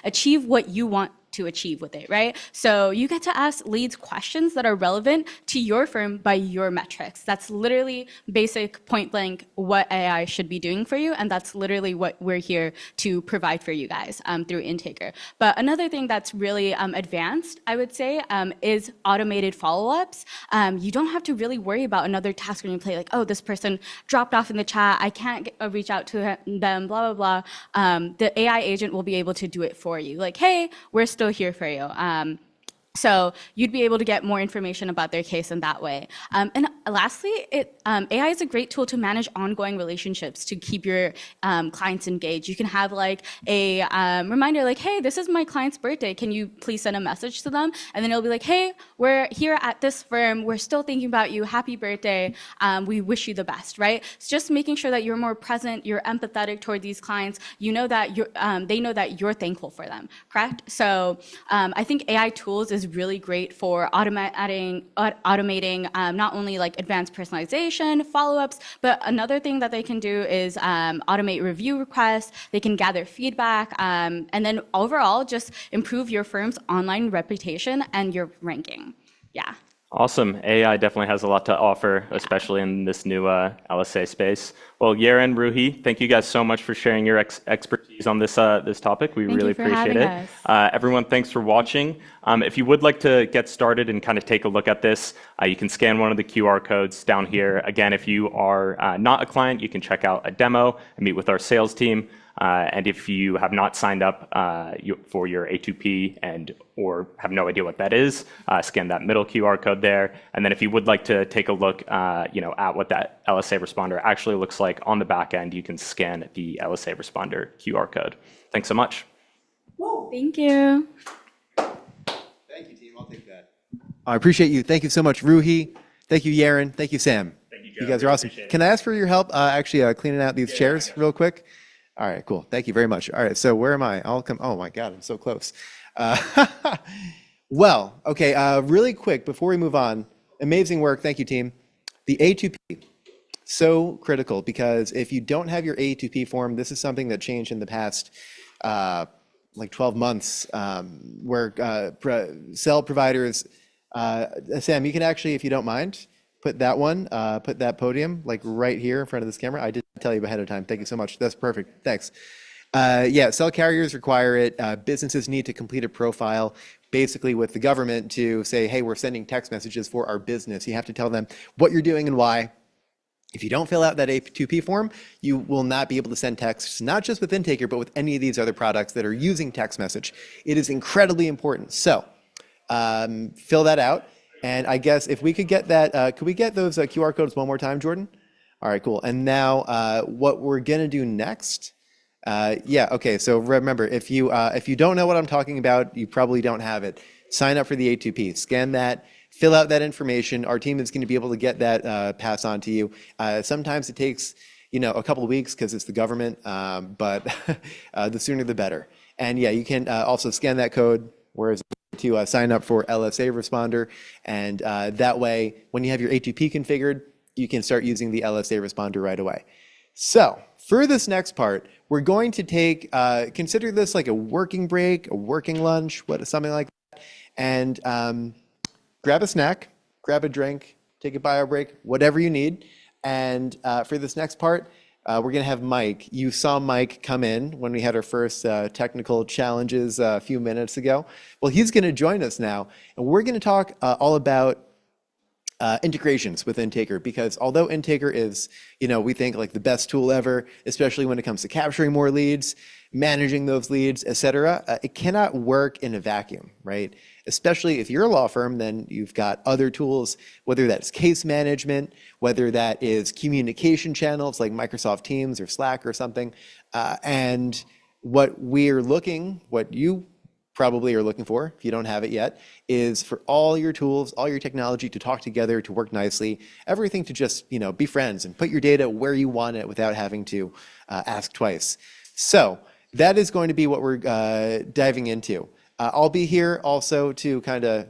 achieve what you want to achieve with it, right? So you get to ask leads questions that are relevant to your firm by your metrics. That's literally basic point blank what AI should be doing for you, and that's literally what we're here to provide for you guys through Intaker. But another thing that's really advanced, I would say, is automated follow-ups. You don't have to really worry about another task on your plate, like, oh, this person dropped off in the chat, I can't reach out to them, blah, blah, blah. The AI agent will be able to do it for you. Like, hey, we're still here for you. So you'd be able to get more information about their case in that way. And lastly, AI is a great tool to manage ongoing relationships to keep your clients engaged. You can have like a reminder like, hey, this is my client's birthday. Can you please send a message to them? And then it'll be like, hey, we're here at this firm. We're still thinking about you. Happy birthday. We wish you the best, right? It's just making sure that you're more present, you're empathetic toward these clients. You know that they know that you're thankful for them, correct? So I think AI tools is really great for automating not only like advanced personalization, follow-ups, but another thing that they can do is automate review requests. They can gather feedback, and then overall just improve your firm's online reputation and your ranking. Yeah. Awesome. AI definitely has a lot to offer, especially in this new LSA space. Well, Yaron, Ruhi, thank you guys so much for sharing your expertise on this this topic. We really appreciate it. Everyone, thanks for watching. If you would like to get started and kind of take a look at this, you can scan one of the QR codes down here. Again, if you are not a client, you can check out a demo and meet with our sales team. And if you have not signed up for your A2P or have no idea what that is, scan that middle QR code there. And then if you would like to take a look at what that LSA responder actually looks like on the back end, you can scan the LSA responder QR code. Thanks so much. Thank you. Thank you, team. I'll take that. I appreciate you. Thank you so much, Ruhi. Thank you, Yaron. Thank you, Sam. Thank you, Joe. You guys are awesome. Can I ask for your help actually cleaning out these chairs real quick? All right, cool. Thank you very much. All right, so where am I? I'll come. Oh my God, I'm so close. Well, okay, really quick before we move on, amazing work. Thank you, team. The A2P, so critical because if you don't have your A2P form, this is something that changed in the past like 12 months where cell providers, Sam, you can actually, if you don't mind, put that podium like right here in front of this camera. I did tell you ahead of time. Thank you so much. That's perfect. Thanks. Yeah, cell carriers require it. Businesses need to complete a profile basically with the government to say, hey, we're sending text messages for our business. You have to tell them what you're doing and why. If you don't fill out that A2P form, you will not be able to send texts, not just with Intaker, but with any of these other products that are using text message. It is incredibly important. So fill that out. And I guess if we could get that, could we get those QR codes one more time, Jordan? All right, cool. And now what we're gonna do next, yeah, okay, so remember, if you don't know what I'm talking about, you probably don't have it. Sign up for the A2P, scan that, fill out that information. Our team is gonna be able to get that passed on to you. Sometimes it takes, a couple of weeks because it's the government, but the sooner the better. And yeah, you can also scan that code, whereas to sign up for LSA Responder. And that way, when you have your A2P configured, you can start using the LSA Responder right away. So for this next part, we're going to take, consider this like a working break, a working lunch, something like that. And grab a snack, grab a drink, take a bio break, whatever you need. And for this next part, we're going to have Mike. You saw Mike come in when we had our first technical challenges a few minutes ago. Well, he's going to join us now, and we're going to talk all about integrations with Intaker, because although Intaker is, we think like the best tool ever, especially when it comes to capturing more leads, managing those leads, et cetera, it cannot work in a vacuum, right? Especially if you're a law firm, then you've got other tools, whether that's case management, whether that is communication channels like Microsoft Teams or Slack or something. And what you probably are looking for, if you don't have it yet, is for all your tools, all your technology to talk together, to work nicely, everything to just, be friends and put your data where you want it without having to ask twice. So that is going to be what we're diving into. I'll be here also to kind of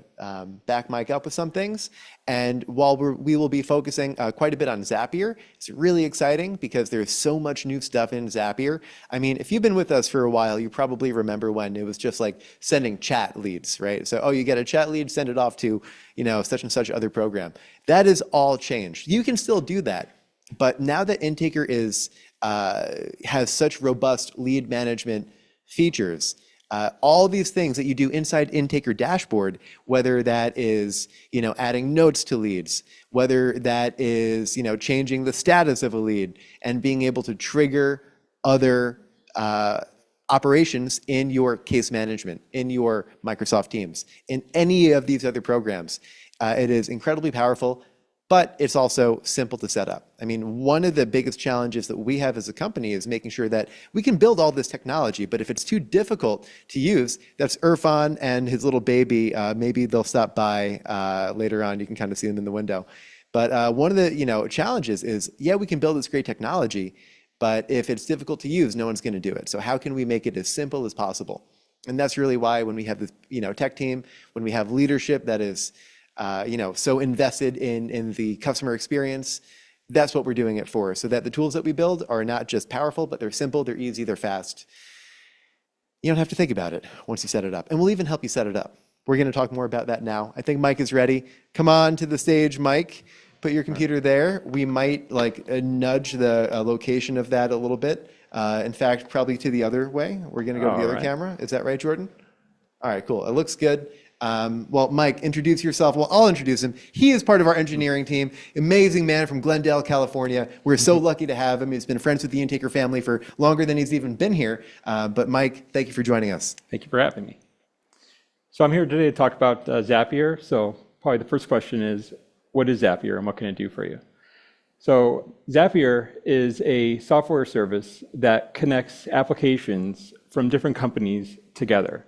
back Mike up with some things. And while we will be focusing quite a bit on Zapier, it's really exciting because there's so much new stuff in Zapier. I mean, if you've been with us for a while, you probably remember when it was just like sending chat leads, right? So, oh, you get a chat lead, send it off to, such and such other program. That is all changed. You can still do that. But now that Intaker has such robust lead management features, all these things that you do inside Intaker dashboard, whether that is, adding notes to leads, whether that is, changing the status of a lead and being able to trigger other operations in your case management, in your Microsoft Teams, in any of these other programs. It is incredibly powerful, but it's also simple to set up. I mean, one of the biggest challenges that we have as a company is making sure that we can build all this technology, but if it's too difficult to use, that's Irfan and his little baby. Maybe they'll stop by later on. You can kind of see them in the window. But one of the challenges is, yeah, we can build this great technology, but if it's difficult to use, no one's going to do it. So how can we make it as simple as possible? And that's really why when we have this tech team, when we have leadership that is so invested in the customer experience, that's what we're doing it for, so that the tools that we build are not just powerful, but they're simple, they're easy, they're fast. You don't have to think about it once you set it up, and we'll even help you set it up. We're going to talk more about that now. I think Mike is ready. Come on to the stage, Mike. Put your computer there. We might nudge the location of that a little bit. In fact, probably to the other way. We're going to go to the other camera. Is that right, Jordan? All right, cool. It looks good. Well, Mike, introduce yourself. Well, I'll introduce him. He is part of our engineering team. Amazing man from Glendale, California. We're so lucky to have him. He's been friends with the Intaker family for longer than he's even been here. But Mike, thank you for joining us. Thank you for having me. So I'm here today to talk about Zapier. So probably the first question is, what is Zapier and what can it do for you? So Zapier is a software service that connects applications from different companies together.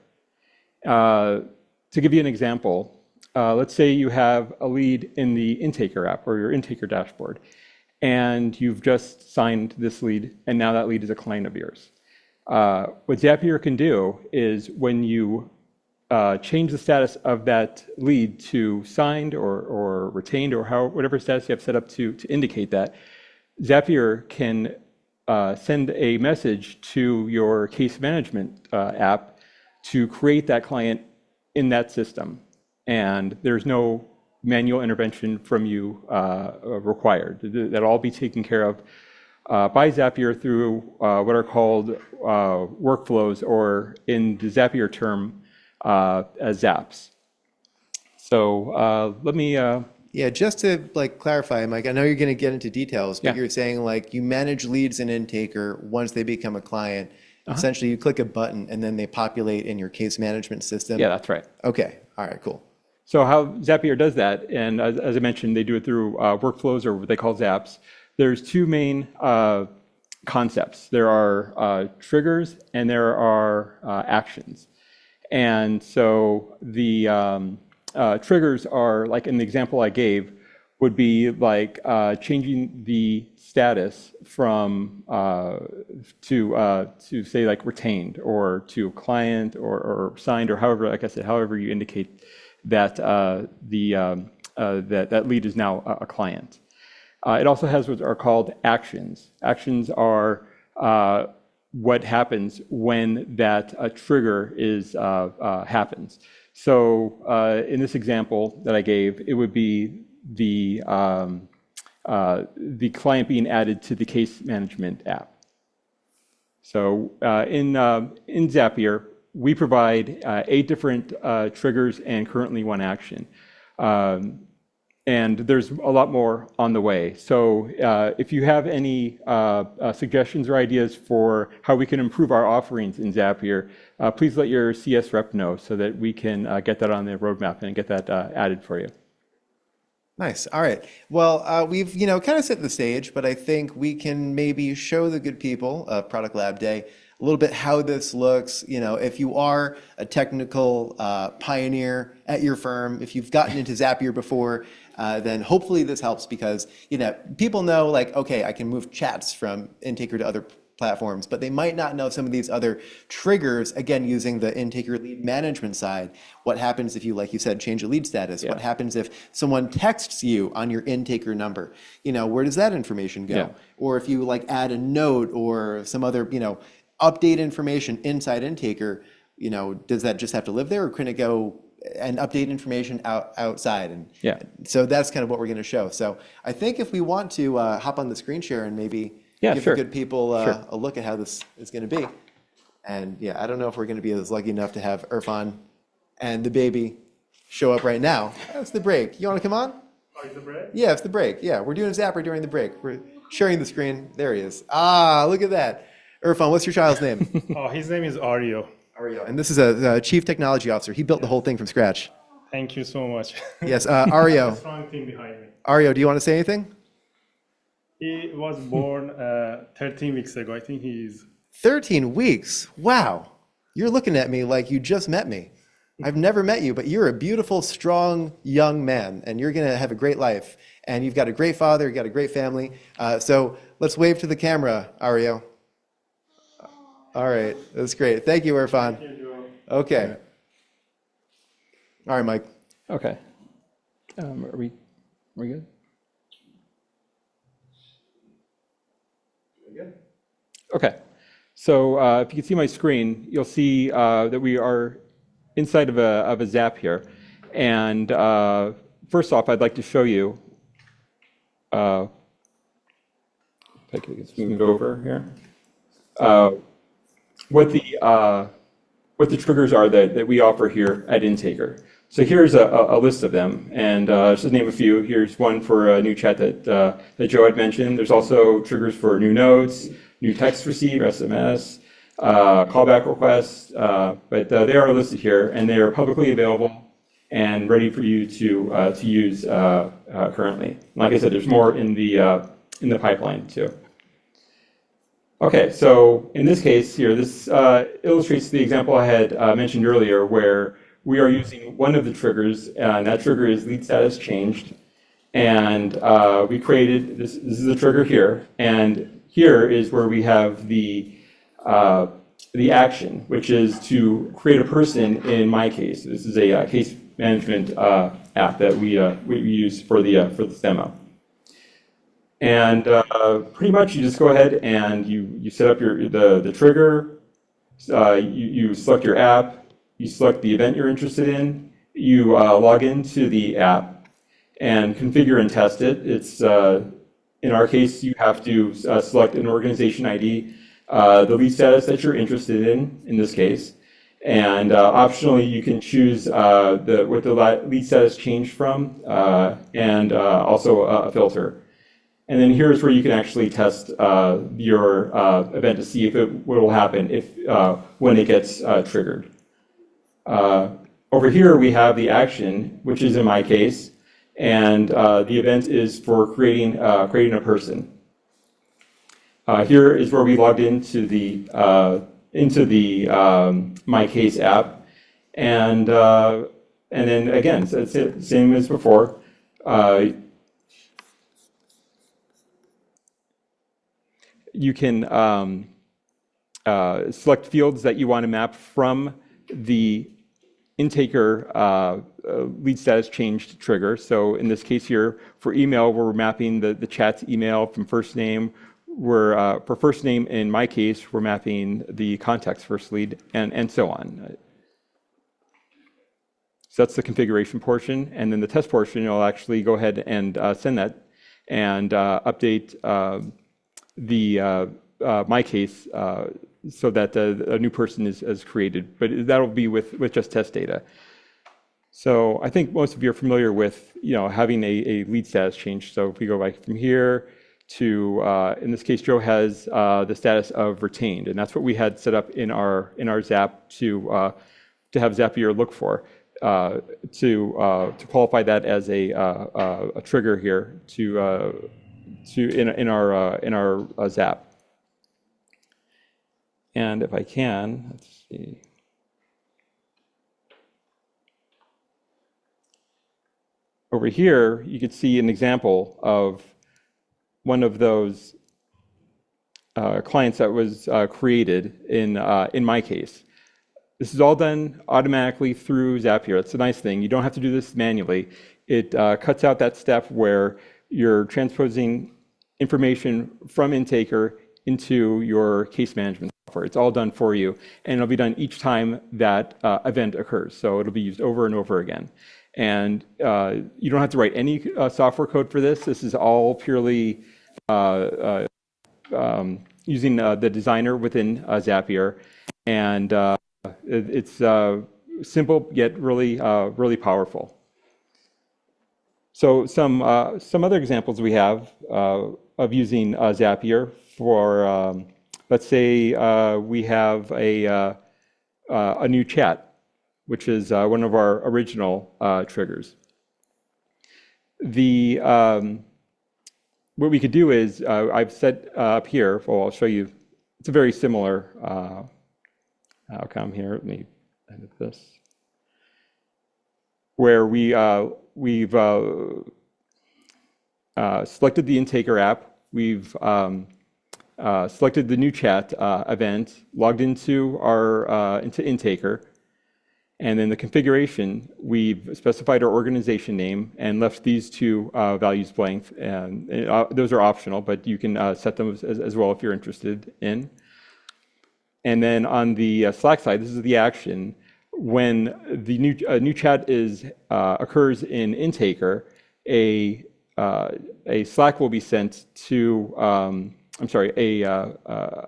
To give you an example, let's say you have a lead in the Intaker app or your Intaker dashboard, and you've just signed this lead, and now that lead is a client of yours. What Zapier can do is when you change the status of that lead to signed or retained or whatever status you have set up to indicate that, Zapier can send a message to your case management app to create that client in that system, and there's no manual intervention from you required. That'll all be taken care of by Zapier through what are called workflows, or in the Zapier term, as Zaps. So let me... Yeah, just to clarify, Mike, I know you're going to get into details, but you're saying you manage leads in Intaker once they become a client. Essentially, you click a button and then they populate in your case management system. Yeah, that's right. Okay. All right, cool. So how Zapier does that, and as I mentioned, they do it through workflows, or what they call Zaps. There's two main concepts. There are triggers and there are actions. And so the triggers are, like in the example I gave, would be changing the status from to say retained, or to client, or signed, or however, like I said, however you indicate that that lead is now a client. It also has what are called actions. Actions are what happens when that trigger happens. So in this example that I gave, it would be the client being added to the case management app. So in Zapier, we provide 8 different triggers and currently 1 action. And there's a lot more on the way. So if you have any suggestions or ideas for how we can improve our offerings in Zapier, please let your CS rep know so that we can get that on the roadmap and get that added for you. Nice. All right. Well, we've kind of set the stage, but I think we can maybe show the good people of Product Lab Day a little bit how this looks. You know, if you are a technical pioneer at your firm, if you've gotten into Zapier before, then hopefully this helps because, you know, people know like, okay, I can move chats from Intaker to other platforms, but they might not know some of these other triggers, again, using the Intaker lead management side. What happens if you, like you said, change a lead status? What happens if someone texts you on your Intaker number? You know, where does that information go? Yeah. Or if you like add a note or some other, you know, update information inside Intaker, you know, does that just have to live there or can it go and update information outside? And Yeah. so that's kind of what we're going to show. So I think if we want to hop on the screen share and maybe give sure. the good people Sure. a look at how this is going to be. And yeah, I don't know if we're going to be as lucky enough to have Irfan and the baby show up right now. That's the break. You want to come on? Oh, it's the break? Yeah, it's the break. Yeah, we're doing Zapper during the break. We're sharing the screen. There he is. Ah, look at that. Irfan, what's your child's name? Oh, his name is Ario. Ario. And this is a chief technology officer. He built the whole thing from scratch. Thank you so much. Yes, Ario. Strong team behind me. Ario, do you want to say anything? He was born 13 weeks ago. I think he's 13 weeks. Wow. You're looking at me like you just met me. I've never met you, but you're a beautiful, strong, young man, and you're going to have a great life. And you've got a great father, you've got a great family. So let's wave to the camera, Ario. All right, that's great. Thank you, Irfan. Okay. All right, Mike. Okay. Are we good? Okay. So if you can see my screen, you'll see that we are inside of a Zap here. And first off, I'd like to show you, if I could just move it over here, what the triggers are that we offer here at Intaker. So here's a list of them, and just to name a few, here's one for a new chat that Joe had mentioned. There's also triggers for new notes, new text receive, SMS, callback requests, but they are listed here, and they are publicly available and ready for you to use currently. Like I said, there's more in the pipeline too. Okay, so in this case here, this illustrates the example I had mentioned earlier where we are using one of the triggers, and that trigger is lead status changed. And we created, this is the trigger here, and here is where we have the action, which is to create a person in my case. This is a case management app that we use for this demo. And pretty much you just go ahead and you set up the trigger, you select your app, you select the event you're interested in, you log into the app and configure and test it. It's in our case, you have to select an organization ID, the lead status that you're interested in this case, and optionally you can choose what the lead status changed from, and also a filter. And then here's where you can actually test your event to see if what will happen when it gets triggered. Over here we have the action, which is in my case, and the event is for creating a person. Here is where we logged into the My Case app, and then again, so it's the same as before. You can select fields that you want to map from the Intaker lead status changed trigger. So in this case here, for email, we're mapping the chat's email from first name. For first name, in my case, we're mapping the contact's first lead, and so on. So that's the configuration portion. And then the test portion, you'll actually go ahead and send that and update my case so that a new person is created, but that'll be with just test data. So I think most of you are familiar with having a lead status change. So if we go back from here to in this case, Joe has the status of retained, and that's what we had set up in our Zap to have Zapier look for to qualify that as a trigger here in our Zap. And if I can, let's see. Over here, you could see an example of one of those clients that was created in my case. This is all done automatically through Zapier. That's a nice thing. You don't have to do this manually. It cuts out that step where you're transposing information from Intaker into your case management software. It's all done for you, and it'll be done each time that event occurs. So it'll be used over and over again. And you don't have to write any software code for this. This is all purely using the designer within Zapier. And it's simple yet really powerful. So some other examples we have of using Zapier for, let's say we have a new chat, which is one of our original triggers. What we could do is, I've set up here, well, I'll show you, it's a very similar outcome here. Let me edit this. Where we've selected the Intaker app, we've selected the new chat event, logged into into Intaker, and then the configuration, we've specified our organization name and left these two values blank. And those are optional, but you can set them as well if you're interested in. And then on the Slack side, this is the action. When the new chat occurs in Intaker, a Slack will be sent to, a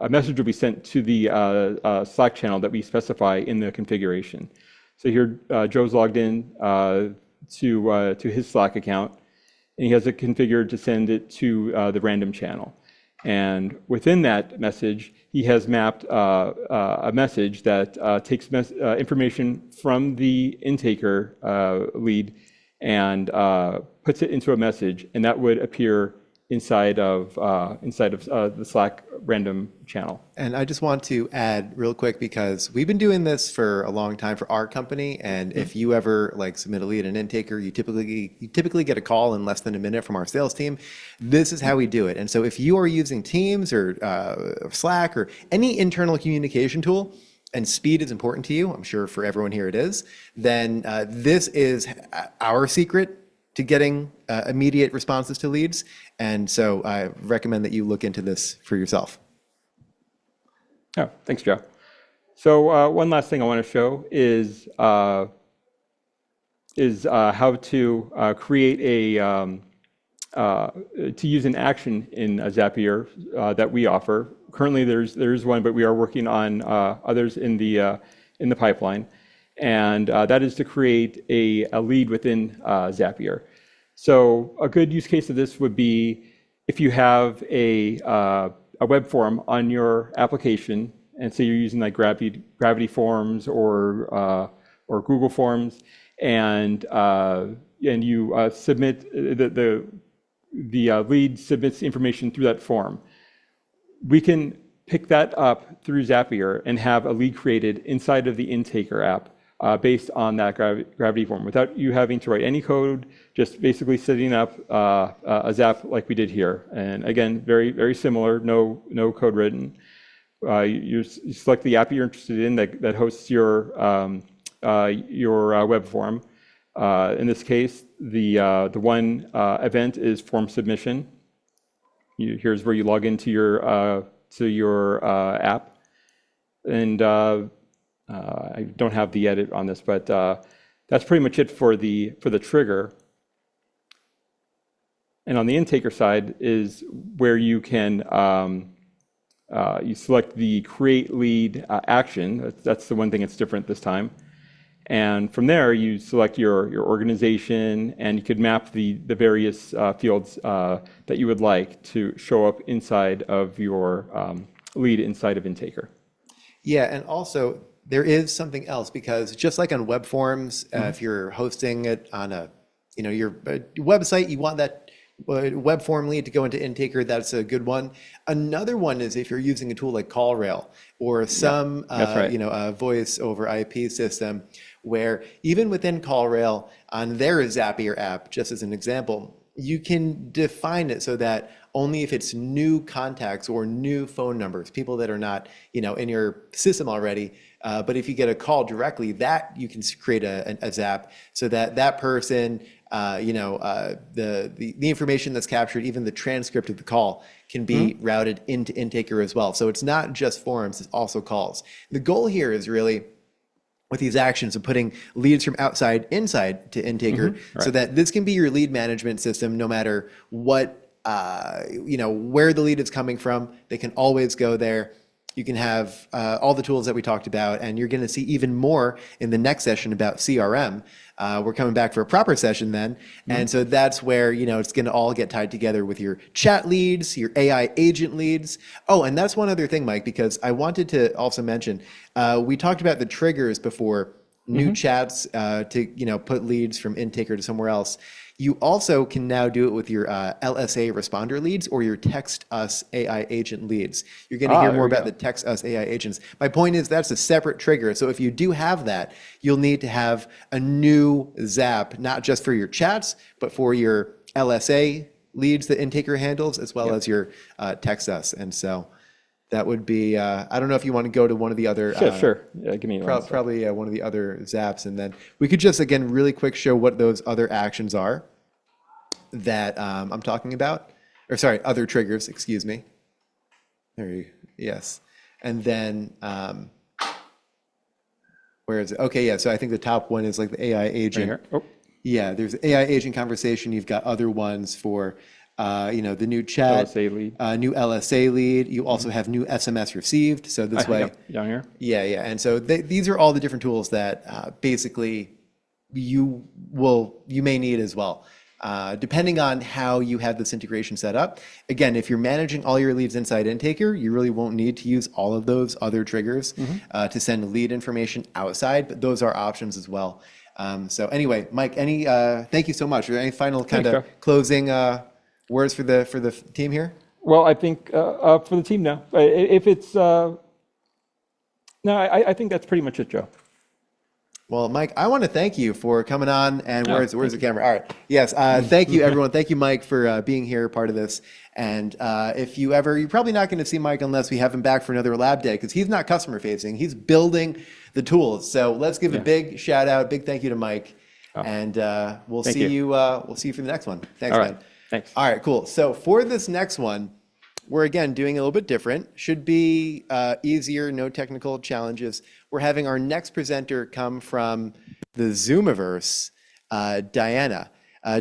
message will be sent to the Slack channel that we specify in the configuration. So here, Joe's logged in to his Slack account, and he has it configured to send it to the random channel. And within that message, he has mapped a message that takes information from the Intaker lead and puts it into a message, and that would appear inside of the Slack random channel. And I just want to add real quick, because we've been doing this for a long time for our company, and if you ever submit a lead in Intaker, you typically get a call in less than a minute from our sales team. This is how we do it. And so if you are using Teams or Slack or any internal communication tool, and speed is important to you, I'm sure for everyone here it is, then this is our secret to getting immediate responses to leads. And so I recommend that you look into this for yourself. Oh, thanks, Joe. So one last thing I want to show is how to create to use an action in Zapier that we offer. Currently, there's one, but we are working on others in the pipeline. And that is to create a lead within Zapier. So a good use case of this would be if you have a web form on your application, and so you're using like Gravity Forms or Google Forms, and you submit the lead submits information through that form. We can pick that up through Zapier and have a lead created inside of the Intaker app based on that Gravity form without you having to write any code, just basically setting up a Zap like we did here. And again, very, very similar, no code written. You select the app you're interested in that hosts your web form. In this case, the one event is form submission. Here's where you log into your app, and I don't have the edit on this, but that's pretty much it for the trigger. And on the Intaker side is where you can you select the create lead action. That's the one thing that's different this time. And from there, you select your organization, and you could map the various fields that you would like to show up inside of your lead inside of Intaker. Yeah, and also there is something else, because just like on web forms, if you're hosting it on your website, you want that web form lead to go into Intaker, that's a good one. Another one is if you're using a tool like CallRail or some that's right. a voice over IP system, where even within CallRail on their Zapier app, just as an example, you can define it so that only if it's new contacts or new phone numbers, people that are not, in your system already, but if you get a call directly, that you can create a Zap so that that person, the information that's captured, even the transcript of the call, can be routed into Intaker as well. So it's not just forums, it's also calls. The goal here is really, with these actions of putting leads from outside inside to Intaker, so that this can be your lead management system no matter what, where the lead is coming from. They can always go there. You can have all the tools that we talked about, and you're going to see even more in the next session about CRM. We're coming back for a proper session then. And so that's where, it's going to all get tied together with your chat leads, your AI agent leads. Oh, and that's one other thing, Mike, because I wanted to also mention, we talked about the triggers before, new chats to, put leads from Intaker to somewhere else. You also can now do it with your LSA responder leads or your text us AI agent leads. You're going to hear more about the text us AI agents. My point is that's a separate trigger. So if you do have that, you'll need to have a new Zap, not just for your chats, but for your LSA leads that Intaker handles, as well as your text us. And so that would be, I don't know if you want to go to one of the other, Sure. Yeah, give me one. probably one of the other Zaps. And then we could just, again, really quick show what those other actions are that I'm talking about, or sorry, other triggers, excuse me. Yes. And then, where is it? Okay, yeah, so I think the top one is like the AI agent. Right here. Oh. Yeah, there's AI agent conversation. You've got other ones for, the new chat, LSA lead. new LSA lead. You also have new SMS received. So this way, Down here. yeah. And so these are all the different tools that basically you may need as well. Depending on how you have this integration set up. Again, if you're managing all your leads inside Intaker, you really won't need to use all of those other triggers to send lead information outside, but those are options as well. So anyway, Mike, thank you so much. Are there any final kind of closing words for the team here? Well, I think for the team now, if it's, no, I think that's pretty much it, Joe. Well, Mike, I want to thank you for coming on. And where's the camera? All right. Yes. Thank you, everyone. Thank you, Mike, for being here, part of this. And if you're probably not going to see Mike unless we have him back for another lab day, because he's not customer facing. He's building the tools. So let's give a big shout out, big thank you to Mike. And we'll see you for the next one. Thanks, man. Thanks. All right, cool. So for this next one, we're again doing a little bit different. Should be easier, no technical challenges. We're having our next presenter come from the Zoomiverse, Diana.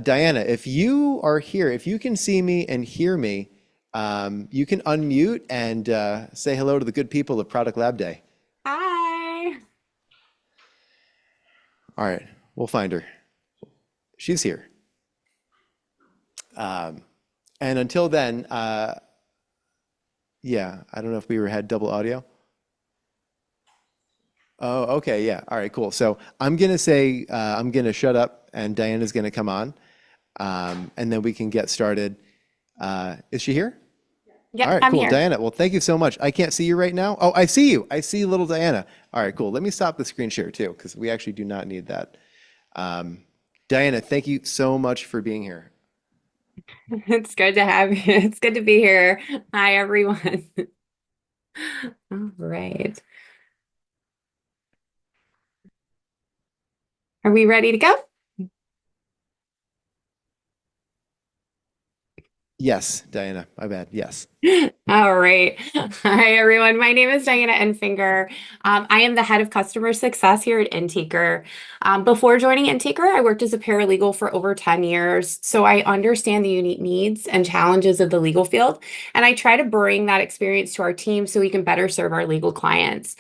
Diana, if you are here, if you can see me and hear me, you can unmute and say hello to the good people of Product Lab Day. Hi. All right, we'll find her. She's here. And until then, yeah, I don't know if we had double audio. Oh, okay, yeah. All right, cool. So I'm going to say, I'm going to shut up and Diana's going to come on, and then we can get started. Is she here? Yeah, all right, I'm cool. here. Diana, well, thank you so much. I can't see you right now. Oh, I see you. I see little Diana. All right, cool. Let me stop the screen share too, because we actually do not need that. Diana, thank you so much for being here. It's good to have you. It's good to be here. Hi, everyone. All right. Are we ready to go? Yes, Diana, my bad. Yes. All right. Hi, everyone. My name is Diana Enfinger. I am the head of customer success here at Intaker. Before joining Intaker, I worked as a paralegal for over 10 years. So I understand the unique needs and challenges of the legal field. And I try to bring that experience to our team so we can better serve our legal clients.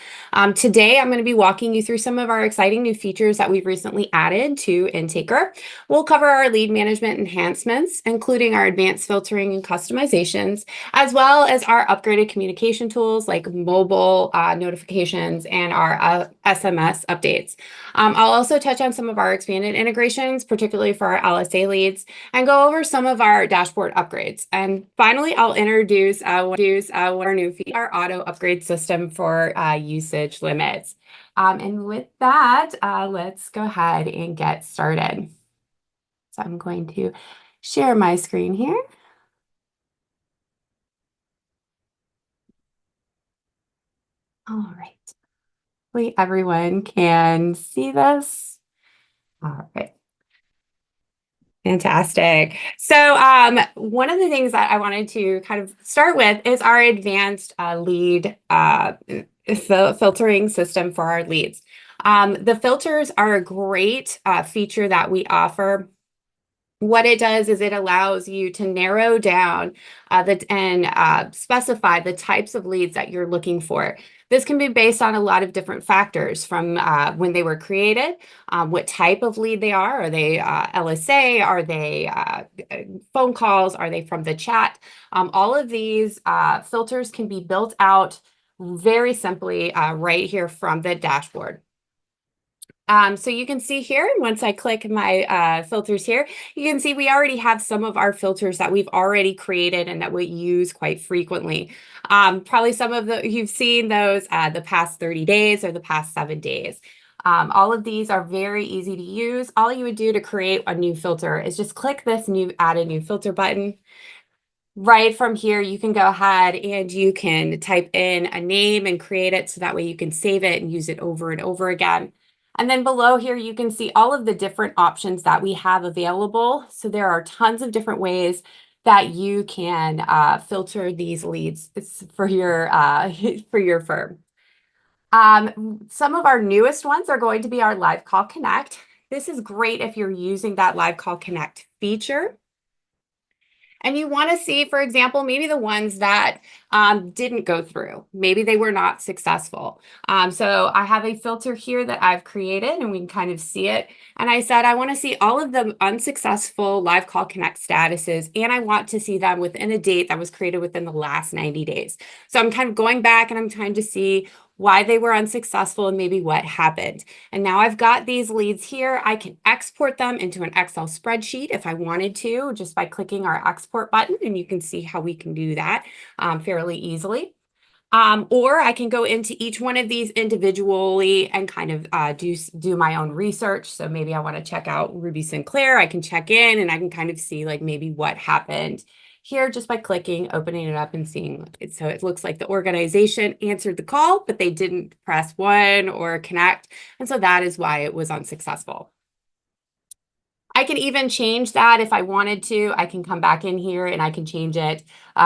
Today, I'm going to be walking you through some of our exciting new features that we've recently added to Intaker. We'll cover our lead management enhancements, including our advanced filtering and customizations, as well as as our upgraded communication tools like mobile notifications and our SMS updates. I'll also touch on some of our expanded integrations, particularly for our LSA leads, and go over some of our dashboard upgrades. And finally, I'll introduce our new feature, our auto upgrade system for usage limits. And with that, let's go ahead and get started. So I'm going to share my screen here. All right. Hopefully everyone can see this. All right. Fantastic. So one of the things that I wanted to kind of start with is our advanced lead filtering system for our leads. The filters are a great feature that we offer. What it does is it allows you to narrow down and specify the types of leads that you're looking for. This can be based on a lot of different factors from when they were created, what type of lead they are. Are they LSA? Are they phone calls? Are they from the chat? All of these filters can be built out very simply right here from the dashboard. So you can see here, once I click my filters here, you can see we already have some of our filters that we've already created and that we use quite frequently. Probably some of you've seen those the past 30 days or the past 7 days. All of these are very easy to use. All you would do to create a new filter is just click this add a new filter button. Right from here, you can go ahead and you can type in a name and create it so that way you can save it and use it over and over again. And then below here, you can see all of the different options that we have available. So there are tons of different ways that you can filter these leads for your firm. Some of our newest ones are going to be our Live Call Connect. This is great if you're using that Live Call Connect feature. And you want to see, for example, maybe the ones that didn't go through. Maybe they were not successful. So I have a filter here that I've created and we can kind of see it. And I said, I want to see all of the unsuccessful Live Call Connect statuses, and I want to see them within a date that was created within the last 90 days. So I'm kind of going back and I'm trying to see why they were unsuccessful and maybe what happened. And now I've got these leads here. I can export them into an Excel spreadsheet if I wanted to, just by clicking our export button, and you can see how we can do that fairly easily. Or I can go into each one of these individually and kind of do my own research. So maybe I want to check out Ruby Sinclair. I can check in and I can kind of see like maybe what happened here just by clicking, opening it up and seeing it. So it looks like the organization answered the call, but they didn't press 1 or connect. And so that is why it was unsuccessful. I can even change that if I wanted to. I can come back in here and I can change it.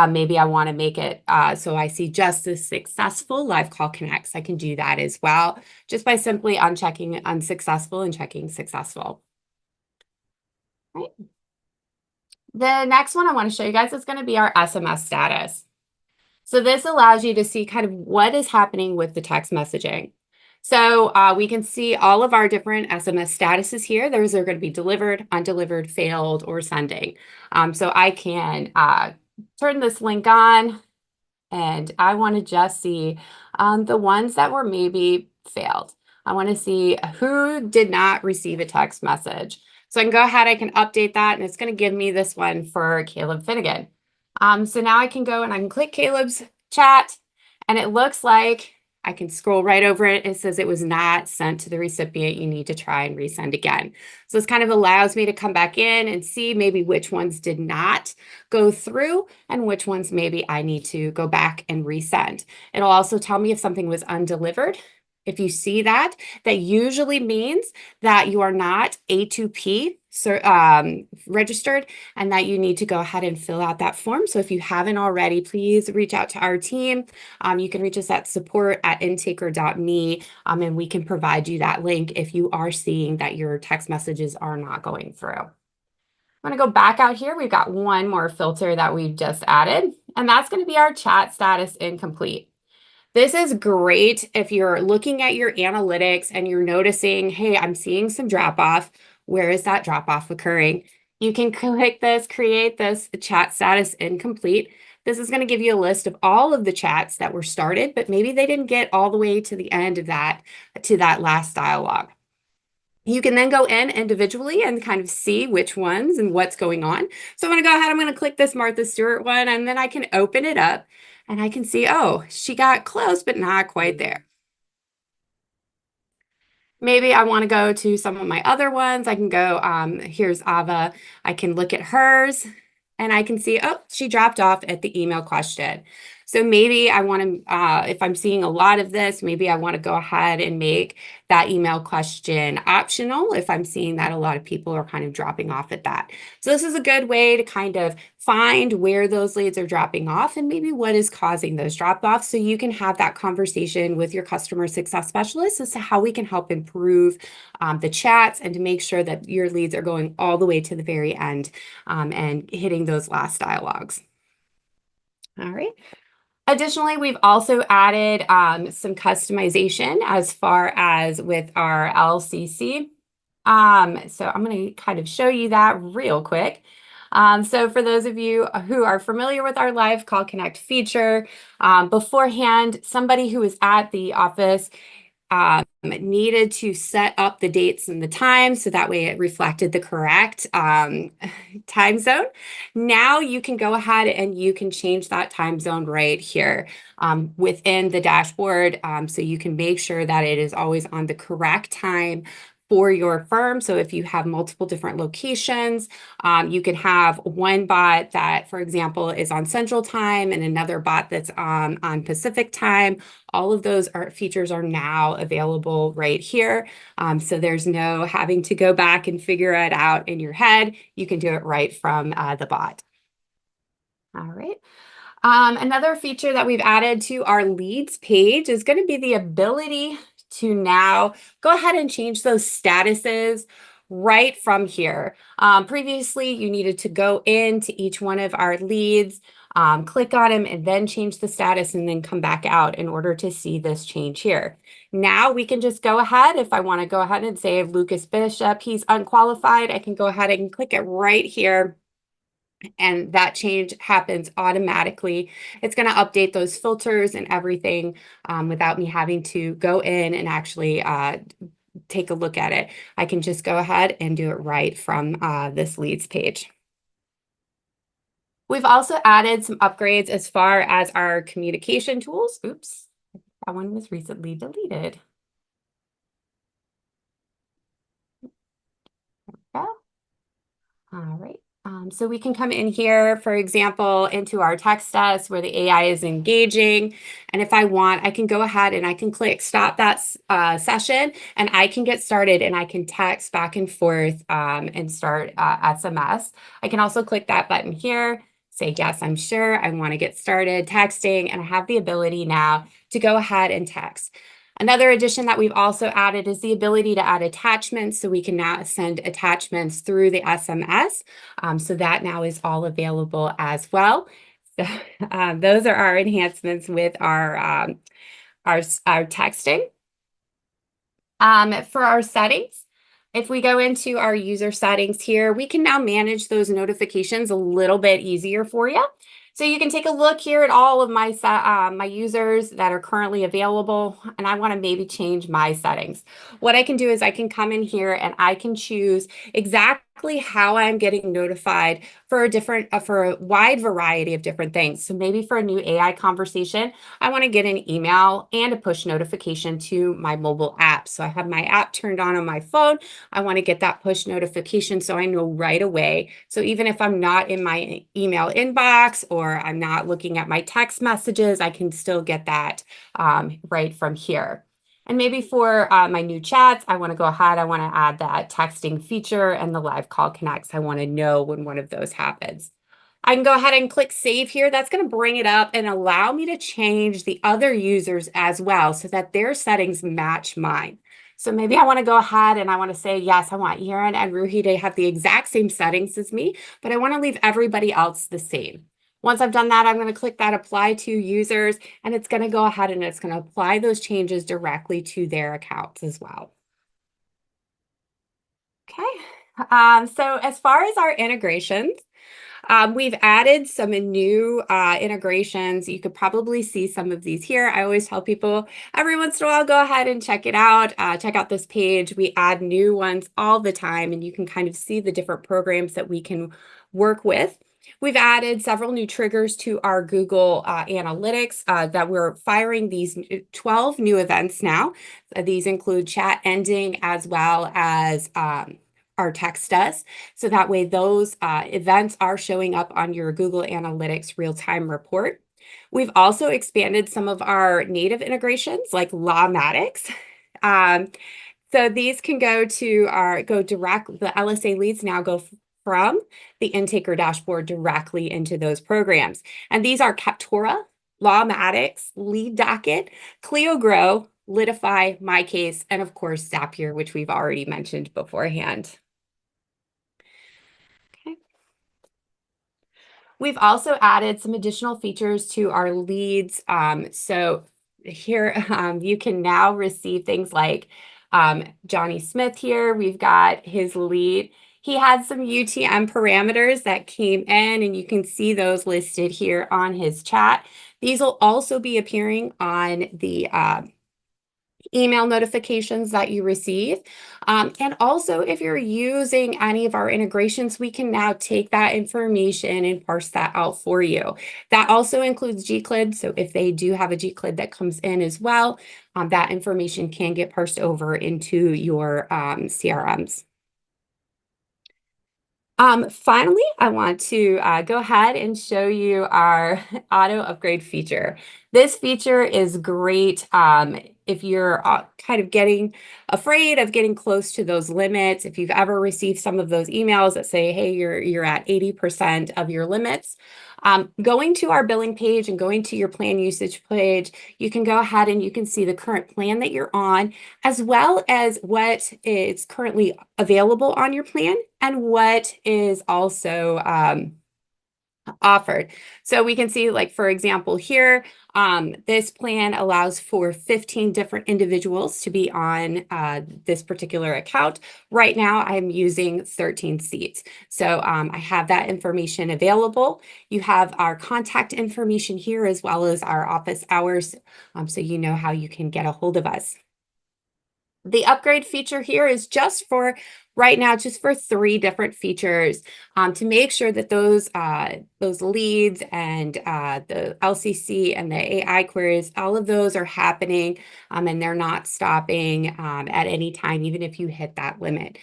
Maybe I want to make it so I see just the successful Live Call Connects. I can do that as well, just by simply unchecking unsuccessful and checking successful. Right. The next one I want to show you guys is going to be our SMS status. So this allows you to see kind of what is happening with the text messaging. So we can see all of our different SMS statuses here. Those are going to be delivered, undelivered, failed, or sending. So I can turn this link on, and I want to just see the ones that were maybe failed. I want to see who did not receive a text message. So I can go ahead, I can update that, and it's going to give me this one for Caleb Finnegan. So now I can go and I can click Caleb's chat, and it looks like I can scroll right over it. It says it was not sent to the recipient. You need to try and resend again. So this kind of allows me to come back in and see maybe which ones did not go through and which ones maybe I need to go back and resend. It'll also tell me if something was undelivered. If you see that, that usually means that you are not A2P registered and that you need to go ahead and fill out that form. So if you haven't already, please reach out to our team. You can reach us at support@intaker.me and we can provide you that link if you are seeing that your text messages are not going through. I'm going to go back out here. We've got one more filter that we've just added, and that's going to be our chat status incomplete. This is great if you're looking at your analytics and you're noticing, hey, I'm seeing some drop off. Where is that drop off occurring? You can click this, create this chat status incomplete. This is going to give you a list of all of the chats that were started, but maybe they didn't get all the way to the end of that, to that last dialogue. You can then go in individually and kind of see which ones and what's going on. So I'm going to go ahead, I'm going to click this Martha Stewart one, and then I can open it up and I can see, oh, she got close, but not quite there. Maybe I want to go to some of my other ones. I can go, here's Ava. I can look at hers and I can see, oh, she dropped off at the email question. So maybe I want to, if I'm seeing a lot of this, maybe I want to go ahead and make that email question optional if I'm seeing that a lot of people are kind of dropping off at that. So this is a good way to kind of find where those leads are dropping off and maybe what is causing those drop-offs, so you can have that conversation with your customer success specialist as to how we can help improve the chats and to make sure that your leads are going all the way to the very end and hitting those last dialogues. All right. Additionally, we've also added some customization as far as with our LCC. So I'm going to kind of show you that real quick. So for those of you who are familiar with our Live Call Connect feature, beforehand, somebody who was at the office needed to set up the dates and the times so that way it reflected the correct time zone. Now you can go ahead and you can change that time zone right here within the dashboard, so you can make sure that it is always on the correct time for your firm. So if you have multiple different locations, you can have one bot that, for example, is on Central Time and another bot that's on Pacific Time. All of those features are now available right here. So there's no having to go back and figure it out in your head. You can do it right from the bot. All right. Another feature that we've added to our leads page is going to be the ability to now go ahead and change those statuses right from here. Previously, you needed to go into each one of our leads, click on them, and then change the status and then come back out in order to see this change here. Now we can just go ahead. If I want to go ahead and say Lucas Bishop, he's unqualified, I can go ahead and click it right here. And that change happens automatically. It's going to update those filters and everything without me having to go in and actually take a look at it. I can just go ahead and do it right from this leads page. We've also added some upgrades as far as our communication tools. Oops, that one was recently deleted. There we go. All right. So we can come in here, for example, into our text test where the AI is engaging. And if I want, I can go ahead and I can click stop that session and I can get started and I can text back and forth and start SMS. I can also click that button here, say, yes, I'm sure I want to get started texting, and I have the ability now to go ahead and text. Another addition that we've also added is the ability to add attachments. So we can now send attachments through the SMS. So that now is all available as well. So those are our enhancements with our texting. For our settings, if we go into our user settings here, we can now manage those notifications a little bit easier for you. So you can take a look here at all of my my users that are currently available, and I want to maybe change my settings. What I can do is I can come in here and I can choose exactly how I'm getting notified for a wide variety of different things. So maybe for a new AI conversation, I want to get an email and a push notification to my mobile app. So I have my app turned on my phone. I want to get that push notification so I know right away. So even if I'm not in my email inbox or I'm not looking at my text messages, I can still get that right from here. And maybe for my new chats, I want to go ahead, I want to add that texting feature and the live call connects. I want to know when one of those happens. I can go ahead and click save here. That's going to bring it up and allow me to change the other users as well so that their settings match mine. So maybe I want to go ahead and I want to say, yes, I want Yaron and Ruhi to have the exact same settings as me, but I want to leave everybody else the same. Once I've done that, I'm going to click that apply to users, and it's going to go ahead and it's going to apply those changes directly to their accounts as well. Okay, so as far as our integrations, We've added some new integrations. You could probably see some of these here. I always tell people every once in a while, go ahead and check it out. Check out this page. We add new ones all the time, and you can kind of see the different programs that we can work with. We've added several new triggers to our Google Analytics that we're firing these 12 new events now. These include chat ending as well as our text does. So that way those events are showing up on your Google Analytics real-time report. We've also expanded some of our native integrations like Lawmatics. So these can go direct, the LSA leads now go from the Intaker dashboard directly into those programs. And these are Captora, Lawmatics, Lead Docket, CleoGrow, Litify, MyCase, and of course Zapier, which we've already mentioned beforehand. Okay. We've also added some additional features to our leads. So here you can now receive things like Johnny Smith here. We've got his lead. He had some UTM parameters that came in, and you can see those listed here on his chat. These will also be appearing on the email notifications that you receive. And also, if you're using any of our integrations, we can now take that information and parse that out for you. That also includes Gclid. So if they do have a Gclid that comes in as well, that information can get parsed over into your CRMs. Finally, I want to go ahead and show you our auto upgrade feature. This feature is great if you're kind of getting afraid of getting close to those limits. If you've ever received some of those emails that say, hey, you're at 80% of your limits, going to our billing page and going to your plan usage page, you can go ahead and you can see the current plan that you're on, as well as what is currently available on your plan and what is also offered. So we can see, like, for example, here, this plan allows for 15 different individuals to be on this particular account. Right now, I'm using 13 seats. So I have that information available. You have our contact information here as well as our office hours, so you know how you can get a hold of us. The upgrade feature here is just for right now, just for 3 different features to make sure that those leads and the LCC and the AI queries, all of those are happening and they're not stopping at any time, even if you hit that limit.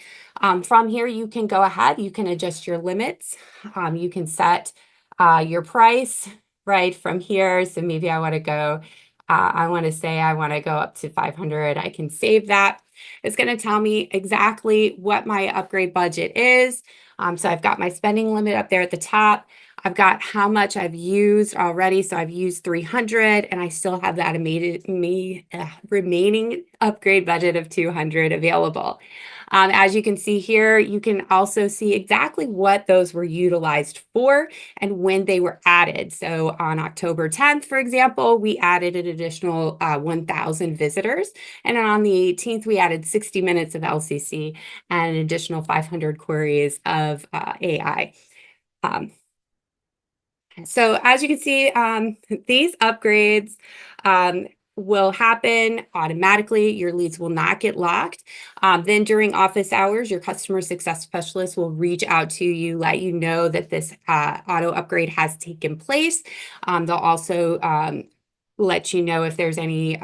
From here, you can go ahead, you can adjust your limits, you can set your price right from here. So maybe I want to go I want to say I want to go up to 500. I can save that. It's going to tell me exactly what my upgrade budget is. So I've got my spending limit up there at the top. I've got how much I've used already. So I've used 300 and I still have that remaining upgrade budget of 200 available. As you can see here, you can also see exactly what those were utilized for and when they were added. So on October 10th, for example, we added an additional 1,000 visitors. And on the 18th, we added 60 minutes of LCC and an additional 500 queries of AI. So as you can see, these upgrades will happen automatically. Your leads will not get locked. Then during office hours, your customer success specialist will reach out to you, let you know that this auto upgrade has taken place. They'll also let you know if there's any,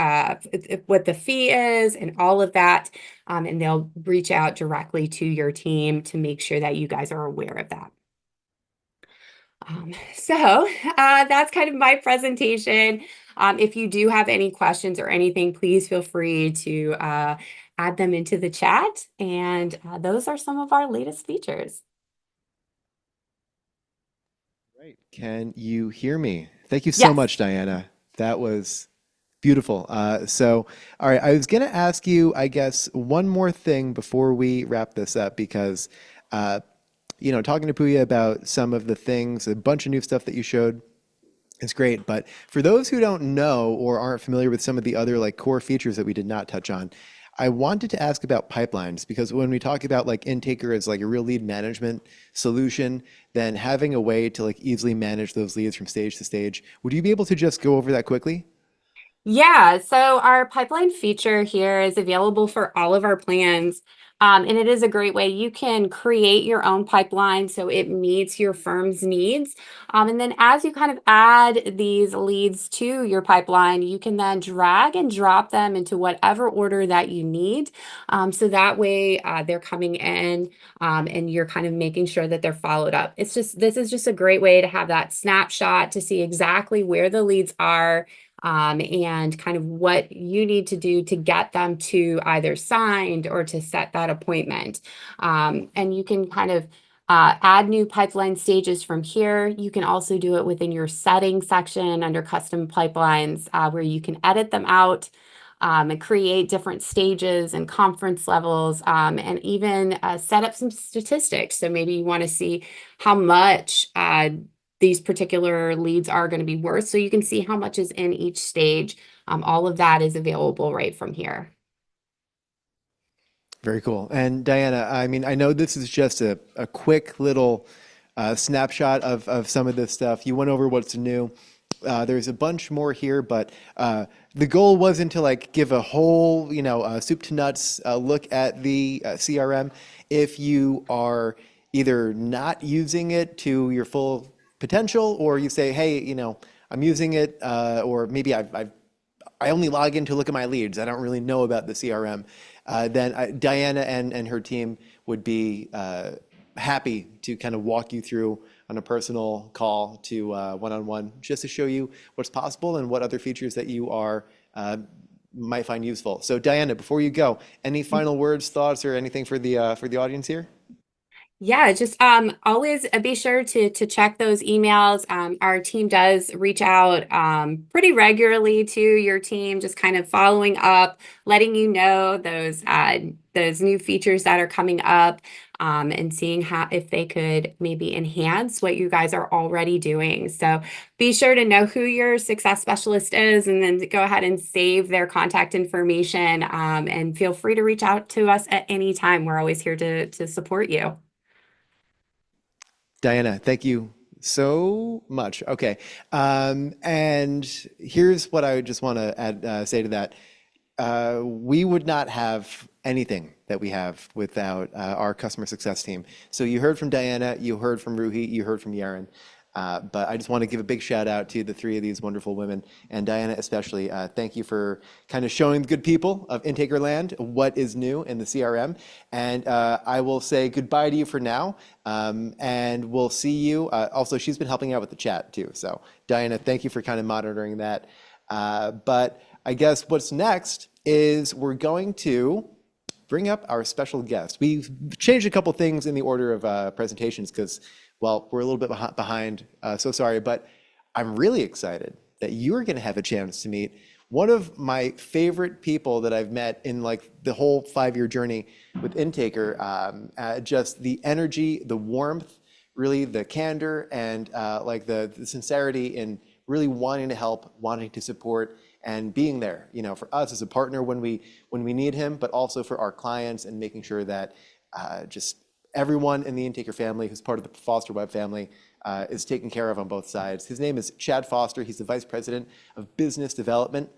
what the fee is and all of that. And they'll reach out directly to your team to make sure that you guys are aware of that. So that's kind of my presentation. If you do have any questions or anything, please feel free to add them into the chat. And those are some of our latest features. Great. Can you hear me? Thank you so much, Diana. That was beautiful. So, all right, I was going to ask you, I guess, one more thing before we wrap this up, because you know, talking to Puya about some of the things, a bunch of new stuff that you showed is great. But for those who don't know or aren't familiar with some of the other like core features that we did not touch on, I wanted to ask about pipelines because when we talk about like Intaker as like a real lead management solution, then having a way to like easily manage those leads from stage to stage, would you be able to just go over that quickly? Yeah, so our pipeline feature here is available for all of our plans. And it is a great way you can create your own pipeline so it meets your firm's needs. And then as you kind of add these leads to your pipeline, you can then drag and drop them into whatever order that you need. So that way they're coming in and you're kind of making sure that they're followed up. This is just a great way to have that snapshot to see exactly where the leads are and kind of what you need to do to get them to either signed or to set that appointment. And you can kind of add new pipeline stages from here. You can also do it within your settings section under custom pipelines where you can edit them out. And create different stages and conference levels, and even set up some statistics. So maybe you want to see how much these particular leads are going to be worth. So you can see how much is in each stage. All of that is available right from here. Very cool. And Diana, I mean, I know this is just a quick little snapshot of some of this stuff. You went over what's new. There's a bunch more here, but the goal wasn't to like give a whole, soup to nuts look at the CRM. If you are either not using it to your full potential, or you say, hey, I'm using it, or maybe I only log in to look at my leads. I don't really know about the CRM. Then Diana and her team would be happy to kind of walk you through on a personal call to one-on-one, just to show you what's possible and what other features that you might find useful. So Diana, before you go, any final words, thoughts, or anything for the audience here? Yeah, just always be sure to check those emails. Our team does reach out pretty regularly to your team, just kind of following up, letting you know those new features that are coming up, and seeing if they could maybe enhance what you guys are already doing. So be sure to know who your success specialist is, and then go ahead and save their contact information. And feel free to reach out to us at any time. We're always here to support you. Diana, thank you so much. Okay. And here's what I would just want to say to that. We would not have anything that we have without our customer success team. So you heard from Diana, you heard from Ruhi, you heard from Yaron. But I just want to give a big shout out to the three of these wonderful women, and Diana especially. Thank you for kind of showing the good people of Intaker Land what is new in the CRM. And I will say goodbye to you for now, and we'll see you. Also, she's been helping out with the chat too. So Diana, thank you for kind of monitoring that. But I guess what's next is we're going to bring up our special guest. We've changed a couple things in the order of presentations because, well, we're a little bit behind, so sorry, but I'm really excited that you're going to have a chance to meet one of my favorite people that I've met in like the whole 5-year journey with Intaker. Just the energy, the warmth, really the candor, and like the sincerity in really wanting to help, wanting to support, and being there, for us as a partner when we need him, but also for our clients, and making sure that just everyone in the Intaker family who's part of the Foster Web family is taken care of on both sides. His name is Chad Foster. He's the Vice President of Business Development.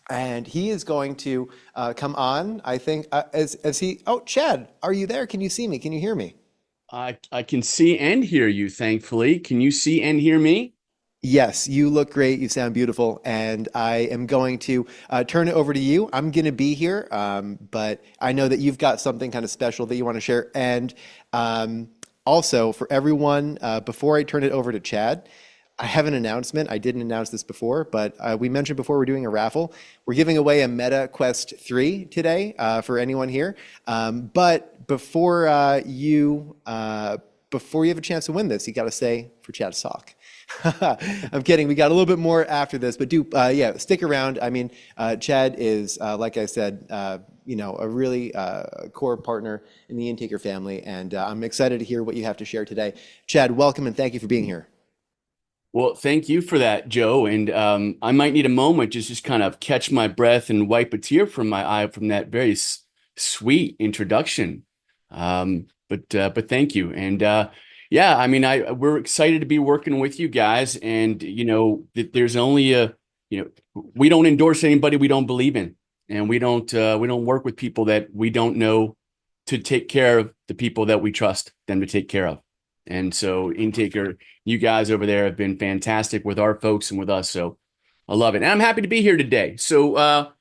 And he is going to come on, I think, Chad, are you there? Can you see me? Can you hear me? I can see and hear you, thankfully. Can you see and hear me? Yes, you look great. You sound beautiful. And I am going to turn it over to you. I'm going to be here, but I know that you've got something kind of special that you want to share. And also, for everyone, before I turn it over to Chad, I have an announcement. I didn't announce this before, but we mentioned before we're doing a raffle. We're giving away a Meta Quest 3 today for anyone here. But before you have a chance to win this, you got to stay for Chad's talk. I'm kidding. We got a little bit more after this, but stick around. I mean, Chad is, like I said, a really core partner in the Intaker family, and I'm excited to hear what you have to share today. Chad, welcome and thank you for being here. Well, thank you for that, Joe. And I might need a moment just kind of catch my breath and wipe a tear from my eye from that very sweet introduction. But thank you. And yeah, I mean, we're excited to be working with you guys. And there's only we don't endorse anybody we don't believe in, and we don't work with people that we don't know to take care of the people that we trust them to take care of. And so Intaker, you guys over there have been fantastic with our folks and with us. So I love it. And I'm happy to be here today. So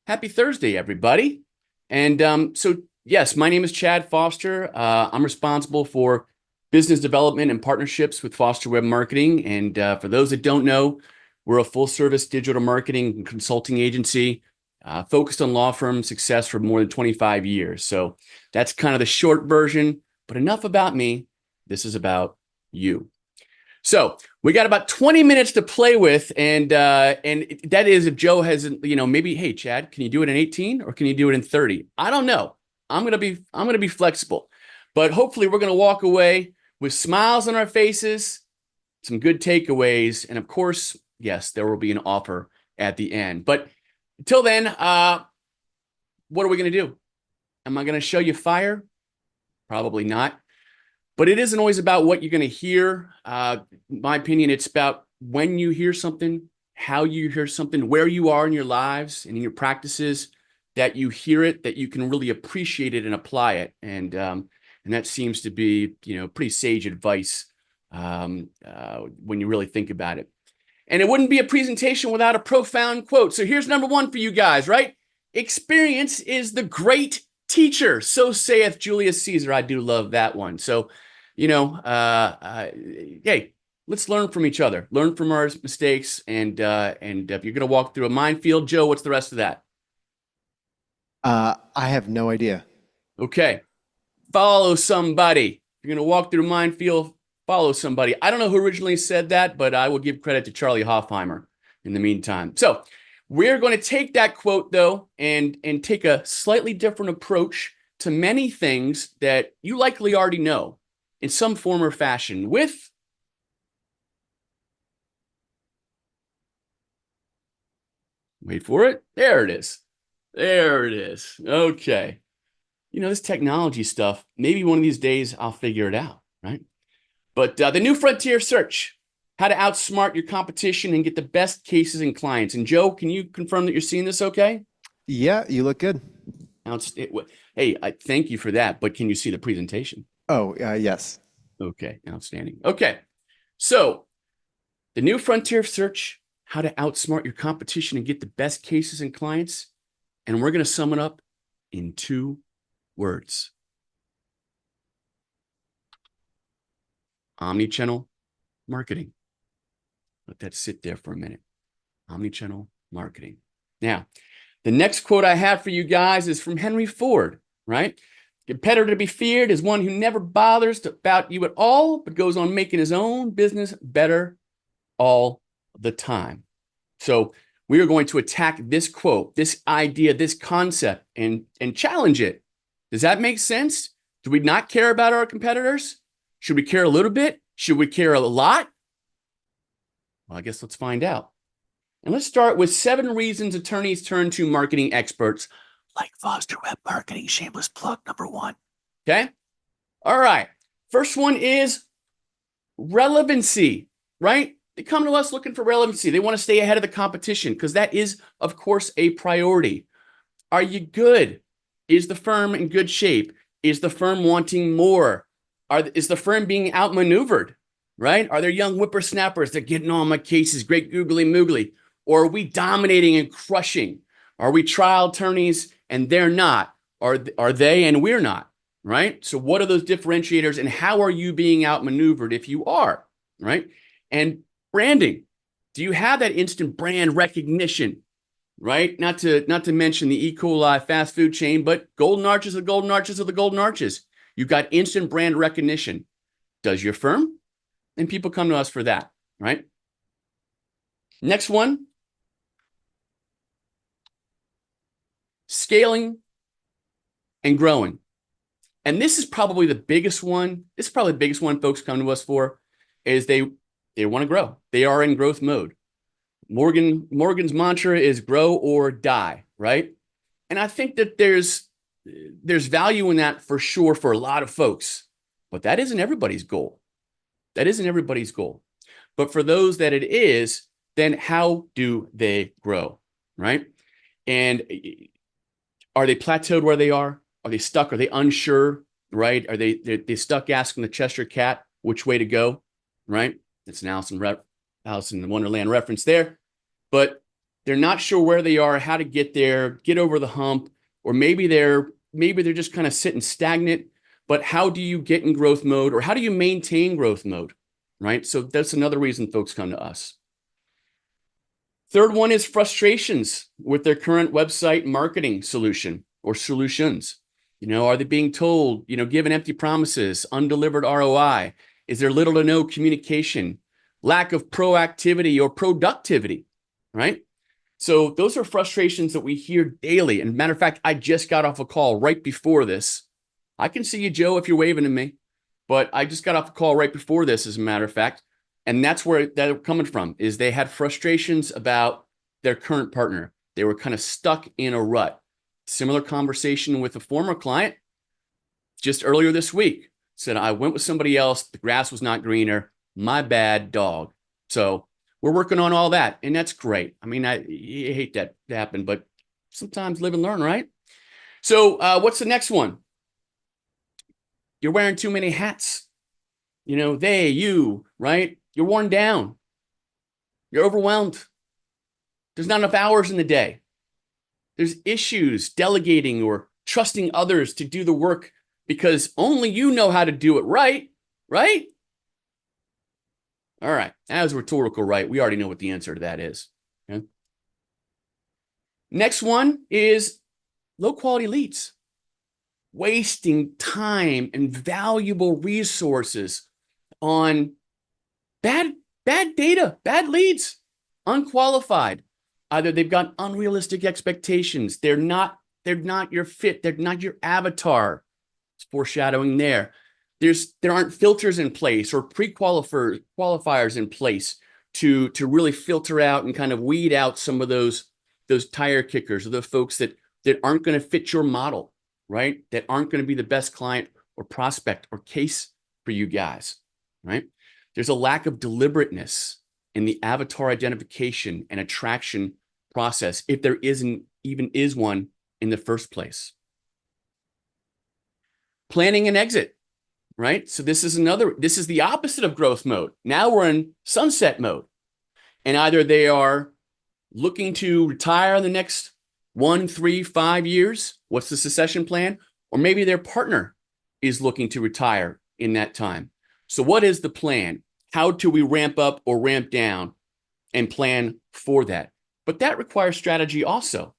happy Thursday, everybody. And so, yes, my name is Chad Foster. I'm responsible for business development and partnerships with Foster Web Marketing. And for those that don't know, we're a full service digital marketing and consulting agency focused on law firm success for more than 25 years. So that's kind of the short version, but enough about me. This is about you. So we got about 20 minutes to play with. And that is if Joe hasn't, maybe, hey, Chad, can you do it in 18 or can you do it in 30? I don't know. I'm going to be flexible, but hopefully we're going to walk away with smiles on our faces, some good takeaways. And of course, yes, there will be an offer at the end. But until then, what are we going to do? Am I going to show you fire? Probably not. But it isn't always about what you're going to hear. In my opinion, it's about when you hear something, how you hear something, where you are in your lives and in your practices, that you hear it, that you can really appreciate it and apply it. And that seems to be, pretty sage advice when you really think about it. And it wouldn't be a presentation without a profound quote. So here's number one for you guys, right? Experience is the great teacher. So saith Julius Caesar. I do love that one. So, hey, let's learn from each other, learn from our mistakes. And if you're going to walk through a minefield, Joe, what's the rest of that? I have no idea. Okay. Follow somebody. You're going to walk through a minefield, follow somebody. I don't know who originally said that, but I will give credit to Charlie Hoffheimer in the meantime. So we're going to take that quote, though, and take a slightly different approach to many things that you likely already know in some form or fashion with wait for it. There it is. There it is. Okay. This technology stuff, maybe one of these days I'll figure it out, right? But the New Frontier Search, how to outsmart your competition and get the best cases and clients. And Joe, can you confirm that you're seeing this okay? Yeah, you look good. Hey, I thank you for that, but can you see the presentation? Oh, yes. Okay, outstanding. Okay, so the New Frontier Search, how to outsmart your competition and get the best cases and clients. And we're going to sum it up in 2 words. Omnichannel marketing. Let that sit there for a minute. Omnichannel marketing. Now, the next quote I have for you guys is from Henry Ford, right? Competitor to be feared is one who never bothers about you at all, but goes on making his own business better all the time. So we are going to attack this quote, this idea, this concept, and challenge it. Does that make sense? Do we not care about our competitors? Should we care a little bit? Should we care a lot? Well, I guess let's find out. And let's start with 7 reasons attorneys turn to marketing experts like Foster Web Marketing. Shameless plug number 1. Okay? All right. First one is relevancy, right? They come to us looking for relevancy. They want to stay ahead of the competition because that is, of course, a priority. Are you good? Is the firm in good shape? Is the firm wanting more? Is the firm being outmaneuvered, right? Are there young whippersnappers that are getting all my cases, great googly moogly? Or are we dominating and crushing? Are we trial attorneys and they're not? Are they and we're not, right? So what are those differentiators and how are you being outmaneuvered if you are, right? And branding. Do you have that instant brand recognition, right? Not to mention the E. coli fast food chain, but golden arches of golden arches of the golden arches. You've got instant brand recognition. Does your firm? And people come to us for that, right? Next one. Scaling and growing. And this is probably the biggest one. This is probably the biggest one folks come to us for is they They want to grow. They are in growth mode. Morgan's mantra is grow or die, right? And I think that there's value in that for sure for a lot of folks, but that isn't everybody's goal. That isn't everybody's goal. But for those that it is, then how do they grow, right? And are they plateaued where they are? Are they stuck? Are they unsure, right? Are they stuck asking the Cheshire Cat which way to go, right? It's an Alice in Wonderland reference there. But they're not sure where they are, how to get there, get over the hump, or maybe they're just kind of sitting stagnant. But how do you get in growth mode, or how do you maintain growth mode, right? So that's another reason folks come to us. Third one is frustrations with their current website marketing solution or solutions. Are they being told, given empty promises, undelivered ROI? Is there little to no communication, lack of proactivity or productivity, right? So those are frustrations that we hear daily. And matter of fact, I just got off a call right before this. I can see you, Joe, if you're waving to me, but I just got off a call right before this, as a matter of fact. And that's where they're coming from, is they had frustrations about their current partner. They were kind of stuck in a rut. Similar conversation with a former client just earlier this week. Said, I went with somebody else. The grass was not greener. My bad, dog. So we're working on all that, and that's great. I mean, I hate that to happen, but sometimes live and learn, right? So what's the next one? You're wearing too many hats. They, you, right? You're worn down. You're overwhelmed. There's not enough hours in the day. There's issues delegating or trusting others to do the work because only you know how to do it right, right? All right, that was rhetorical, right? We already know what the answer to that is. Okay? Next one is low quality leads. Wasting time and valuable resources on bad data, bad leads, unqualified. Either they've got unrealistic expectations. They're not your fit. They're not your avatar. It's foreshadowing there. There aren't filters in place or qualifiers in place to really filter out and kind of weed out some of those tire kickers or the folks that aren't going to fit your model, right? That aren't going to be the best client or prospect or case for you guys, right? There's a lack of deliberateness in the avatar identification and attraction process, if there even is one in the first place. Planning an exit, right? So this is the opposite of growth mode. Now we're in sunset mode. And either they are looking to retire in the next 1, 3, 5 years. What's the succession plan? Or maybe their partner is looking to retire in that time. So what is the plan? How do we ramp up or ramp down and plan for that? But that requires strategy also,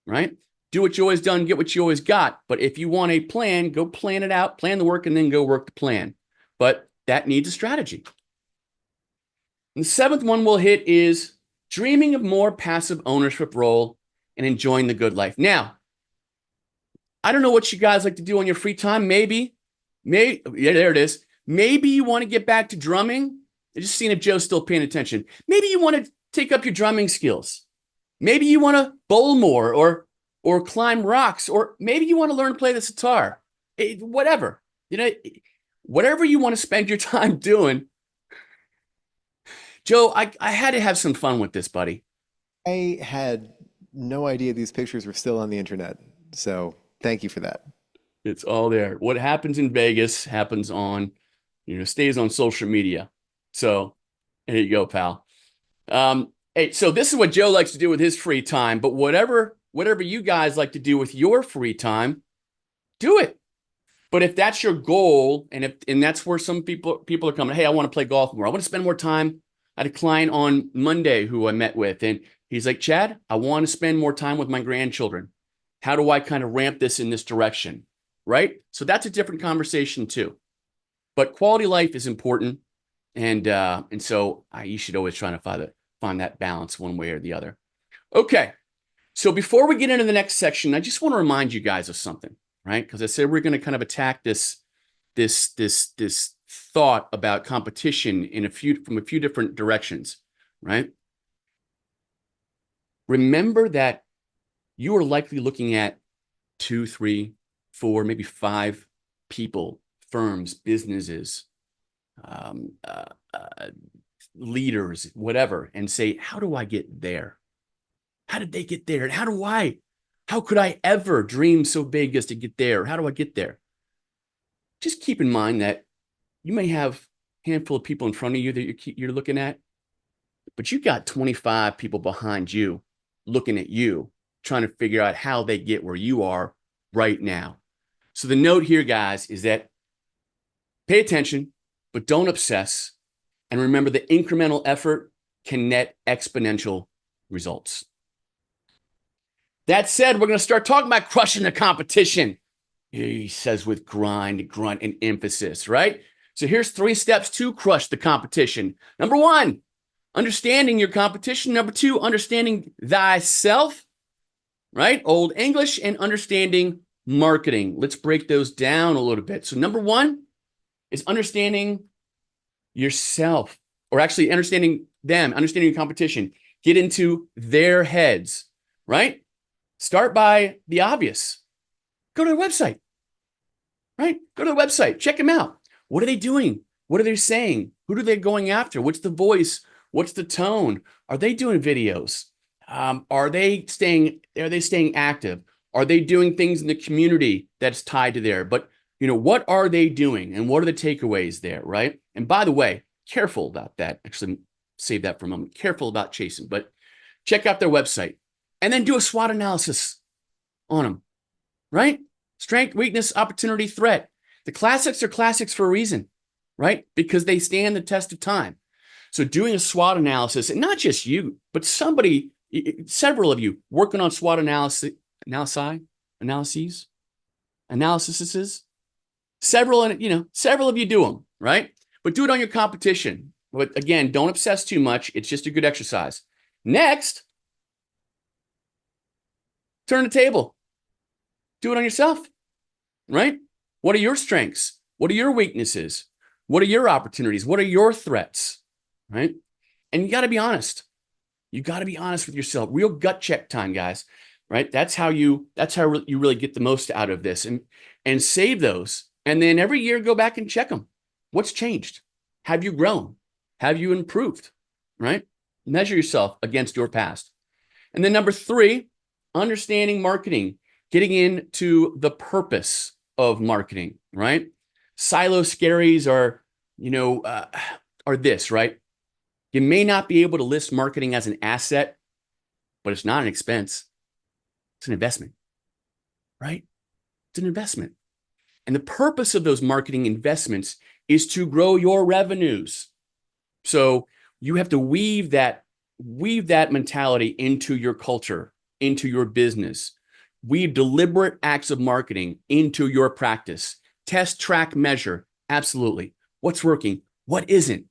right? Do what you always done, get what you always got. But if you want a plan, go plan it out, plan the work, and then go work the plan. But that needs a strategy. And the seventh one we'll hit is dreaming of more passive ownership role and enjoying the good life. Now, I don't know what you guys like to do on your free time. Maybe, yeah, there it is. Maybe you want to get back to drumming. I just seeing if Joe's still paying attention. Maybe you want to take up your drumming skills. Maybe you want to bowl more or climb rocks, or maybe you want to learn to play the sitar. Whatever. Whatever you want to spend your time doing. Joe, I had to have some fun with this, buddy. I had no idea these pictures were still on the internet. So thank you for that. It's all there. What happens in Vegas happens on, stays on social media. So there you go, pal. Hey, so this is what Joe likes to do with his free time, but whatever you guys like to do with your free time, do it. But if that's your goal, and that's where some people are coming, hey, I want to play golf more. I want to spend more time. I had a client on Monday who I met with, and he's like, Chad, I want to spend more time with my grandchildren. How do I kind of ramp this in this direction? Right? So that's a different conversation too. But quality life is important. And so you should always try to find that balance one way or the other. Okay. So before we get into the next section, I just want to remind you guys of something, right? Because I said we're going to kind of attack this thought about competition from a few different directions, right? Remember that you are likely looking at 2, 3, 4, maybe 5 people, firms, businesses, leaders, whatever, and say, how do I get there? How did they get there? And how could I ever dream so big as to get there? How do I get there? Just keep in mind that you may have a handful of people in front of you that you're looking at, but you got 25 people behind you looking at you, trying to figure out how they get where you are right now. So the note here, guys, is that pay attention, but don't obsess. And remember, the incremental effort can net exponential results. That said, we're going to start talking about crushing the competition. He says with grind, grunt, and emphasis, right? So here's 3 steps to crush the competition. Number 1, understanding your competition. Number 2, understanding thyself, right? Old English, and understanding marketing. Let's break those down a little bit. So number 1 is understanding yourself, or actually understanding them, understanding your competition. Get into their heads, right? Start by the obvious. Go to their website, right? Go to the website, check them out. What are they doing? What are they saying? Who are they going after? What's the voice? What's the tone? Are they doing videos? Are they staying active? Are they doing things in the community that's tied to there? But what are they doing and what are the takeaways there, right? And by the way, careful about that. Actually, save that for a moment. Careful about chasing, but check out their website and then do a SWOT analysis on them, right? Strength, weakness, opportunity, threat. The classics are classics for a reason, right? Because they stand the test of time. So doing a SWOT analysis, and not just you, but several of you working on SWOT analyses, several of you do them, right? But do it on your competition. But again, don't obsess too much. It's just a good exercise. Next, turn the table. Do it on yourself, right? What are your strengths? What are your weaknesses? What are your opportunities? What are your threats, right? And you got to be honest. You got to be honest with yourself. Real gut check time, guys, right? That's how you really get the most out of this, and save those. And then every year go back and check them. What's changed? Have you grown? Have you improved, right? Measure yourself against your past. And then number 3, understanding marketing, getting into the purpose of marketing, right? Silo scaries are this, right? You may not be able to list marketing as an asset, but it's not an expense. It's an investment, right? It's an investment. And the purpose of those marketing investments is to grow your revenues. So you have to weave that mentality into your culture, into your business. Weave deliberate acts of marketing into your practice. Test, track, measure. Absolutely. What's working? What isn't?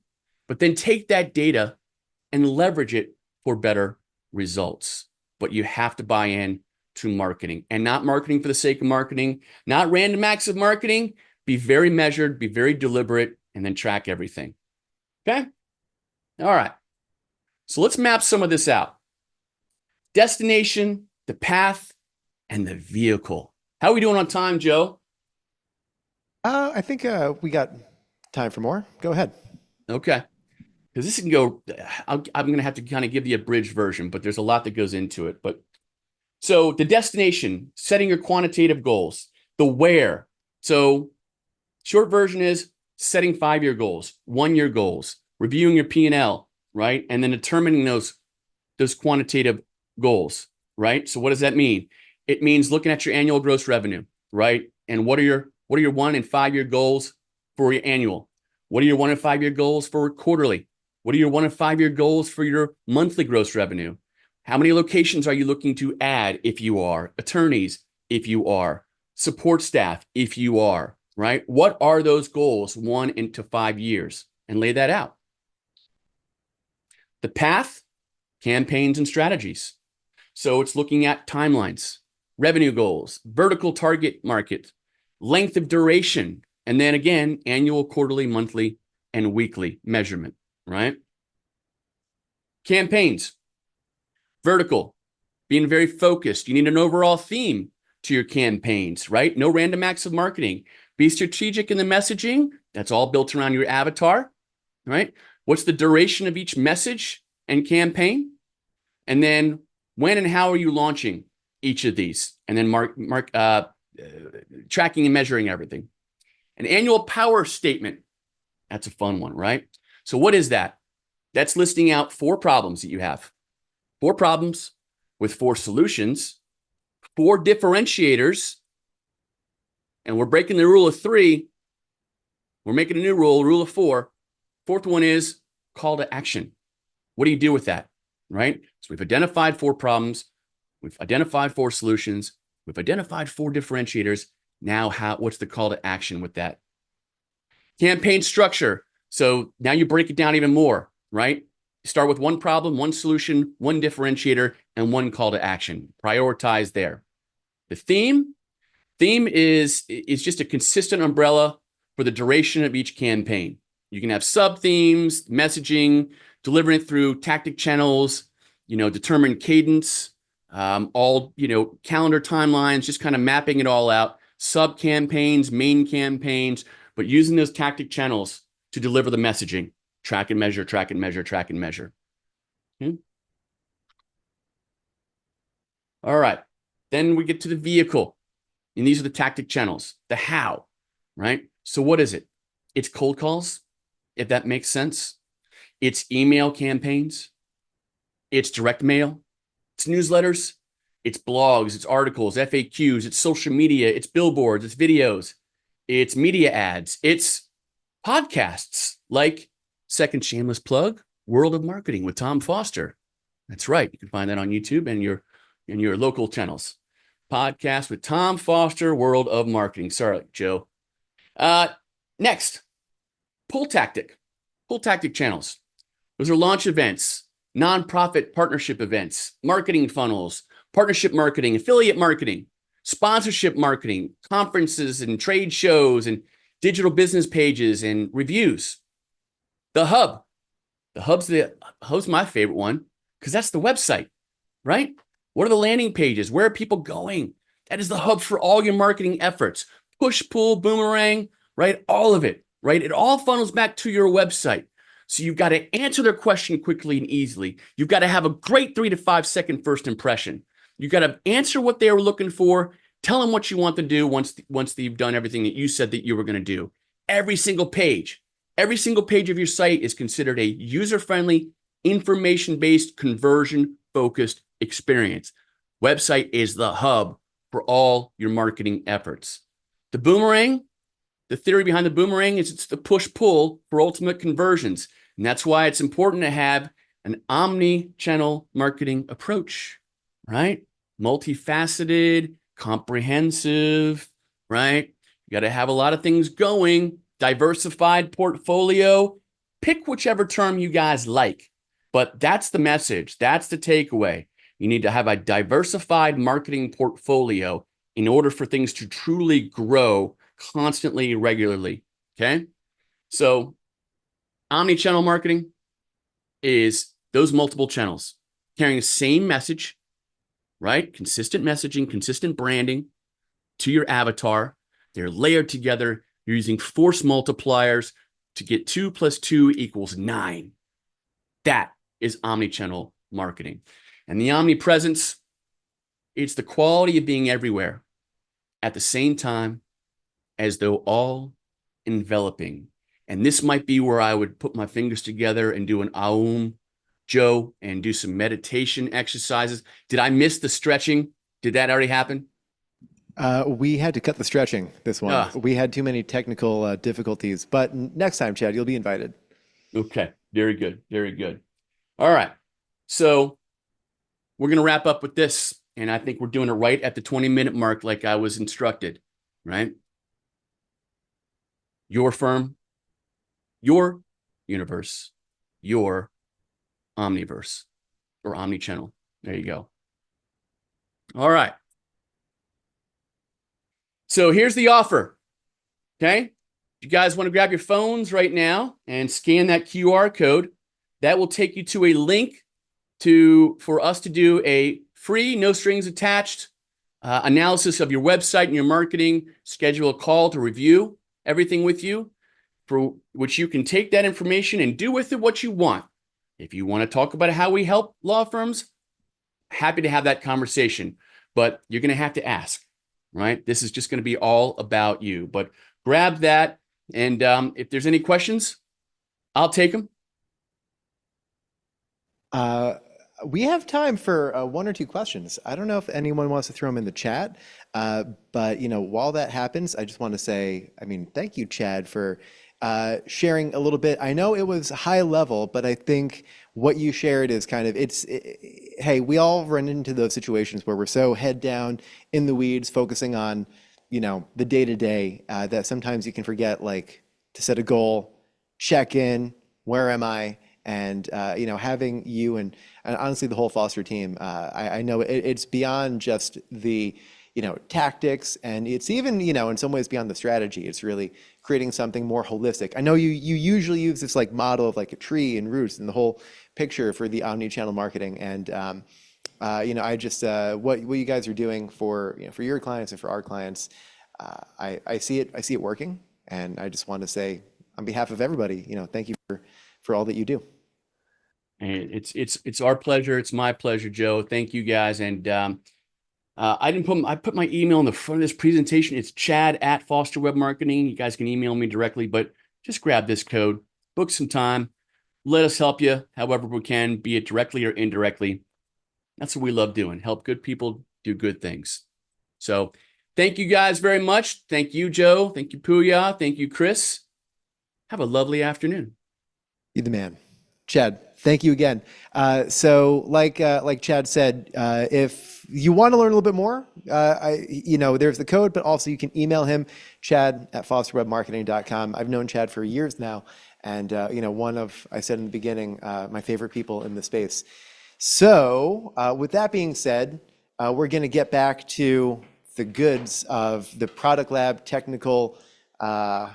But then take that data and leverage it for better results. But you have to buy in to marketing, and not marketing for the sake of marketing, not random acts of marketing. Be very measured, be very deliberate, and then track everything. Okay? All right. So let's map some of this out. Destination, the path, and the vehicle. How are we doing on time, Joe? I think we got time for more. Go ahead. Okay. Because this can go, I'm going to have to kind of give the abridged version, but there's a lot that goes into it. But so the destination, setting your quantitative goals, the where. So short version is setting 5-year goals, 1-year goals, reviewing your P&L, right? And then determining those quantitative goals, right? So what does that mean? It means looking at your annual gross revenue, right? And what are your 1 and 5-year goals for your annual? What are your 1 and 5-year goals for quarterly? What are your 1 and 5-year goals for your monthly gross revenue? How many locations are you looking to add if you are? Attorneys, if you are. Support staff, if you are, right? What are those goals 1 into 5 years? And lay that out. The path, campaigns and strategies. So it's looking at timelines, revenue goals, vertical target market, length of duration, And then again, annual, quarterly, monthly, and weekly measurement, right? Campaigns, vertical, being very focused. You need an overall theme to your campaigns, right? No random acts of marketing. Be strategic in the messaging. That's all built around your avatar, right? What's the duration of each message and campaign? And then when and how are you launching each of these? And then tracking and measuring everything. An annual power statement. That's a fun one, right? So what is that? That's listing out 4 problems that you have. 4 problems with 4 solutions, 4 differentiators, and we're breaking the rule of 3. We're making a new rule of 4. 4th one is call to action. What do you do with that, right? So we've identified 4 problems. We've identified 4 solutions. We've identified 4 differentiators. Now, what's the call to action with that? Campaign structure. So now you break it down even more, right? You start with 1 problem, 1 solution, 1 differentiator, and 1 call to action. Prioritize there. The theme is just a consistent umbrella for the duration of each campaign. You can have sub-themes, messaging, delivering it through tactic channels, determine cadence, calendar timelines, just kind of mapping it all out, sub-campaigns, main campaigns, but using those tactic channels to deliver the messaging. Track and measure, track and measure, track and measure. All right. Then we get to the vehicle. And these are the tactic channels, the how, right? So what is it? It's cold calls, if that makes sense. It's email campaigns. It's direct mail. It's newsletters. It's blogs. It's articles, FAQs. It's social media. It's billboards. It's videos. It's media ads. It's podcasts like second shameless plug, World of Marketing with Tom Foster. That's right. You can find that on YouTube and your local channels. Podcast with Tom Foster, World of Marketing. Sorry, Joe. Next, pull tactic channels. Those are launch events, nonprofit partnership events, marketing funnels, partnership marketing, affiliate marketing, sponsorship marketing, conferences and trade shows and digital business pages and reviews. The hub. The hub's my favorite one because that's the website, right? What are the landing pages? Where are people going? That is the hub for all your marketing efforts. Push, pull, boomerang, right? All of it, right? It all funnels back to your website. So you've got to answer their question quickly and easily. You've got to have a great 3 to 5 second first impression. You've got to answer what they were looking for. Tell them what you want to do once you've done everything that you said that you were going to do. Every single page of your site is considered a user-friendly, information-based, conversion-focused experience. Website is the hub for all your marketing efforts. The boomerang, the theory behind the boomerang is it's the push-pull for ultimate conversions. And that's why it's important to have an omni-channel marketing approach, right? Multifaceted, comprehensive, right? You got to have a lot of things going, diversified portfolio. Pick whichever term you guys like, but that's the message. That's the takeaway. You need to have a diversified marketing portfolio in order for things to truly grow constantly, regularly. Okay. So omni-channel marketing is those multiple channels carrying the same message, right? Consistent messaging, consistent branding to your avatar. They're layered together. You're using force multipliers to get 2 + 2 = 9. That is omni-channel marketing. And the omnipresence, it's the quality of being everywhere at the same time as though all enveloping. And this might be where I would put my fingers together and do an Aum, Joe, and do some meditation exercises. Did I miss the stretching? Did that already happen? We had to cut the stretching this one. We had too many technical difficulties. But next time, Chad, you'll be invited. Okay. Very good. Very good. All right. So we're going to wrap up with this. And I think we're doing it right at the 20-minute mark like I was instructed, right? Your firm, your universe, your omniverse or omnichannel. There you go. All right. So here's the offer. Okay. you guys want to grab your phones right now and scan that QR code, that will take you to a link for us to do a free, no strings attached analysis of your website and your marketing, schedule a call to review everything with you, for which you can take that information and do with it what you want. If you want to talk about how we help law firms, happy to have that conversation, but you're going to have to ask, right? This is just going to be all about you, but grab that. And if there's any questions, I'll take them. We have time for one or two questions. I don't know if anyone wants to throw them in the chat, but while that happens, I just want to say, thank you, Chad, for sharing a little bit. I know it was high level, but I think what you shared is kind of, hey, we all run into those situations where we're so head down in the weeds, focusing on, the day-to-day, that sometimes you can forget, like, to set a goal, check in, where am I? And, having you and honestly the whole Foster team, I know it's beyond just the, tactics, and it's even, in some ways beyond the strategy. It's really creating something more holistic. I know you usually use this like model of like a tree and roots and the whole picture for the omni-channel marketing. And, I just, what you guys are doing for your clients and for our clients, I see it working. And I just want to say on behalf of everybody, thank you for all that you do. And it's our pleasure. It's my pleasure, Joe. Thank you guys. And I put my email in the front of this presentation. It's Chad@Foster Web Marketing. You guys can email me directly, but just grab this code, book some time, let us help you however we can, be it directly or indirectly. That's what we love doing. Help good people do good things. So thank you guys very much. Thank you, Joe. Thank you, Puya. Thank you, Chris. Have a lovely afternoon. You're the man. Chad, thank you again. So like Chad said, if you want to learn a little bit more, there's the code, but also you can email him, chad@fosterwebmarketing.com. I've known Chad for years now. And, one of, I said in the beginning, my favorite people in the space. So with that being said, we're going to get back to the goods of the Product Lab technical, all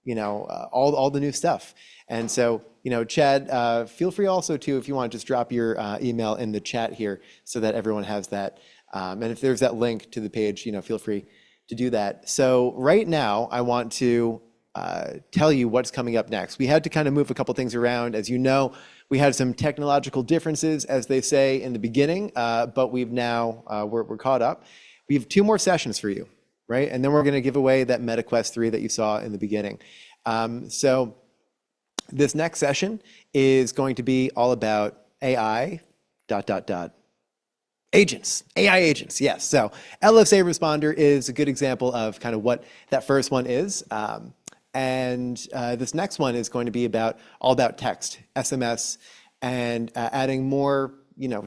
the new stuff. And so, Chad, feel free also to, if you want, just drop your email in the chat here so that everyone has that. And if there's that link to the page, feel free to do that. So right now, I want to tell you what's coming up next. We had to kind of move a couple things around. As you know, we had some technological differences, as they say in the beginning, but we've now, we're caught up. We have 2 more sessions for you, right? And then we're going to give away that MetaQuest 3 that you saw in the beginning. So this next session is going to be all about AI, agents, AI agents, yes. So LSA Responder is a good example of kind of what that first one is. And this next one is going to be all about text, SMS, and adding more,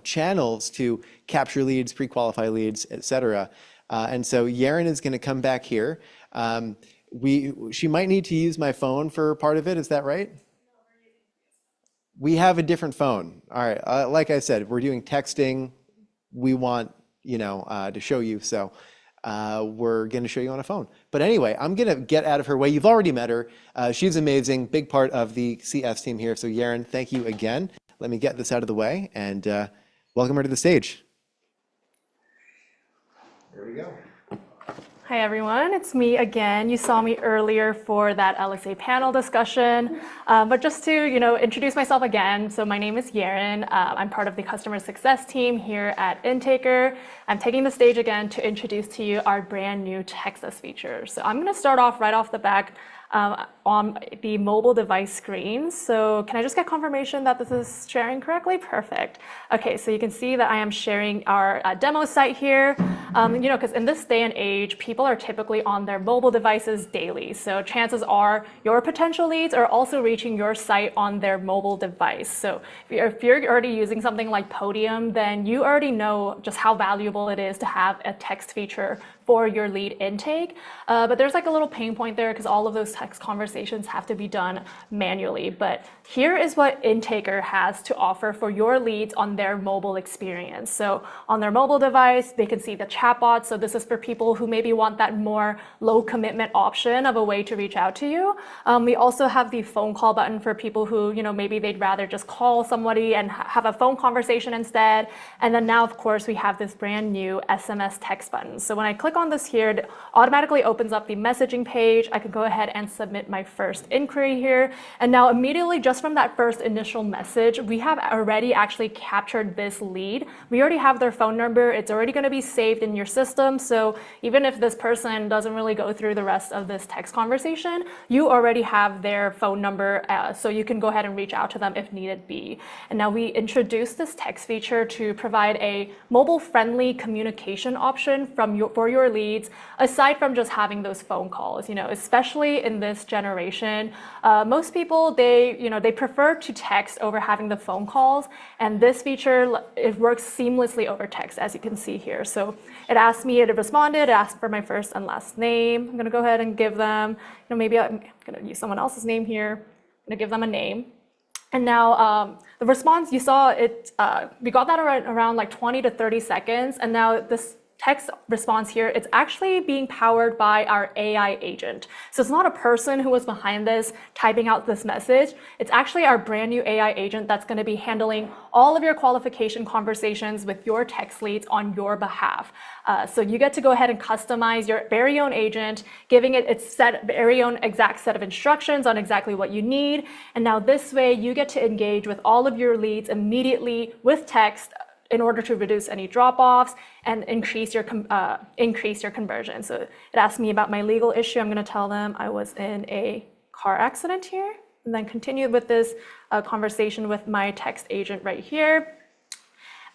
channels to capture leads, pre-qualify leads, et cetera. And so Yaren is going to come back here. She might need to use my phone for part of it. Is that right? We have a different phone. All right. Like I said, we're doing texting. We want, to show you. So we're going to show you on a phone. But anyway, I'm going to get out of her way. You've already met her. She's amazing. Big part of the CS team here. So Yaren, thank you again. Let me get this out of the way and welcome her to the stage. There we go. Hi everyone, it's me again. You saw me earlier for that LSA panel discussion, but just to introduce myself again. So my name is Yaren. I'm part of the customer success team here at Intaker. I'm taking the stage again to introduce to you our brand new Texas feature. So I'm going to start off right off the back on the mobile device screen. So can I just get confirmation that this is sharing correctly? Perfect. Okay, so you can see that I am sharing our demo site here. Because in this day and age, people are typically on their mobile devices daily. So chances are your potential leads are also reaching your site on their mobile device. So if you're already using something like Podium, then you already know just how valuable it is to have a text feature for your lead intake. But there's like a little pain point there because all of those text conversations have to be done manually. But here is what Intaker has to offer for your leads on their mobile experience. So on their mobile device, they can see the chatbot. So this is for people who maybe want that more low commitment option of a way to reach out to you. We also have the phone call button for people who, maybe they'd rather just call somebody and have a phone conversation instead. And then now, of course, we have this brand new SMS text button. So when I click on this here, it automatically opens up the messaging page. I could go ahead and submit my first inquiry here. And now immediately, just from that first initial message, we have already actually captured this lead. We already have their phone number. It's already going to be saved in your system. So even if this person doesn't really go through the rest of this text conversation, you already have their phone number. So you can go ahead and reach out to them if needed be. And now we introduced this text feature to provide a mobile-friendly communication option for your leads, aside from just having those phone calls. Especially in this generation, most people they prefer to text over having the phone calls, and this feature, it works seamlessly over text, as you can see here. So it asked me, it responded, it asked for my first and last name. I'm going to go ahead and give them, maybe I'm going to use someone else's name here. I'm going to give them a name. And now the response, you saw it, we got that around like 20 to 30 seconds. And now this text response here, it's actually being powered by our AI agent. So it's not a person who was behind this typing out this message. It's actually our brand new AI agent that's going to be handling all of your qualification conversations with your text leads on your behalf. So you get to go ahead and customize your very own agent, giving it its very own exact set of instructions on exactly what you need. And now this way you get to engage with all of your leads immediately with text in order to reduce any drop-offs and increase your conversion. So it asked me about my legal issue. I'm going to tell them I was in a car accident here, and then continue with this conversation with my text agent right here.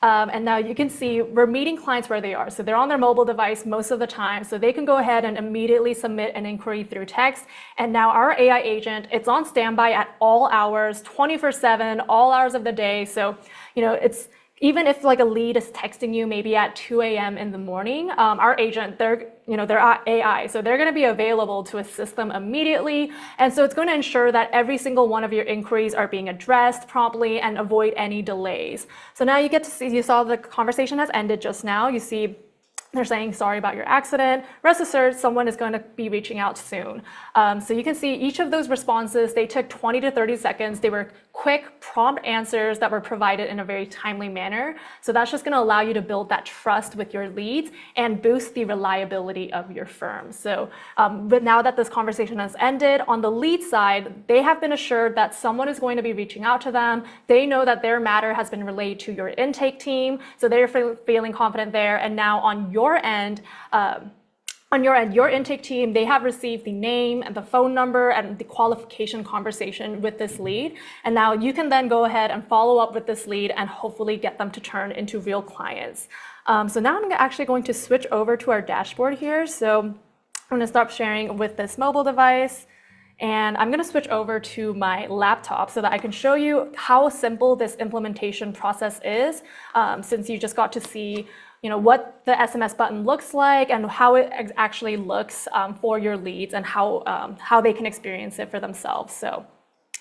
And now you can see we're meeting clients where they are. So they're on their mobile device most of the time. So they can go ahead and immediately submit an inquiry through text. And now our AI agent, it's on standby at all hours, 24/7, all hours of the day. So, it's even if like a lead is texting you maybe at 2 a.m. in the morning, our agent, they're AI, so they're going to be available to assist them immediately. And so it's going to ensure that every single one of your inquiries are being addressed promptly and avoid any delays. So now you get to see, you saw the conversation has ended just now. You see they're saying, sorry about your accident. Rest assured, someone is going to be reaching out soon. So you can see each of those responses, they took 20 to 30 seconds. They were quick, prompt answers that were provided in a very timely manner. So that's just going to allow you to build that trust with your leads and boost the reliability of your firm. So but now that this conversation has ended, on the lead side, they have been assured that someone is going to be reaching out to them. They know that their matter has been relayed to your intake team. So they're feeling confident there. And now on your end, your intake team, they have received the name and the phone number and the qualification conversation with this lead. And now you can then go ahead and follow up with this lead and hopefully get them to turn into real clients. So now I'm actually going to switch over to our dashboard here. So I'm going to stop sharing with this mobile device. And I'm going to switch over to my laptop so that I can show you how simple this implementation process is, since you just got to see what the SMS button looks like and how it actually looks for your leads and how they can experience it for themselves. So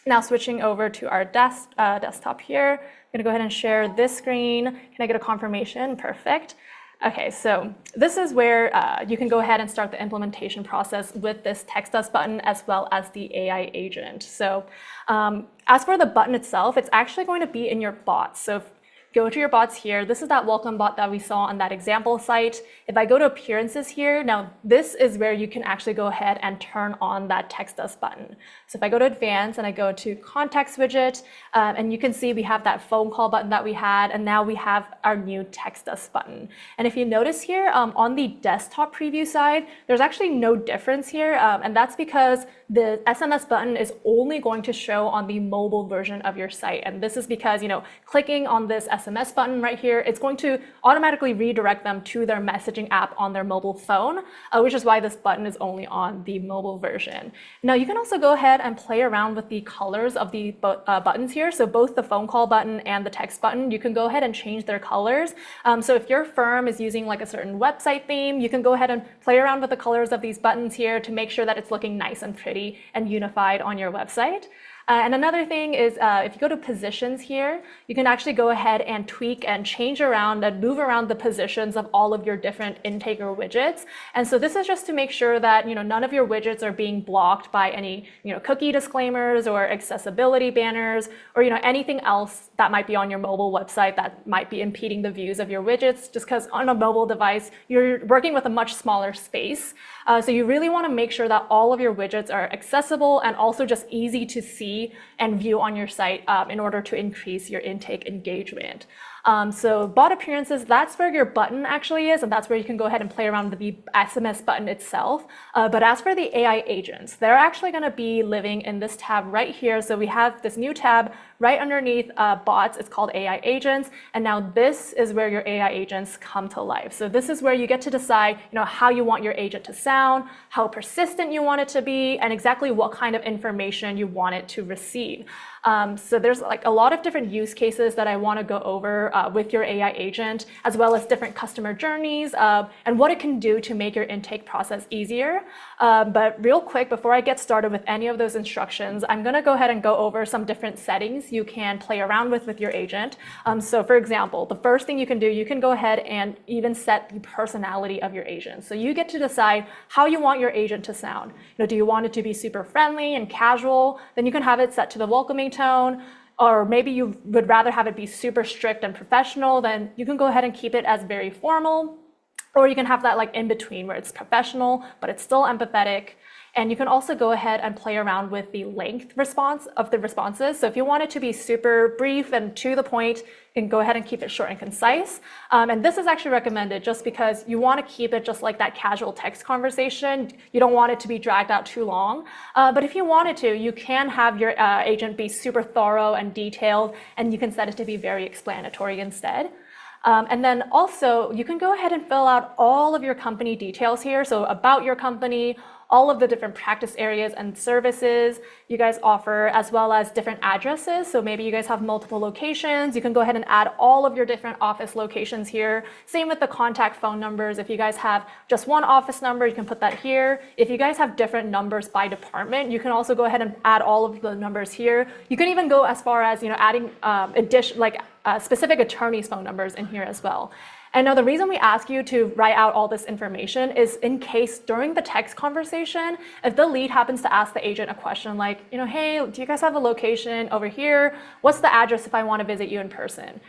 now switching over to our desktop here, I'm going to go ahead and share this screen. Can I get a confirmation? Perfect. Okay, so this is where you can go ahead and start the implementation process with this Text Us button as well as the AI agent. So as for the button itself, it's actually going to be in your bots. So go to your bots here. This is that welcome bot that we saw on that example site. If I go to appearances here, now this is where you can actually go ahead and turn on that Text Us button. So if I go to advanced and I go to context widget, and you can see we have that phone call button that we had, and now we have our new Text Us button. And if you notice here on the desktop preview side, there's actually no difference here. And that's because the SMS button is only going to show on the mobile version of your site. And this is because, clicking on this SMS button right here, it's going to automatically redirect them to their messaging app on their mobile phone, which is why this button is only on the mobile version. Now, you can also go ahead and play around with the colors of the buttons here. So both the phone call button and the text button, you can go ahead and change their colors. So if your firm is using like a certain website theme, you can go ahead and play around with the colors of these buttons here to make sure that it's looking nice and pretty and unified on your website. And another thing is if you go to positions here, you can actually go ahead and tweak and change around and move around the positions of all of your different Intaker widgets. And so this is just to make sure that none of your widgets are being blocked by any cookie disclaimers or accessibility banners or anything else that might be on your mobile website that might be impeding the views of your widgets, just because on a mobile device, you're working with a much smaller space. So you really want to make sure that all of your widgets are accessible and also just easy to see and view on your site in order to increase your intake engagement. So bot appearances, that's where your button actually is, and that's where you can go ahead and play around with the SMS button itself. But as for the AI agents, they're actually going to be living in this tab right here. So we have this new tab right underneath bots. It's called AI agents. And now this is where your AI agents come to life. So this is where you get to decide how you want your agent to sound, how persistent you want it to be, and exactly what kind of information you want it to receive. So there's like a lot of different use cases that I want to go over with your AI agent, as well as different customer journeys and what it can do to make your intake process easier. But real quick, before I get started with any of those instructions, I'm going to go ahead and go over some different settings you can play around with your agent. So for example, the first thing you can do, you can go ahead and even set the personality of your agent. So you get to decide how you want your agent to sound. Do you want it to be super friendly and casual? Then you can have it set to the welcoming tone. Or maybe you would rather have it be super strict and professional, then you can go ahead and keep it as very formal. Or you can have that like in between where it's professional, but it's still empathetic. And you can also go ahead and play around with the length response of the responses. So if you want it to be super brief and to the point, you can go ahead and keep it short and concise. And this is actually recommended just because you want to keep it just like that casual text conversation. You don't want it to be dragged out too long. But if you wanted to, you can have your agent be super thorough and detailed, and you can set it to be very explanatory instead. And then also, you can go ahead and fill out all of your company details here. So about your company, all of the different practice areas and services you guys offer, as well as different addresses. So maybe you guys have multiple locations. You can go ahead and add all of your different office locations here. Same with the contact phone numbers. If you guys have just one office number, you can put that here. If you guys have different numbers by department, you can also go ahead and add all of the numbers here. You can even go as far as adding specific attorneys' phone numbers in here as well. And now the reason we ask you to write out all this information is in case during the text conversation, if the lead happens to ask the agent a question like, hey, do you guys have a location over here? What's the address if I want to visit you in person?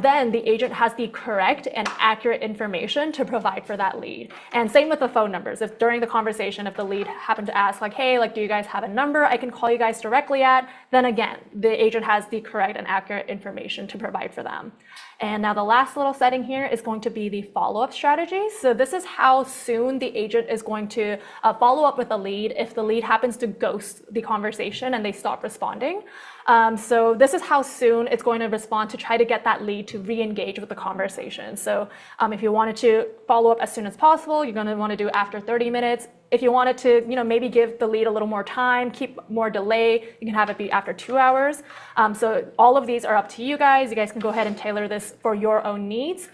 Then the agent has the correct and accurate information to provide for that lead. And same with the phone numbers. If during the conversation, if the lead happened to ask like, hey, do you guys have a number I can call you guys directly at? Then again, the agent has the correct and accurate information to provide for them. And now the last little setting here is going to be the follow-up strategy. So this is how soon the agent is going to follow up with the lead if the lead happens to ghost the conversation and they stop responding. So this is how soon it's going to respond to try to get that lead to re-engage with the conversation. So if you wanted to follow up as soon as possible, you're going to want to do after 30 minutes. If you wanted to, maybe give the lead a little more time, keep more delay, you can have it be after 2 hours. So all of these are up to you guys. You guys can go ahead and tailor this for your own needs.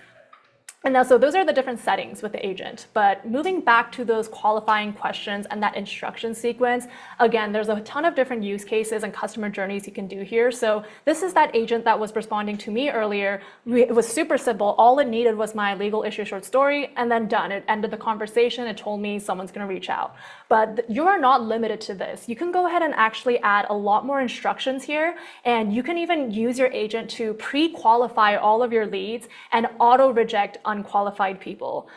And now, so those are the different settings with the agent. But moving back to those qualifying questions and that instruction sequence, again, there's a ton of different use cases and customer journeys you can do here. So this is that agent that was responding to me earlier. It was super simple. All it needed was my legal issue short story, and then done. It ended the conversation. It told me someone's going to reach out. But you are not limited to this. You can go ahead and actually add a lot more instructions here. And you can even use your agent to pre-qualify all of your leads and auto-reject unqualified people.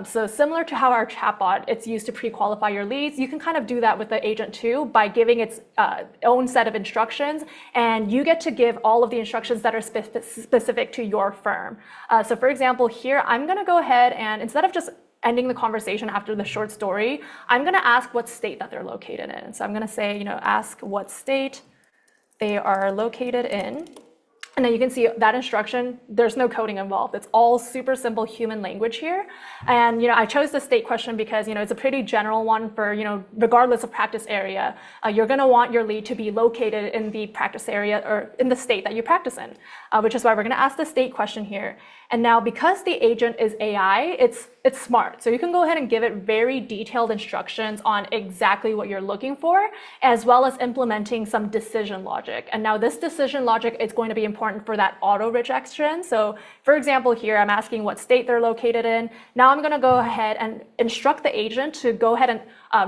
So similar to how our chatbot, it's used to pre-qualify your leads, you can kind of do that with the agent too by giving its own set of instructions, and you get to give all of the instructions that are specific to your firm. So for example, here, I'm gonna go ahead and instead of just ending the conversation after the short story, I'm going to ask what state that they're located in. So I'm going to say, ask what state they are located in. And then you can see that instruction, there's no coding involved. It's all super simple human language here. And I chose the state question because it's a pretty general one for, regardless of practice area, you're going to want your lead to be located in the practice area or in the state that you practice in, which is why we're going to ask the state question here. And now because the agent is AI, it's smart. So you can go ahead and give it very detailed instructions on exactly what you're looking for, as well as implementing some decision logic. And now this decision logic is going to be important for that auto rejection. So for example, here I'm asking what state they're located in. Now I'm going to go ahead and instruct the agent to go ahead and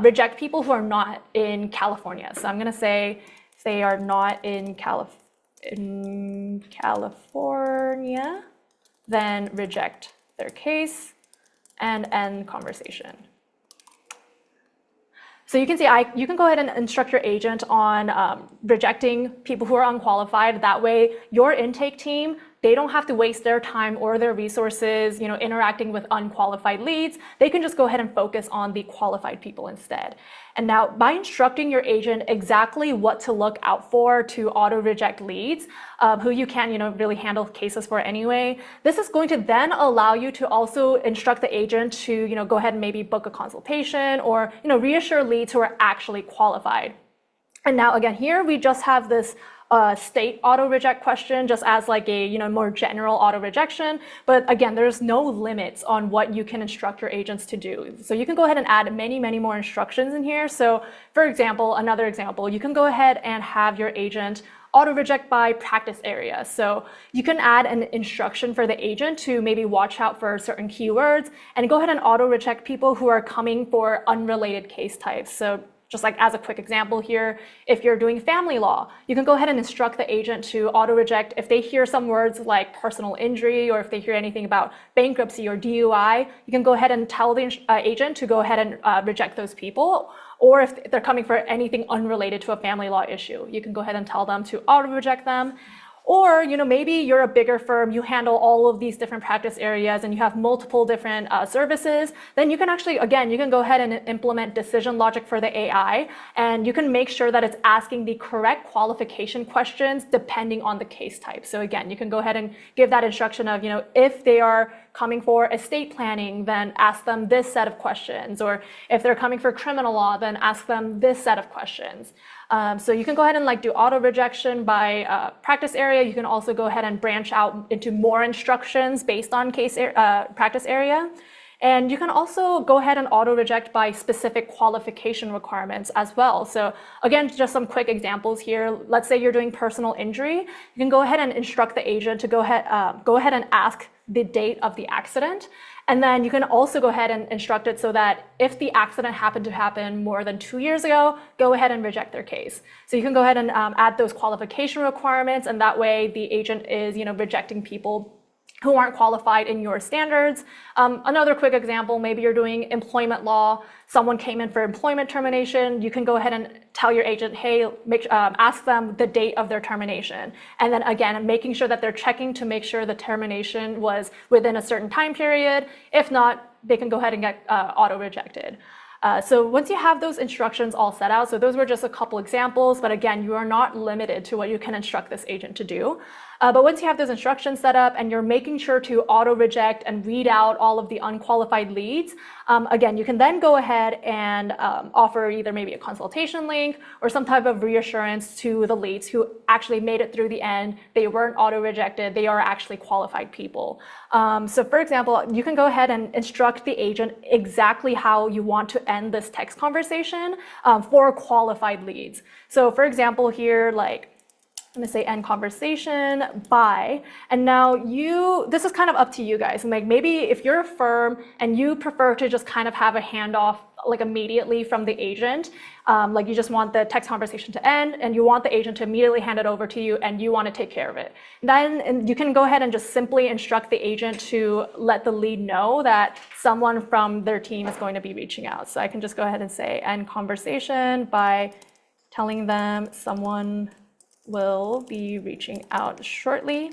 reject people who are not in California. So I'm going to say if they are not in California, then reject their case and end conversation. So you can see you can go ahead and instruct your agent on rejecting people who are unqualified. That way, your intake team, they don't have to waste their time or their resources, interacting with unqualified leads. They can just go ahead and focus on the qualified people instead. And now by instructing your agent exactly what to look out for to auto reject leads, who you can, really handle cases for anyway, this is going to then allow you to also instruct the agent to, go ahead and maybe book a consultation or, reassure leads who are actually qualified. And now again, here we just have this state auto reject question just as like a more general auto rejection, but again there's no limits on what you can instruct your agents to do. So you can go ahead and add many more instructions in here. So for example, another example, you can go ahead and have your agent auto reject by practice area. So you can add an instruction for the agent to maybe watch out for certain keywords and go ahead and auto reject people who are coming for unrelated case types. So just like as a quick example here, if you're doing family law, you can go ahead and instruct the agent to auto reject if they hear some words like personal injury or if they hear anything about bankruptcy or DUI, you can go ahead and tell the agent to go ahead and reject those people. Or if they're coming for anything unrelated to a family law issue, you can go ahead and tell them to auto reject them. Or, maybe you're a bigger firm, you handle all of these different practice areas and you have multiple different services, then you can actually, again, you can go ahead and implement decision logic for the AI, and you can make sure that it's asking the correct qualification questions depending on the case type. So again, you can go ahead and give that instruction of, if they are coming for estate planning, then ask them this set of questions. Or if they're coming for criminal law, then ask them this set of questions. So you can go ahead and do auto rejection by practice area. You can also go ahead and branch out into more instructions based on practice area. And you can also go ahead and auto reject by specific qualification requirements as well. So again, just some quick examples here. Let's say you're doing personal injury. You can go ahead and instruct the agent to go ahead and ask the date of the accident. And then you can also go ahead and instruct it so that if the accident happened to happen more than 2 years ago, go ahead and reject their case. So you can go ahead and add those qualification requirements, and that way the agent is, rejecting people who aren't qualified in your standards. Another quick example, maybe you're doing employment law, someone came in for employment termination, you can go ahead and tell your agent, hey, ask them the date of their termination. And then again, making sure that they're checking to make sure the termination was within a certain time period. If not, they can go ahead and get auto-rejected. So once you have those instructions all set out, so those were just a couple examples, but again, you are not limited to what you can instruct this agent to do. But once you have those instructions set up and you're making sure to auto-reject and weed out all of the unqualified leads, again, you can then go ahead and offer either maybe a consultation link or some type of reassurance to the leads who actually made it through the end. They weren't auto-rejected. They are actually qualified people. So for example, you can go ahead and instruct the agent exactly how you want to end this text conversation for qualified leads. So for example here, I'm gonna say end conversation by, and now this is kind of up to you guys. Maybe if you're a firm and you prefer to just kind of have a handoff immediately from the agent, you just want the text conversation to end and you want the agent to immediately hand it over to you and you want to take care of it. Then you can go ahead and just simply instruct the agent to let the lead know that someone from their team is going to be reaching out. So I can just go ahead and say end conversation by telling them someone will be reaching out shortly.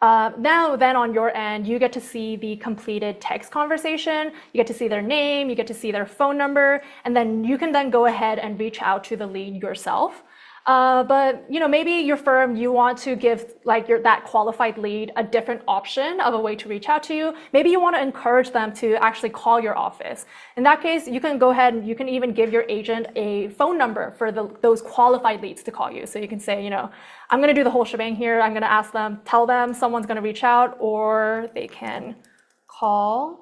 Now, then on your end, you get to see the completed text conversation. You get to see their name, you get to see their phone number, and then you can then go ahead and reach out to the lead yourself. But maybe your firm, you want to give that qualified lead a different option of a way to reach out to you. Maybe you want to encourage them to actually call your office. In that case, you can go ahead and you can even give your agent a phone number for those qualified leads to call you. So you can say, I'm going to do the whole shebang here. I'm going to ask them, tell them someone's going to reach out, or they can call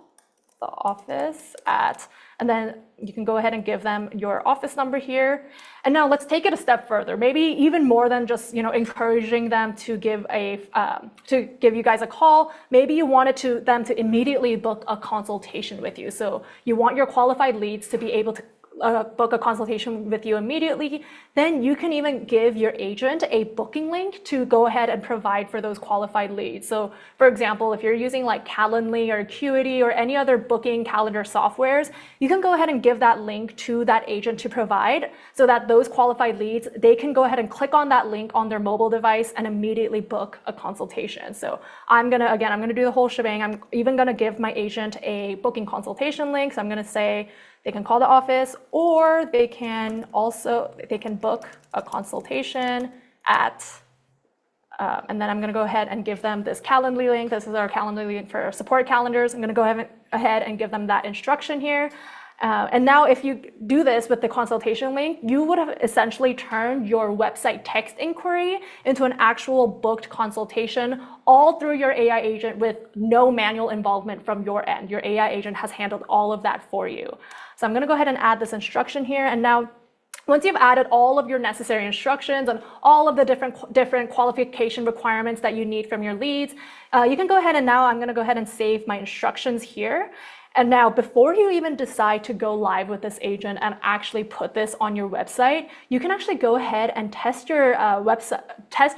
the office at, and then you can go ahead and give them your office number here. And now let's take it a step further, maybe even more than just encouraging them to give you guys a call. Maybe you wanted them to immediately book a consultation with you. So you want your qualified leads to be able to book a consultation with you immediately. Then you can even give your agent a booking link to go ahead and provide for those qualified leads. So for example, if you're using like Calendly or Acuity or any other booking calendar softwares, you can go ahead and give that link to that agent to provide, so that those qualified leads, they can go ahead and click on that link on their mobile device and immediately book a consultation. So I'm gonna do the whole shebang. I'm even gonna give my agent a booking consultation link. So I'm gonna say, they can call the office, or they can book a consultation at, and then I'm going to go ahead and give them this Calendly link. This is our Calendly link for support calendars. I'm going to go ahead and give them that instruction here. And now if you do this with the consultation link, you would have essentially turned your website text inquiry into an actual booked consultation, all through your AI agent with no manual involvement from your end. Your AI agent has handled all of that for you. So I'm going to go ahead and add this instruction here. And now, once you've added all of your necessary instructions and all of the different qualification requirements that you need from your leads, you can go ahead and now I'm going to go ahead and save my instructions here. And now, before you even decide to go live with this agent and actually put this on your website, you can actually go ahead and test your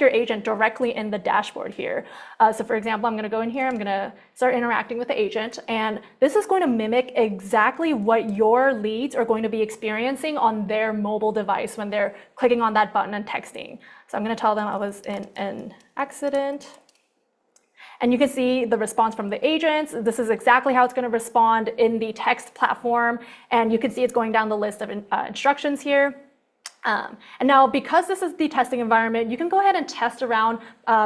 agent directly in the dashboard here. So for example, I'm going to go in here, I'm going to start interacting with the agent, and this is going to mimic exactly what your leads are going to be experiencing on their mobile device when they're clicking on that button and texting. So I'm going to tell them I was in an accident. And you can see the response from the agents. This is exactly how it's going to respond in the text platform. And you can see it's going down the list of instructions here. And now, because this is the testing environment, you can go ahead and test around,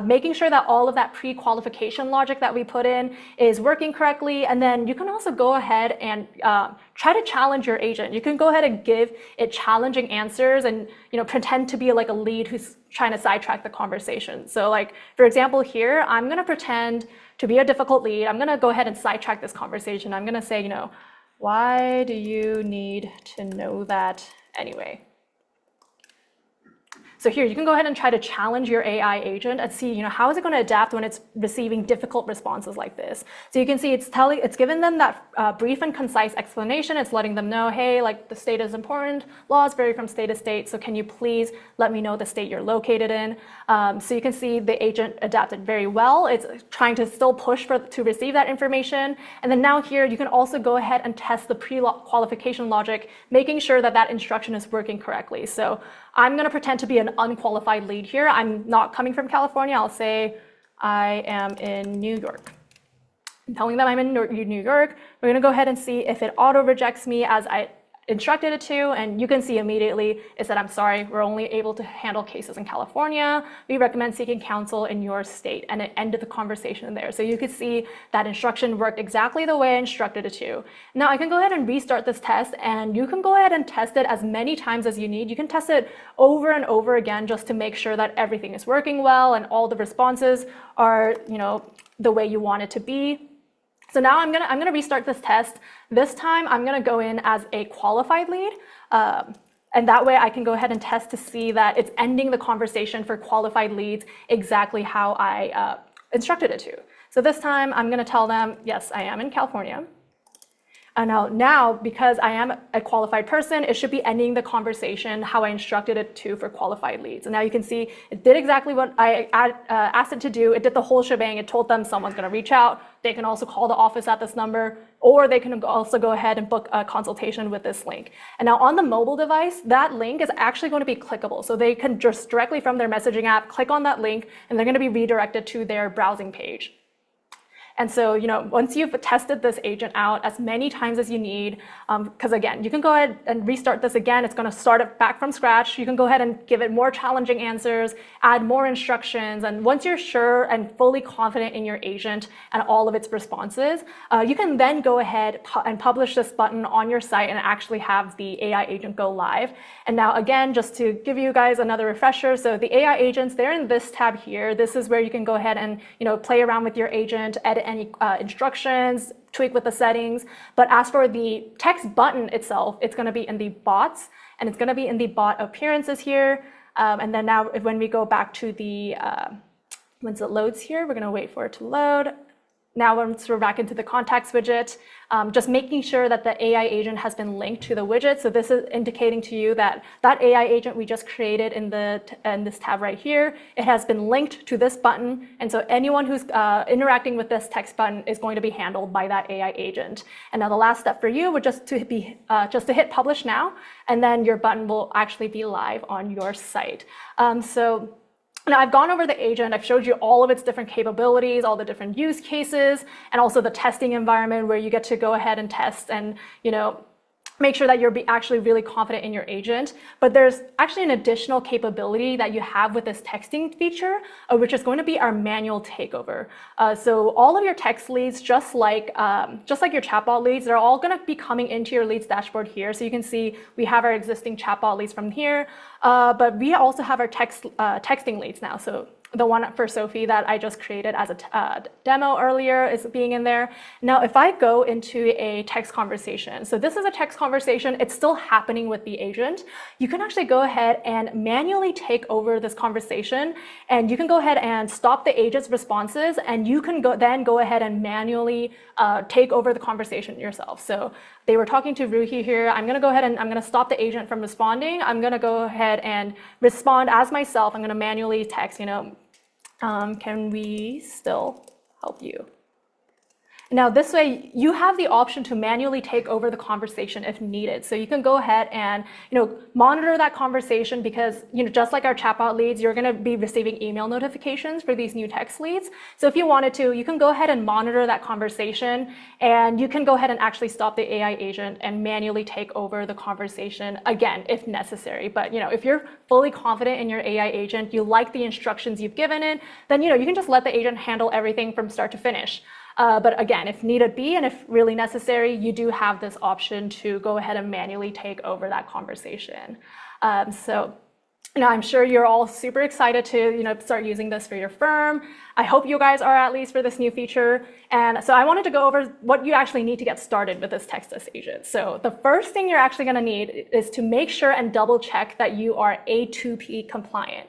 making sure that all of that pre-qualification logic that we put in is working correctly. And then you can also go ahead and try to challenge your agent. You can go ahead and give it challenging answers and pretend to be like a lead who's trying to sidetrack the conversation. So like, for example, here, I'm going to pretend to be a difficult lead. I'm going to go ahead and sidetrack this conversation. I'm going to say, why do you need to know that anyway? So here, you can go ahead and try to challenge your AI agent and see, how is it going to adapt when it's receiving difficult responses like this? So you can see it's given them that brief and concise explanation. It's letting them know, hey, like the state is important. Laws vary from state to state. So can you please let me know the state you're located in? So you can see the agent adapted very well. It's trying to still push to receive that information. And then now here, you can also go ahead and test the pre-qualification logic, making sure that that instruction is working correctly. So I'm going to pretend to be an unqualified lead here. I'm not coming from California. I'll say I am in New York. I'm telling them I'm in New York. We're going to go ahead and see if it auto rejects me as I instructed it to, and you can see immediately it said, I'm sorry, we're only able to handle cases in California. We recommend seeking counsel in your state, and it ended the conversation there. So you could see that instruction worked exactly the way I instructed it to. Now I can go ahead and restart this test, and you can go ahead and test it as many times as you need. You can test it over and over again just to make sure that everything is working well and all the responses are, the way you want it to be. So now I'm gonna restart this test. This time I'm gonna go in as a qualified lead, and that way I can go ahead and test to see that it's ending the conversation for qualified leads exactly how I instructed it to. So this time I'm gonna tell them, yes, I am in California. Now, because I am a qualified person, it should be ending the conversation how I instructed it to for qualified leads. And now you can see it did exactly what I asked it to do. It did the whole shebang. It told them someone's going to reach out. They can also call the office at this number, or they can also go ahead and book a consultation with this link. And now on the mobile device, that link is actually going to be clickable. So they can just directly from their messaging app, click on that link, and they're going to be redirected to their browsing page. And so, once you've tested this agent out as many times as you need, because again, you can go ahead and restart this again. It's going to start it back from scratch. You can go ahead and give it more challenging answers, add more instructions. And once you're sure and fully confident in your agent and all of its responses, you can then go ahead and publish this button on your site and actually have the AI agent go live. And now again, just to give you guys another refresher, so the AI agents, they're in this tab here. This is where you can go ahead and play around with your agent, edit any instructions, tweak with the settings. But as for the text button itself, it's going to be in the bots, and it's going to be in the bot appearances here. And then now when we go back to the, once it loads here, we're going to wait for it to load. Now once we're back into the contacts widget, just making sure that the AI agent has been linked to the widget. So this is indicating to you that that AI agent we just created in this tab right here, it has been linked to this button. And so anyone who's interacting with this text button is going to be handled by that AI agent. And now the last step for you would just to hit publish now, and then your button will actually be live on your site. Now I've gone over the agent, I've showed you all of its different capabilities, all the different use cases, and also the testing environment where you get to go ahead and test and make sure that you're actually really confident in your agent. But there's actually an additional capability that you have with this texting feature, which is going to be our manual takeover. So all of your text leads, just like your chatbot leads, they're all going to be coming into your leads dashboard here. So you can see we have our existing chatbot leads from here, but we also have our texting leads now. So the one for Sophie that I just created as a demo earlier is being in there. Now, if I go into a text conversation, so this is a text conversation, it's still happening with the agent. You can actually go ahead and manually take over this conversation, and you can go ahead and stop the agent's responses, and you can then go ahead and manually take over the conversation yourself. So they were talking to Ruhi here. I'm going to go ahead and I'm going to stop the agent from responding. I'm going to go ahead and respond as myself. I'm going to manually text, can we still help you? Now this way you have the option to manually take over the conversation if needed. So you can go ahead and monitor that conversation, because just like our chatbot leads, you're going to be receiving email notifications for these new text leads. So if you wanted to, you can go ahead and monitor that conversation, and you can go ahead and actually stop the AI agent and manually take over the conversation again if necessary. But if you're fully confident in your AI agent, you like the instructions you've given it, then you can just let the agent handle everything from start to finish. But again, if needed be, and if really necessary, you do have this option to go ahead and manually take over that conversation. I'm sure you're all super excited to start using this for your firm. I hope you guys are, at least for this new feature. And so I wanted to go over what you actually need to get started with this text assist agent. So the first thing you're actually going to need is to make sure and double check that you are A2P compliant.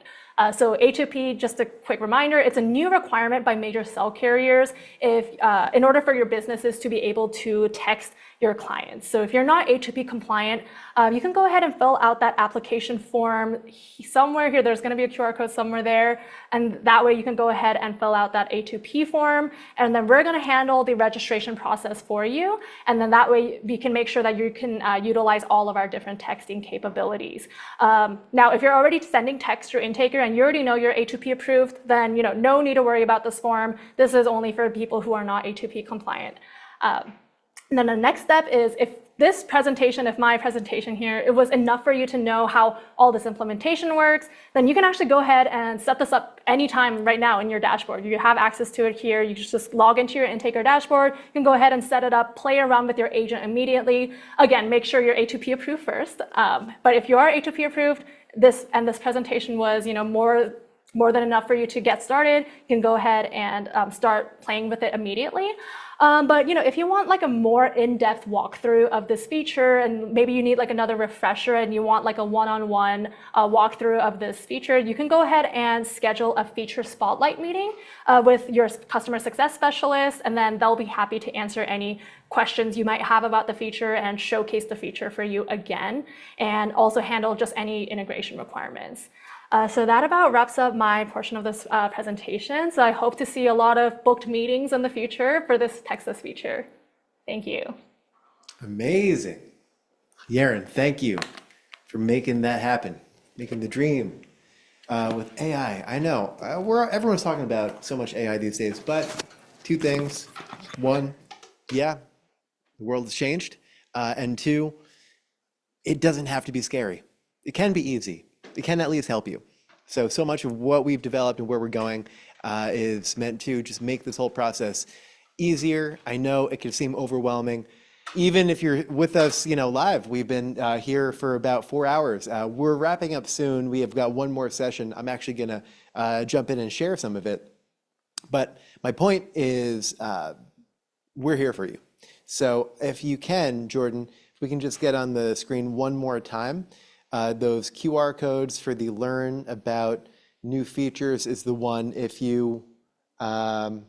So A2P, just a quick reminder, it's a new requirement by major cell carriers in order for your businesses to be able to text your clients. So if you're not A2P compliant, you can go ahead and fill out that application form somewhere here. There's going to be a QR code somewhere there, and that way you can go ahead and fill out that A2P form, and then we're going to handle the registration process for you, and then that way we can make sure that you can utilize all of our different texting capabilities. Now, if you're already sending text through Intaker and you already know you're A2P approved, then no need to worry about this form. This is only for people who are not A2P compliant. And then the next step is, if my presentation here, it was enough for you to know how all this implementation works, then you can actually go ahead and set this up anytime right now in your dashboard. You have access to it here. You just log into your Intaker dashboard. You can go ahead and set it up, play around with your agent immediately. Again, make sure you're A2P approved first. But if you are A2P approved, this presentation was more more than enough for you to get started, you can go ahead and start playing with it immediately. But if you want like a more in-depth walkthrough of this feature, and maybe you need like another refresher and you want like a one-on-one walkthrough of this feature, you can go ahead and schedule a feature spotlight meeting with your customer success specialist, and then they'll be happy to answer any questions you might have about the feature and showcase the feature for you again, and also handle just any integration requirements. So that about wraps up my portion of this presentation. So I hope to see a lot of booked meetings in the future for this Texas feature. Thank you. Amazing. Yaron, thank you for making that happen, making the dream with AI. I know everyone's talking about so much AI these days, but two things. One, yeah, the world has changed. And two, it doesn't have to be scary. It can be easy. It can at least help you. So much of what we've developed and where we're going is meant to just make this whole process easier. I know it can seem overwhelming. Even if you're with us, live, we've been here for about 4 hours. We're wrapping up soon. We have got one more session. I'm actually gonna jump in and share some of it. But my point is, we're here for you. So if you can, Jordan, if we can just get on the screen one more time. Those QR codes for the learn about new features is the one. If you, I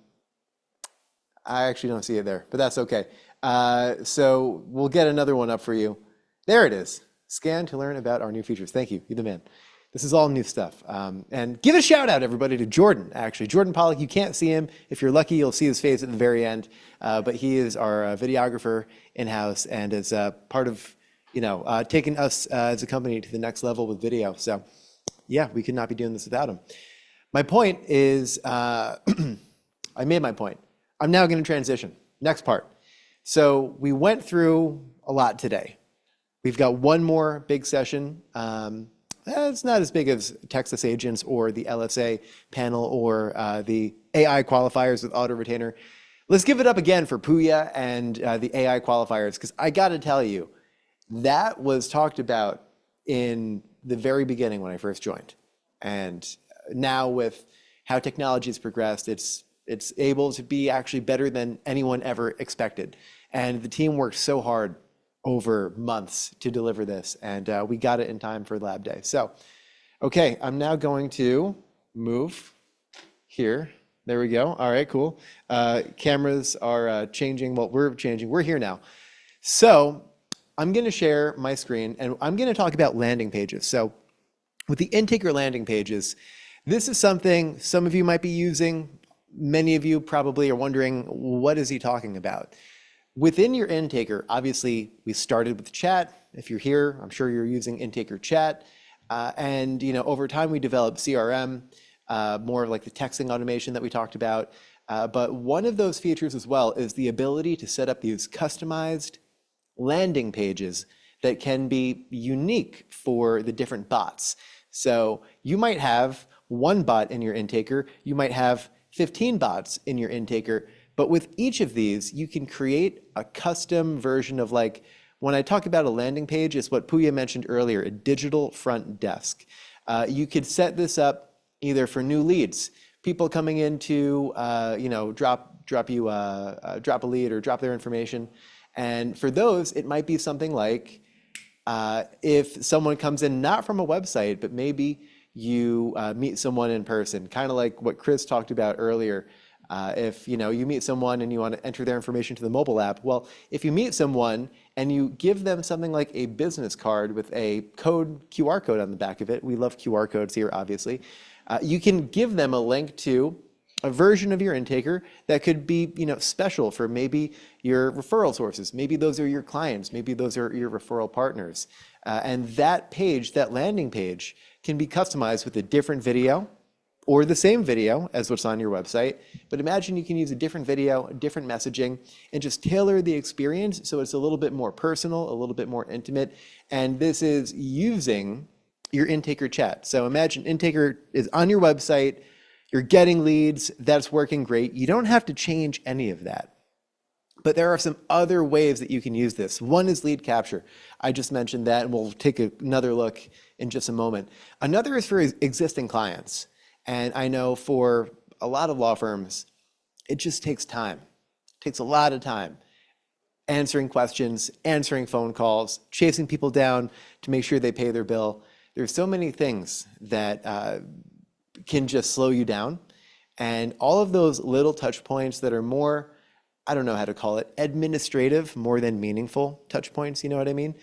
actually don't see it there, but that's okay. So we'll get another one up for you. There it is. Scan to learn about our new features. Thank you. You're the man. This is all new stuff. And give a shout out, everybody, to Jordan, actually. Jordan Pollock, you can't see him. If you're lucky, you'll see his face at the very end. But he is our videographer in-house and is part of taking us as a company to the next level with video. So yeah, we could not be doing this without him. My point is, I made my point. I'm now going to transition. Next part. So we went through a lot today. We've got one more big session. It's not as big as Texas Agents or the LSA panel or the AI qualifiers with Auto Retainer. Let's give it up again for Puya and the AI qualifiers, because I got to tell you, that was talked about in the very beginning when I first joined. And now with how technology has progressed, it's able to be actually better than anyone ever expected. And the team worked so hard over months to deliver this, and we got it in time for Lab Day. So, okay, I'm now going to move here. There we go. All right, cool. Cameras are changing. Well, we're changing. We're here now. So I'm going to share my screen, and I'm going to talk about landing pages. So with the Intaker landing pages, this is something some of you might be using. Many of you probably are wondering, what is he talking about? Within your Intaker, obviously, we started with chat. If you're here, I'm sure you're using Intaker Chat. And over time, we developed CRM, more like the texting automation that we talked about. But one of those features as well is the ability to set up these customized landing pages that can be unique for the different bots. So you might have one bot in your Intaker, you might have 15 bots in your Intaker, but with each of these, you can create a custom version of, like, when I talk about a landing page, it's what Puya mentioned earlier, a digital front desk. You could set this up either for new leads, people coming in to drop a lead or drop their information. And for those, it might be something like if someone comes in not from a website, but maybe you meet someone in person, kind of like what Chris talked about earlier. If you meet someone and you want to enter their information to the mobile app, well, if you meet someone and you give them something like a business card with a QR code on the back of it, we love QR codes here, obviously, you can give them a link to a version of your Intaker that could be, special for maybe your referral sources. Maybe those are your clients. Maybe those are your referral partners. And that page, that landing page, can be customized with a different video or the same video as what's on your website. But imagine you can use a different video, different messaging, and just tailor the experience so it's a little bit more personal, a little bit more intimate. And this is using your Intaker chat. So imagine Intaker is on your website, you're getting leads, that's working great. You don't have to change any of that. But there are some other ways that you can use this. One is lead capture. I just mentioned that, and we'll take another look in just a moment. Another is for existing clients. And I know for a lot of law firms, it just takes time. It takes a lot of time answering questions, answering phone calls, chasing people down to make sure they pay their bill. There's so many things that can just slow you down. And all of those little touch points that are more, I don't know how to call it, administrative more than meaningful touch points, you know what I mean?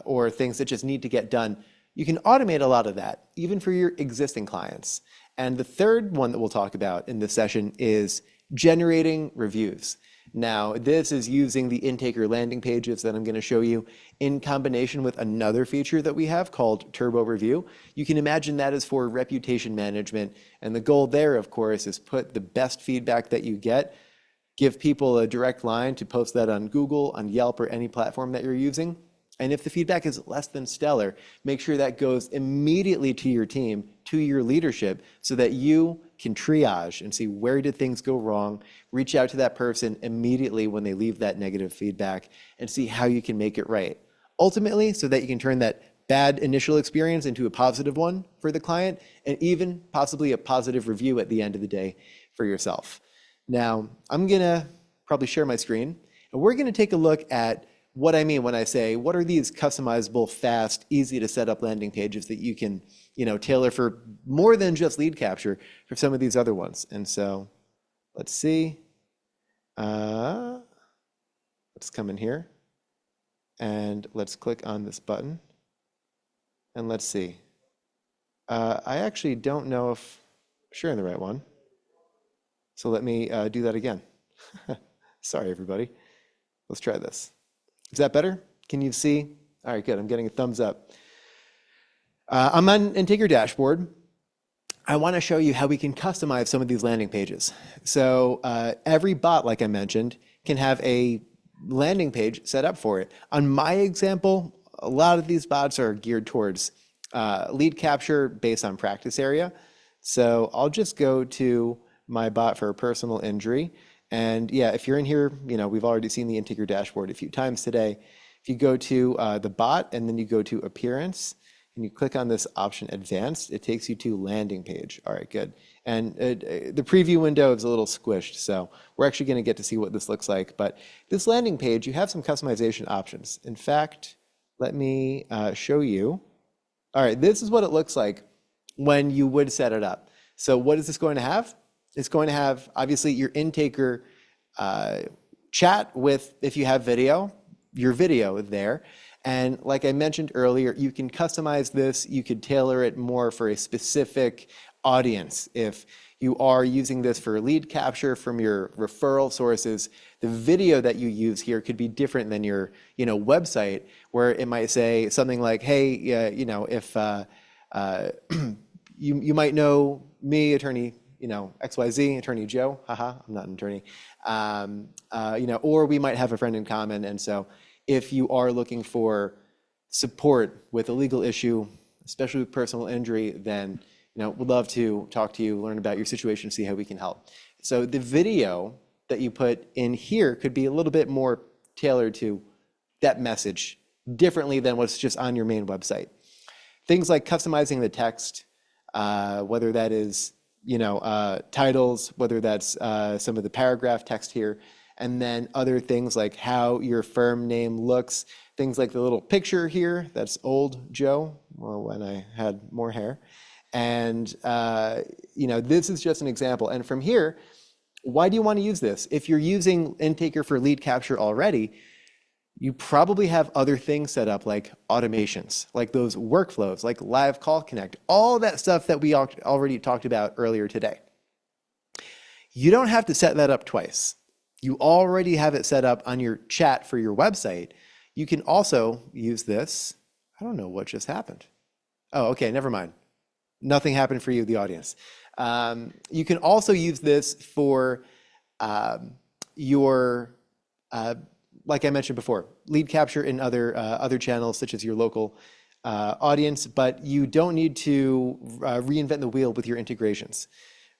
Or things that just need to get done. You can automate a lot of that, even for your existing clients. And the third one that we'll talk about in this session is generating reviews. Now, this is using the Intaker landing pages that I'm going to show you in combination with another feature that we have called Turbo Review. You can imagine that is for reputation management. And the goal there, of course, is put the best feedback that you get, give people a direct line to post that on Google, on Yelp, or any platform that you're using. And if the feedback is less than stellar, make sure that goes immediately to your team, to your leadership, so that you can triage and see where did things go wrong, reach out to that person immediately when they leave that negative feedback, and see how you can make it right. Ultimately, so that you can turn that bad initial experience into a positive one for the client, and even possibly a positive review at the end of the day for yourself. Now, I'm gonna probably share my screen, and we're gonna take a look at what I mean when I say, what are these customizable, fast, easy to set up landing pages that you can, tailor for more than just lead capture for some of these other ones. And so let's see. Let's come in here and let's click on this button and let's see. I actually don't know if I'm sharing the right one. So let me do that again. Sorry, everybody. Let's try this. Is that better? Can you see? All right, good. I'm getting a thumbs up. I'm on Intaker dashboard. I want to show you how we can customize some of these landing pages. So every bot, like I mentioned, can have a landing page set up for it. On my example, a lot of these bots are geared towards lead capture based on practice area. So I'll just go to my bot for a personal injury. And yeah, if you're in here, we've already seen the Intaker dashboard a few times today. If you go to the bot and then you go to appearance and you click on this option advanced, it takes you to landing page. All right, good. And the preview window is a little squished, so we're actually going to get to see what this looks like. But this landing page, you have some customization options. In fact, let me show you. All right, this is what it looks like when you would set it up. So what is this going to have? It's going to have, obviously, your Intaker chat with, if you have video, your video there. And like I mentioned earlier, you can customize this. You could tailor it more for a specific audience. If you are using this for lead capture from your referral sources, the video that you use here could be different than your website, where it might say something like, hey, if you might know me, attorney, XYZ, attorney Joe, haha, I'm not an attorney, or we might have a friend in common. And so if you are looking for support with a legal issue, especially with personal injury, then, we'd love to talk to you, learn about your situation, see how we can help. So the video that you put in here could be a little bit more tailored to that message differently than what's just on your main website. Things like customizing the text, whether that is titles, whether that's some of the paragraph text here, and then other things like how your firm name looks, things like the little picture here, that's old Joe, well, when I had more hair. And, this is just an example. And from here, why do you want to use this? If you're using Intaker for lead capture already, you probably have other things set up like automations, like those workflows, like Live Call Connect, all that stuff that we already talked about earlier today. You don't have to set that up twice. You already have it set up on your chat for your website. You can also use this. I don't know what just happened. Oh, okay, never mind. Nothing happened for you, the audience. You can also use this for your like I mentioned before, lead capture in other channels, such as your local audience, but you don't need to reinvent the wheel with your integrations.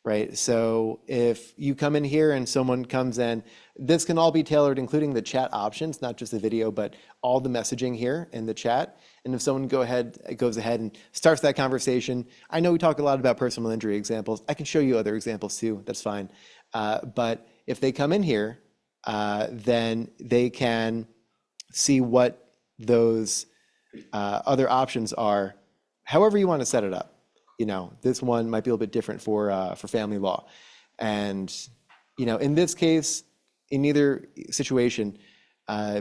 right? So if you come in here and someone comes in, this can all be tailored, including the chat options, not just the video, but all the messaging here in the chat. And if someone goes ahead and starts that conversation, I know we talk a lot about personal injury examples. I can show you other examples too. That's fine. But if they come in here, then they can see what those other options are, however you want to set it up. You know, this one might be a little bit different for family law. And, you know, in this case, in either situation,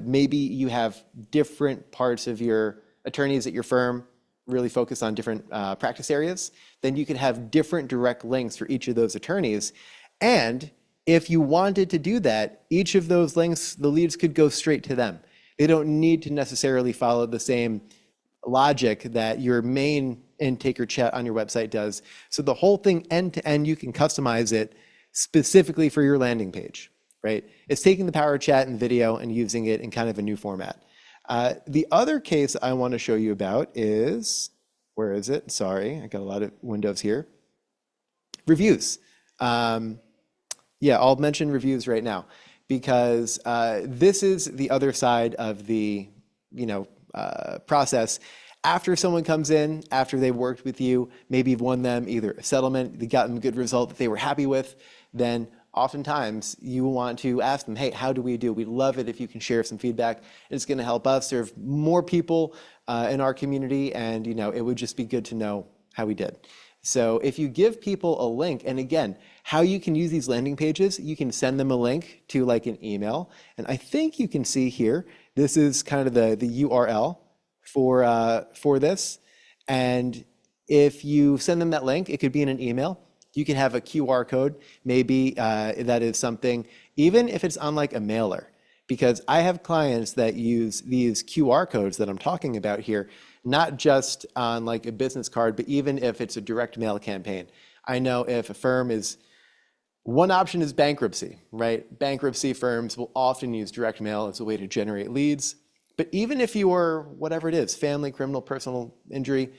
maybe you have different parts of your attorneys at your firm really focus on different practice areas. Then you could have different direct links for each of those attorneys. And if you wanted to do that, each of those links, the leads could go straight to them. They don't need to necessarily follow the same logic that your main Intaker chat on your website does. So the whole thing end to end, you can customize it specifically for your landing page, right? It's taking the power of chat and video and using it in kind of a new format. The other case I want to show you about is, where is it? Sorry, I got a lot of windows here. Reviews. Yeah, I'll mention reviews right now because this is the other side of the, process. After someone comes in, after they've worked with you, maybe you've won them either a settlement, they got them a good result that they were happy with, then oftentimes you want to ask them, hey, how do we do? We'd love it if you can share some feedback. It's going to help us serve more people in our community, and it would just be good to know how we did. So if you give people a link, and again, how you can use these landing pages, you can send them a link to like an email. And I think you can see here, this is kind of the URL for this. And if you send them that link, it could be in an email. You can have a QR code. Maybe that is something, even if it's on like a mailer, because I have clients that use these QR codes that I'm talking about here, not just on like a business card, but even if it's a direct mail campaign. I know if a firm is, one option is bankruptcy, right? Bankruptcy firms will often use direct mail as a way to generate leads. But even if you are, whatever it is, family, criminal, personal injury,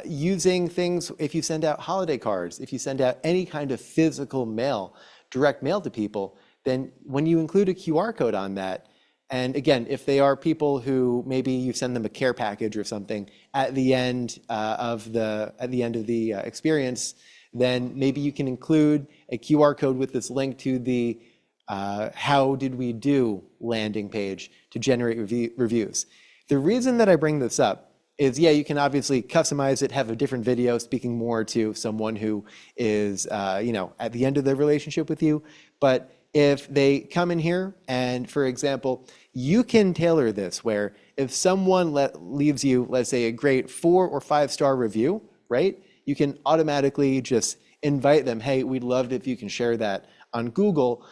using things, if you send out holiday cards, if you send out any kind of physical mail, direct mail to people, then when you include a QR code on that, and again, if they are people who maybe you send them a care package or something at the end of the experience, then maybe you can include a QR code with this link to the how did we do landing page to generate reviews. The reason that I bring this up is, yeah, you can obviously customize it, have a different video speaking more to someone who is, at the end of their relationship with you. But if they come in here and, for example, you can tailor this where if someone leaves you, let's say, a great 4 or 5 star review, right? You can automatically just invite them, hey, we'd love it if you can share that on Google,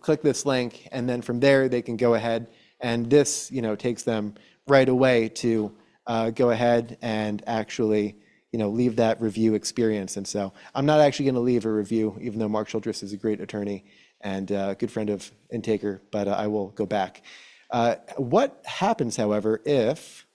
click this link, and then from there they can go ahead and this, takes them right away to go ahead and actually, leave that review experience. And so I'm not actually going to leave a review, even though Mark Childress is a great attorney and a good friend of Intaker, but I will go back. What happens, however, if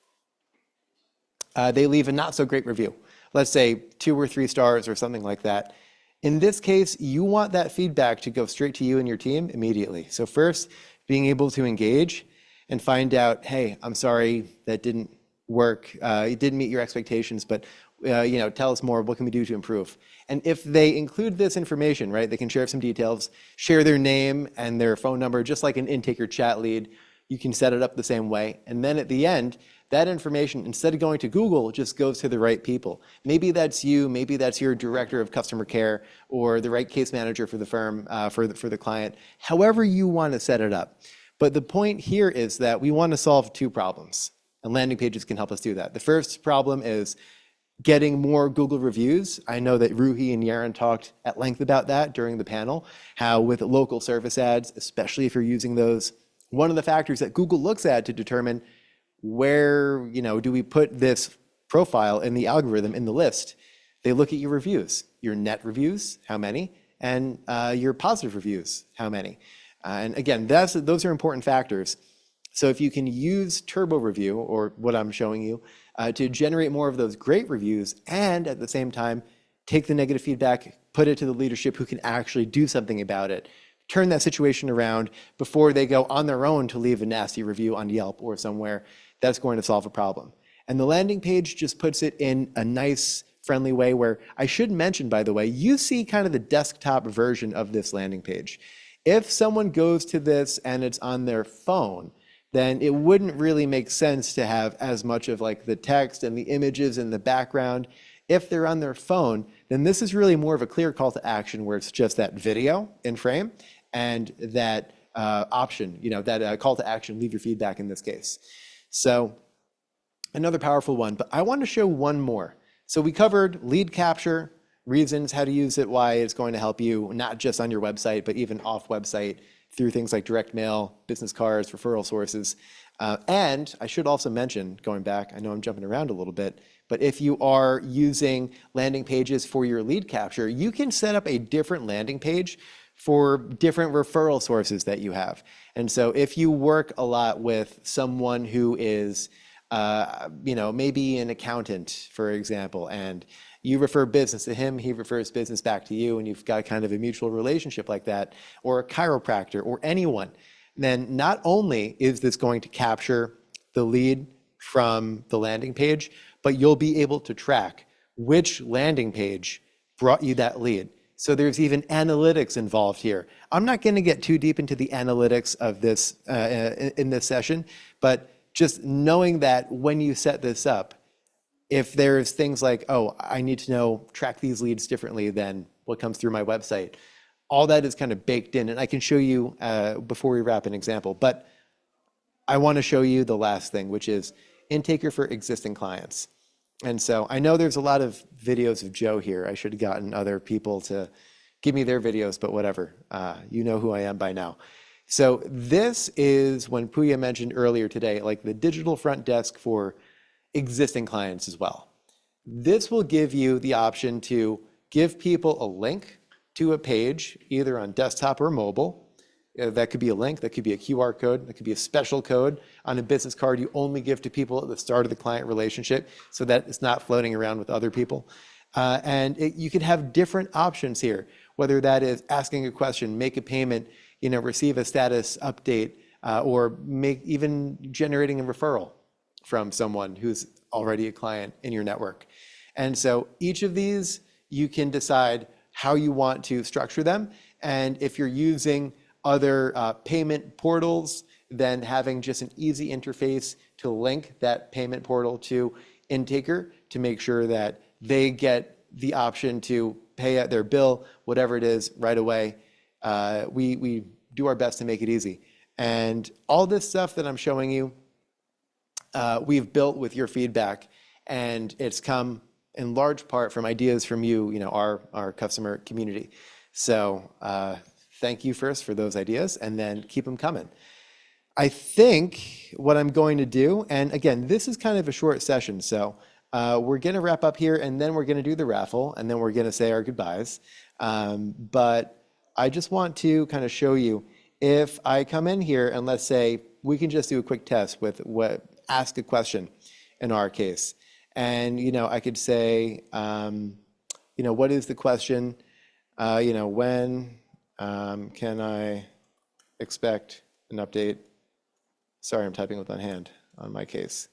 they leave a not so great review? Let's say 2 or 3 stars or something like that. In this case, you want that feedback to go straight to you and your team immediately. So first, being able to engage and find out, hey, I'm sorry that didn't work. It didn't meet your expectations, but tell us more. What can we do to improve? And if they include this information, right, they can share some details, share their name and their phone number, just like an Intaker chat lead. You can set it up the same way. And then at the end, that information, instead of going to Google, just goes to the right people. Maybe that's you, maybe that's your director of customer care or the right case manager for the firm, for the client, however you want to set it up. But the point here is that we want to solve 2 problems, and landing pages can help us do that. The first problem is getting more Google reviews. I know that Ruhi and Yaron talked at length about that during the panel, how with local service ads, especially if you're using those, one of the factors that Google looks at to determine where, do we put this profile in the algorithm, in the list, they look at your reviews, your net reviews, how many, and your positive reviews, how many. And again, those are important factors. So if you can use Turbo Review, or what I'm showing you, to generate more of those great reviews, and at the same time, take the negative feedback, put it to the leadership who can actually do something about it, turn that situation around before they go on their own to leave a nasty review on Yelp or somewhere. That's going to solve a problem. And the landing page just puts it in a nice, friendly way where I should mention, by the way, you see kind of the desktop version of this landing page. If someone goes to this and it's on their phone, then it wouldn't really make sense to have as much of like the text and the images in the background. If they're on their phone, then this is really more of a clear call to action where it's just that video in frame and that option, that call to action, leave your feedback in this case. So another powerful one, but I want to show one more. So we covered lead capture, reasons, how to use it, why it's going to help you, not just on your website, but even off website through things like direct mail, business cards, referral sources. And I should also mention, going back, I know I'm jumping around a little bit, but if you are using landing pages for your lead capture, you can set up a different landing page for different referral sources that you have. And so if you work a lot with someone who is, maybe an accountant, for example, and you refer business to him, he refers business back to you, and you've got kind of a mutual relationship like that, or a chiropractor, or anyone, then not only is this going to capture the lead from the landing page, but you'll be able to track which landing page brought you that lead. So there's even analytics involved here. I'm not going to get too deep into the analytics of this in this session, but just knowing that when you set this up, if there's things like, oh, I need to track these leads differently than what comes through my website, all that is kind of baked in. And I can show you before we wrap an example, but I want to show you the last thing, which is Intaker for existing clients. And so I know there's a lot of videos of Joe here. I should have gotten other people to give me their videos, but whatever. You know who I am by now. So this is when Puya mentioned earlier today, like the digital front desk for existing clients as well. This will give you the option to give people a link to a page, either on desktop or mobile. That could be a link, that could be a QR code, that could be a special code on a business card you only give to people at the start of the client relationship so that it's not floating around with other people. You could have different options here, whether that is asking a question, make a payment, receive a status update, or even generating a referral from someone who's already a client in your network. And so each of these, you can decide how you want to structure them. And if you're using other payment portals, then having just an easy interface to link that payment portal to Intaker to make sure that they get the option to pay their bill, whatever it is, right away. We do our best to make it easy. And all this stuff that I'm showing you, we've built with your feedback, and it's come in large part from ideas from you, our customer community. So thank you first for those ideas, and then keep them coming. I think what I'm going to do, and again, this is kind of a short session, so we're going to wrap up here, and then we're going to do the raffle, and then we're going to say our goodbyes. But I just want to kind of show you, if I come in here and let's say we can just do a quick test with ask a question in our case. And, I could say, what is the question? When can I expect an update? Sorry, I'm typing with one hand on my case.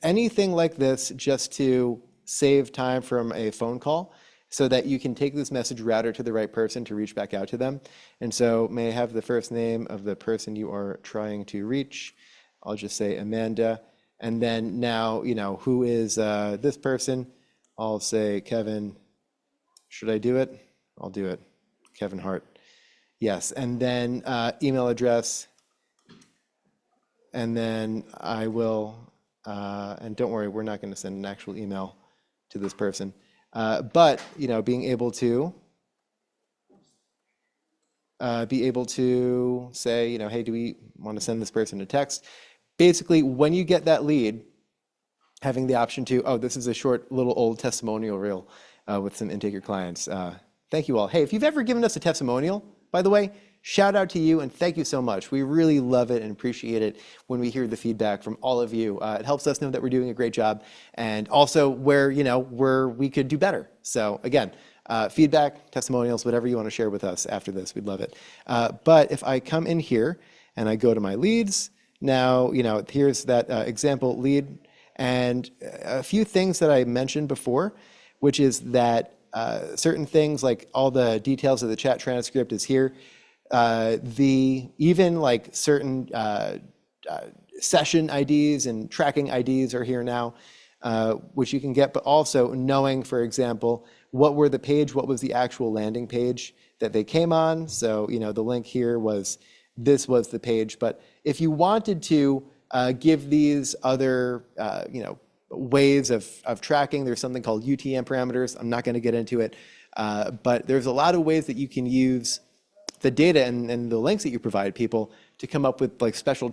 Anything like this just to save time from a phone call so that you can take this message router to the right person to reach back out to them. And so may I have the first name of the person you are trying to reach? I'll just say Amanda. And then now, who is this person? I'll say Kevin. Should I do it? I'll do it. Kevin Hart. Yes. And then email address. And then I will, and don't worry, we're not going to send an actual email to this person. But, being able to say, hey, do we want to send this person a text? Basically, when you get that lead, having the option to, this is a short little old testimonial reel with some Intaker clients. Thank you all. Hey, if you've ever given us a testimonial, by the way, shout out to you and thank you so much. We really love it and appreciate it when we hear the feedback from all of you. It helps us know that we're doing a great job and also where we could do better. So again, feedback, testimonials, whatever you want to share with us after this, we'd love it. But if I come in here and I go to my leads, now, here's that example lead, and a few things that I mentioned before, which is that certain things like all the details of the chat transcript is here. Even like certain session IDs and tracking IDs are here now, which you can get, but also knowing, for example, what was the actual landing page that they came on. So, the link here this was the page. But if you wanted to give these other, ways of tracking, there's something called UTM parameters. I'm not going to get into it, but there's a lot of ways that you can use the data and the links that you provide people to come up with like special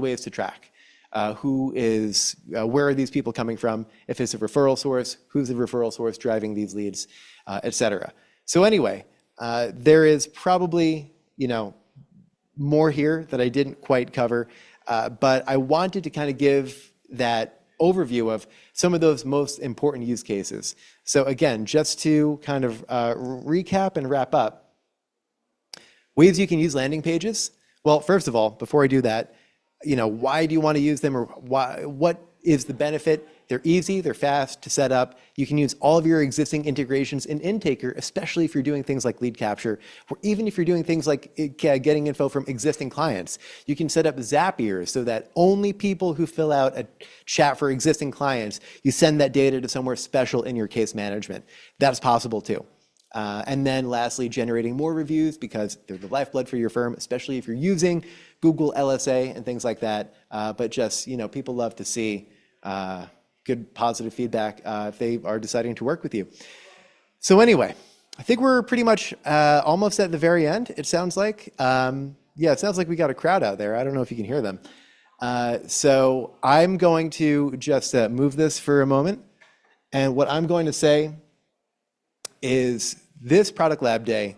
ways to track. Where are these people coming from? If it's a referral source, who's the referral source driving these leads, et cetera. So anyway, there is probably, more here that I didn't quite cover, but I wanted to kind of give that overview of some of those most important use cases. So again, just to kind of recap and wrap up, ways you can use landing pages. Well, first of all, before I do that, why do you want to use them, or what is the benefit? They're easy, they're fast to set up. You can use all of your existing integrations in Intaker, especially if you're doing things like lead capture, or even if you're doing things like getting info from existing clients. You can set up Zapier so that only people who fill out a chat for existing clients, you send that data to somewhere special in your case management. That's possible too. And then lastly, generating more reviews, because they're the lifeblood for your firm, especially if you're using Google LSA and things like that. But just, people love to see good positive feedback if they are deciding to work with you. So anyway, I think we're pretty much almost at the very end, it sounds like. It sounds like we got a crowd out there. I don't know if you can hear them. So I'm going to just move this for a moment. And what I'm going to say is this Product Lab Day,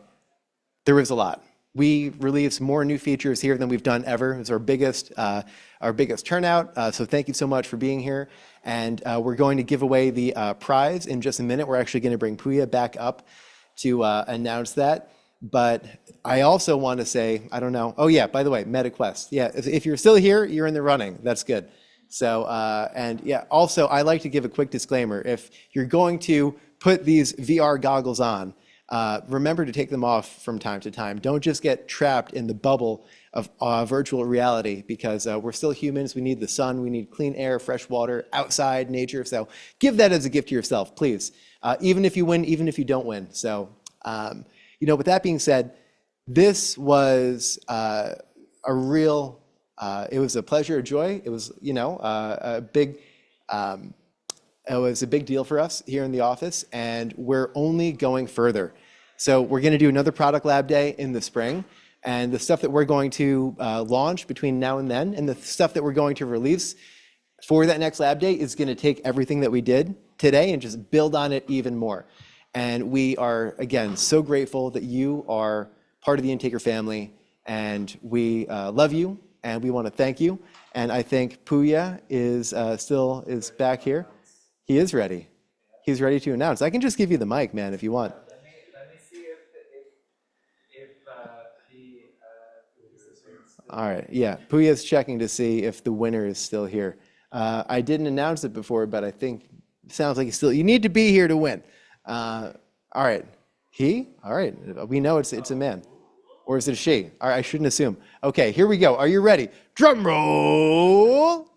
there was a lot. We released more new features here than we've done ever. It's our biggest turnout. So thank you so much for being here. And we're going to give away the prize in just a minute. We're actually going to bring Puya back up to announce that. But I also want to say, I don't know. Oh yeah, by the way, MetaQuest. Yeah, if you're still here, you're in the running. That's good. So, also I like to give a quick disclaimer. If you're going to put these VR goggles on, remember to take them off from time to time. Don't just get trapped in the bubble of virtual reality, because we're still humans. We need the sun. We need clean air, fresh water, outside nature. So give that as a gift to yourself, please. Even if you win, even if you don't win. So, with that being said, this was it was a pleasure, a joy. It was, it was a big deal for us here in the office, and we're only going further. So we're going to do another Product Lab Day in the spring, and the stuff that we're going to launch between now and then, and the stuff that we're going to release for that next Lab Day is going to take everything that we did today and just build on it even more. And we are, again, so grateful that you are part of the Intaker family, and we love you, and we want to thank you. And I think Puya is back here. He is ready. He's ready to announce. I can just give you the mic, man, if you want. Let me see if All right. Yeah. Puya's checking to see if the winner is still here. I didn't announce it before, but I think it sounds like you need to be here to win. All right. All right. We know it's a man. Or is it a she? All right, I shouldn't assume. Okay, here we go. Are you ready? Drum roll.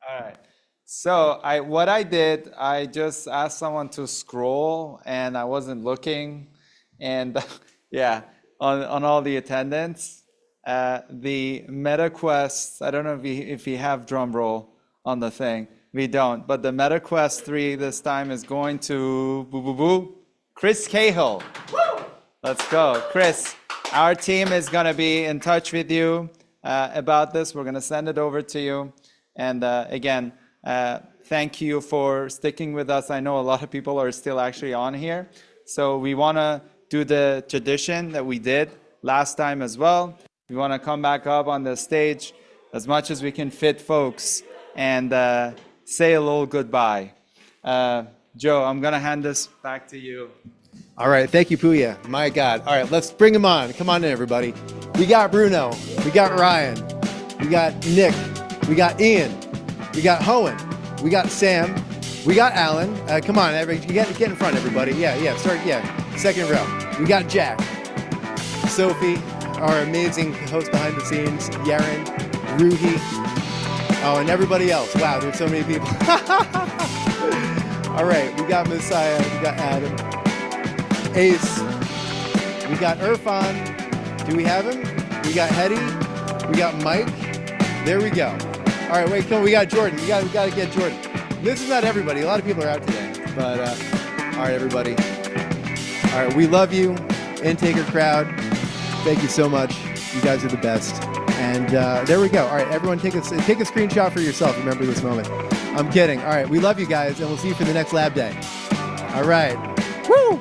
All right. So what I did, I just asked someone to scroll, and I wasn't looking. And on all the attendance, the MetaQuest, I don't know if we have drum roll on the thing. We don't. But the MetaQuest 3 this time is going to Chris Cahill. Woo! Let's go. Chris, our team is going to be in touch with you about this. We're going to send it over to you. And again, thank you for sticking with us. I know a lot of people are still actually on here. So we want to do the tradition that we did last time as well. We want to come back up on the stage as much as we can fit folks and say a little goodbye. Joe, I'm going to hand this back to you. All right, thank you, Puya. My God. All right, let's bring him on. Come on in, everybody. We got Bruno. We got Ryan. We got Nick. We got Ian. We got Hohen. We got Sam. We got Alan. Come on, everybody. Get in front, everybody. Yeah. Start. Yeah. Second row. We got Jack. Sophie, our amazing host behind the scenes. Yaren. Ruhi. Oh, and everybody else. Wow, there's so many people. All right, we got Messiah. We got Adam. Ace. We got Irfan. Do we have him? We got Hetty. We got Mike. There we go. All right, wait, come on. We got Jordan. We got to get Jordan. This is not everybody. A lot of people are out today. But, all right, everybody. All right, we love you, Intaker crowd. Thank you so much. You guys are the best. And there we go. All right, everyone take a screenshot for yourself. Remember this moment. I'm kidding. All right, we love you guys, and we'll see you for the next lab day. All right. Woo!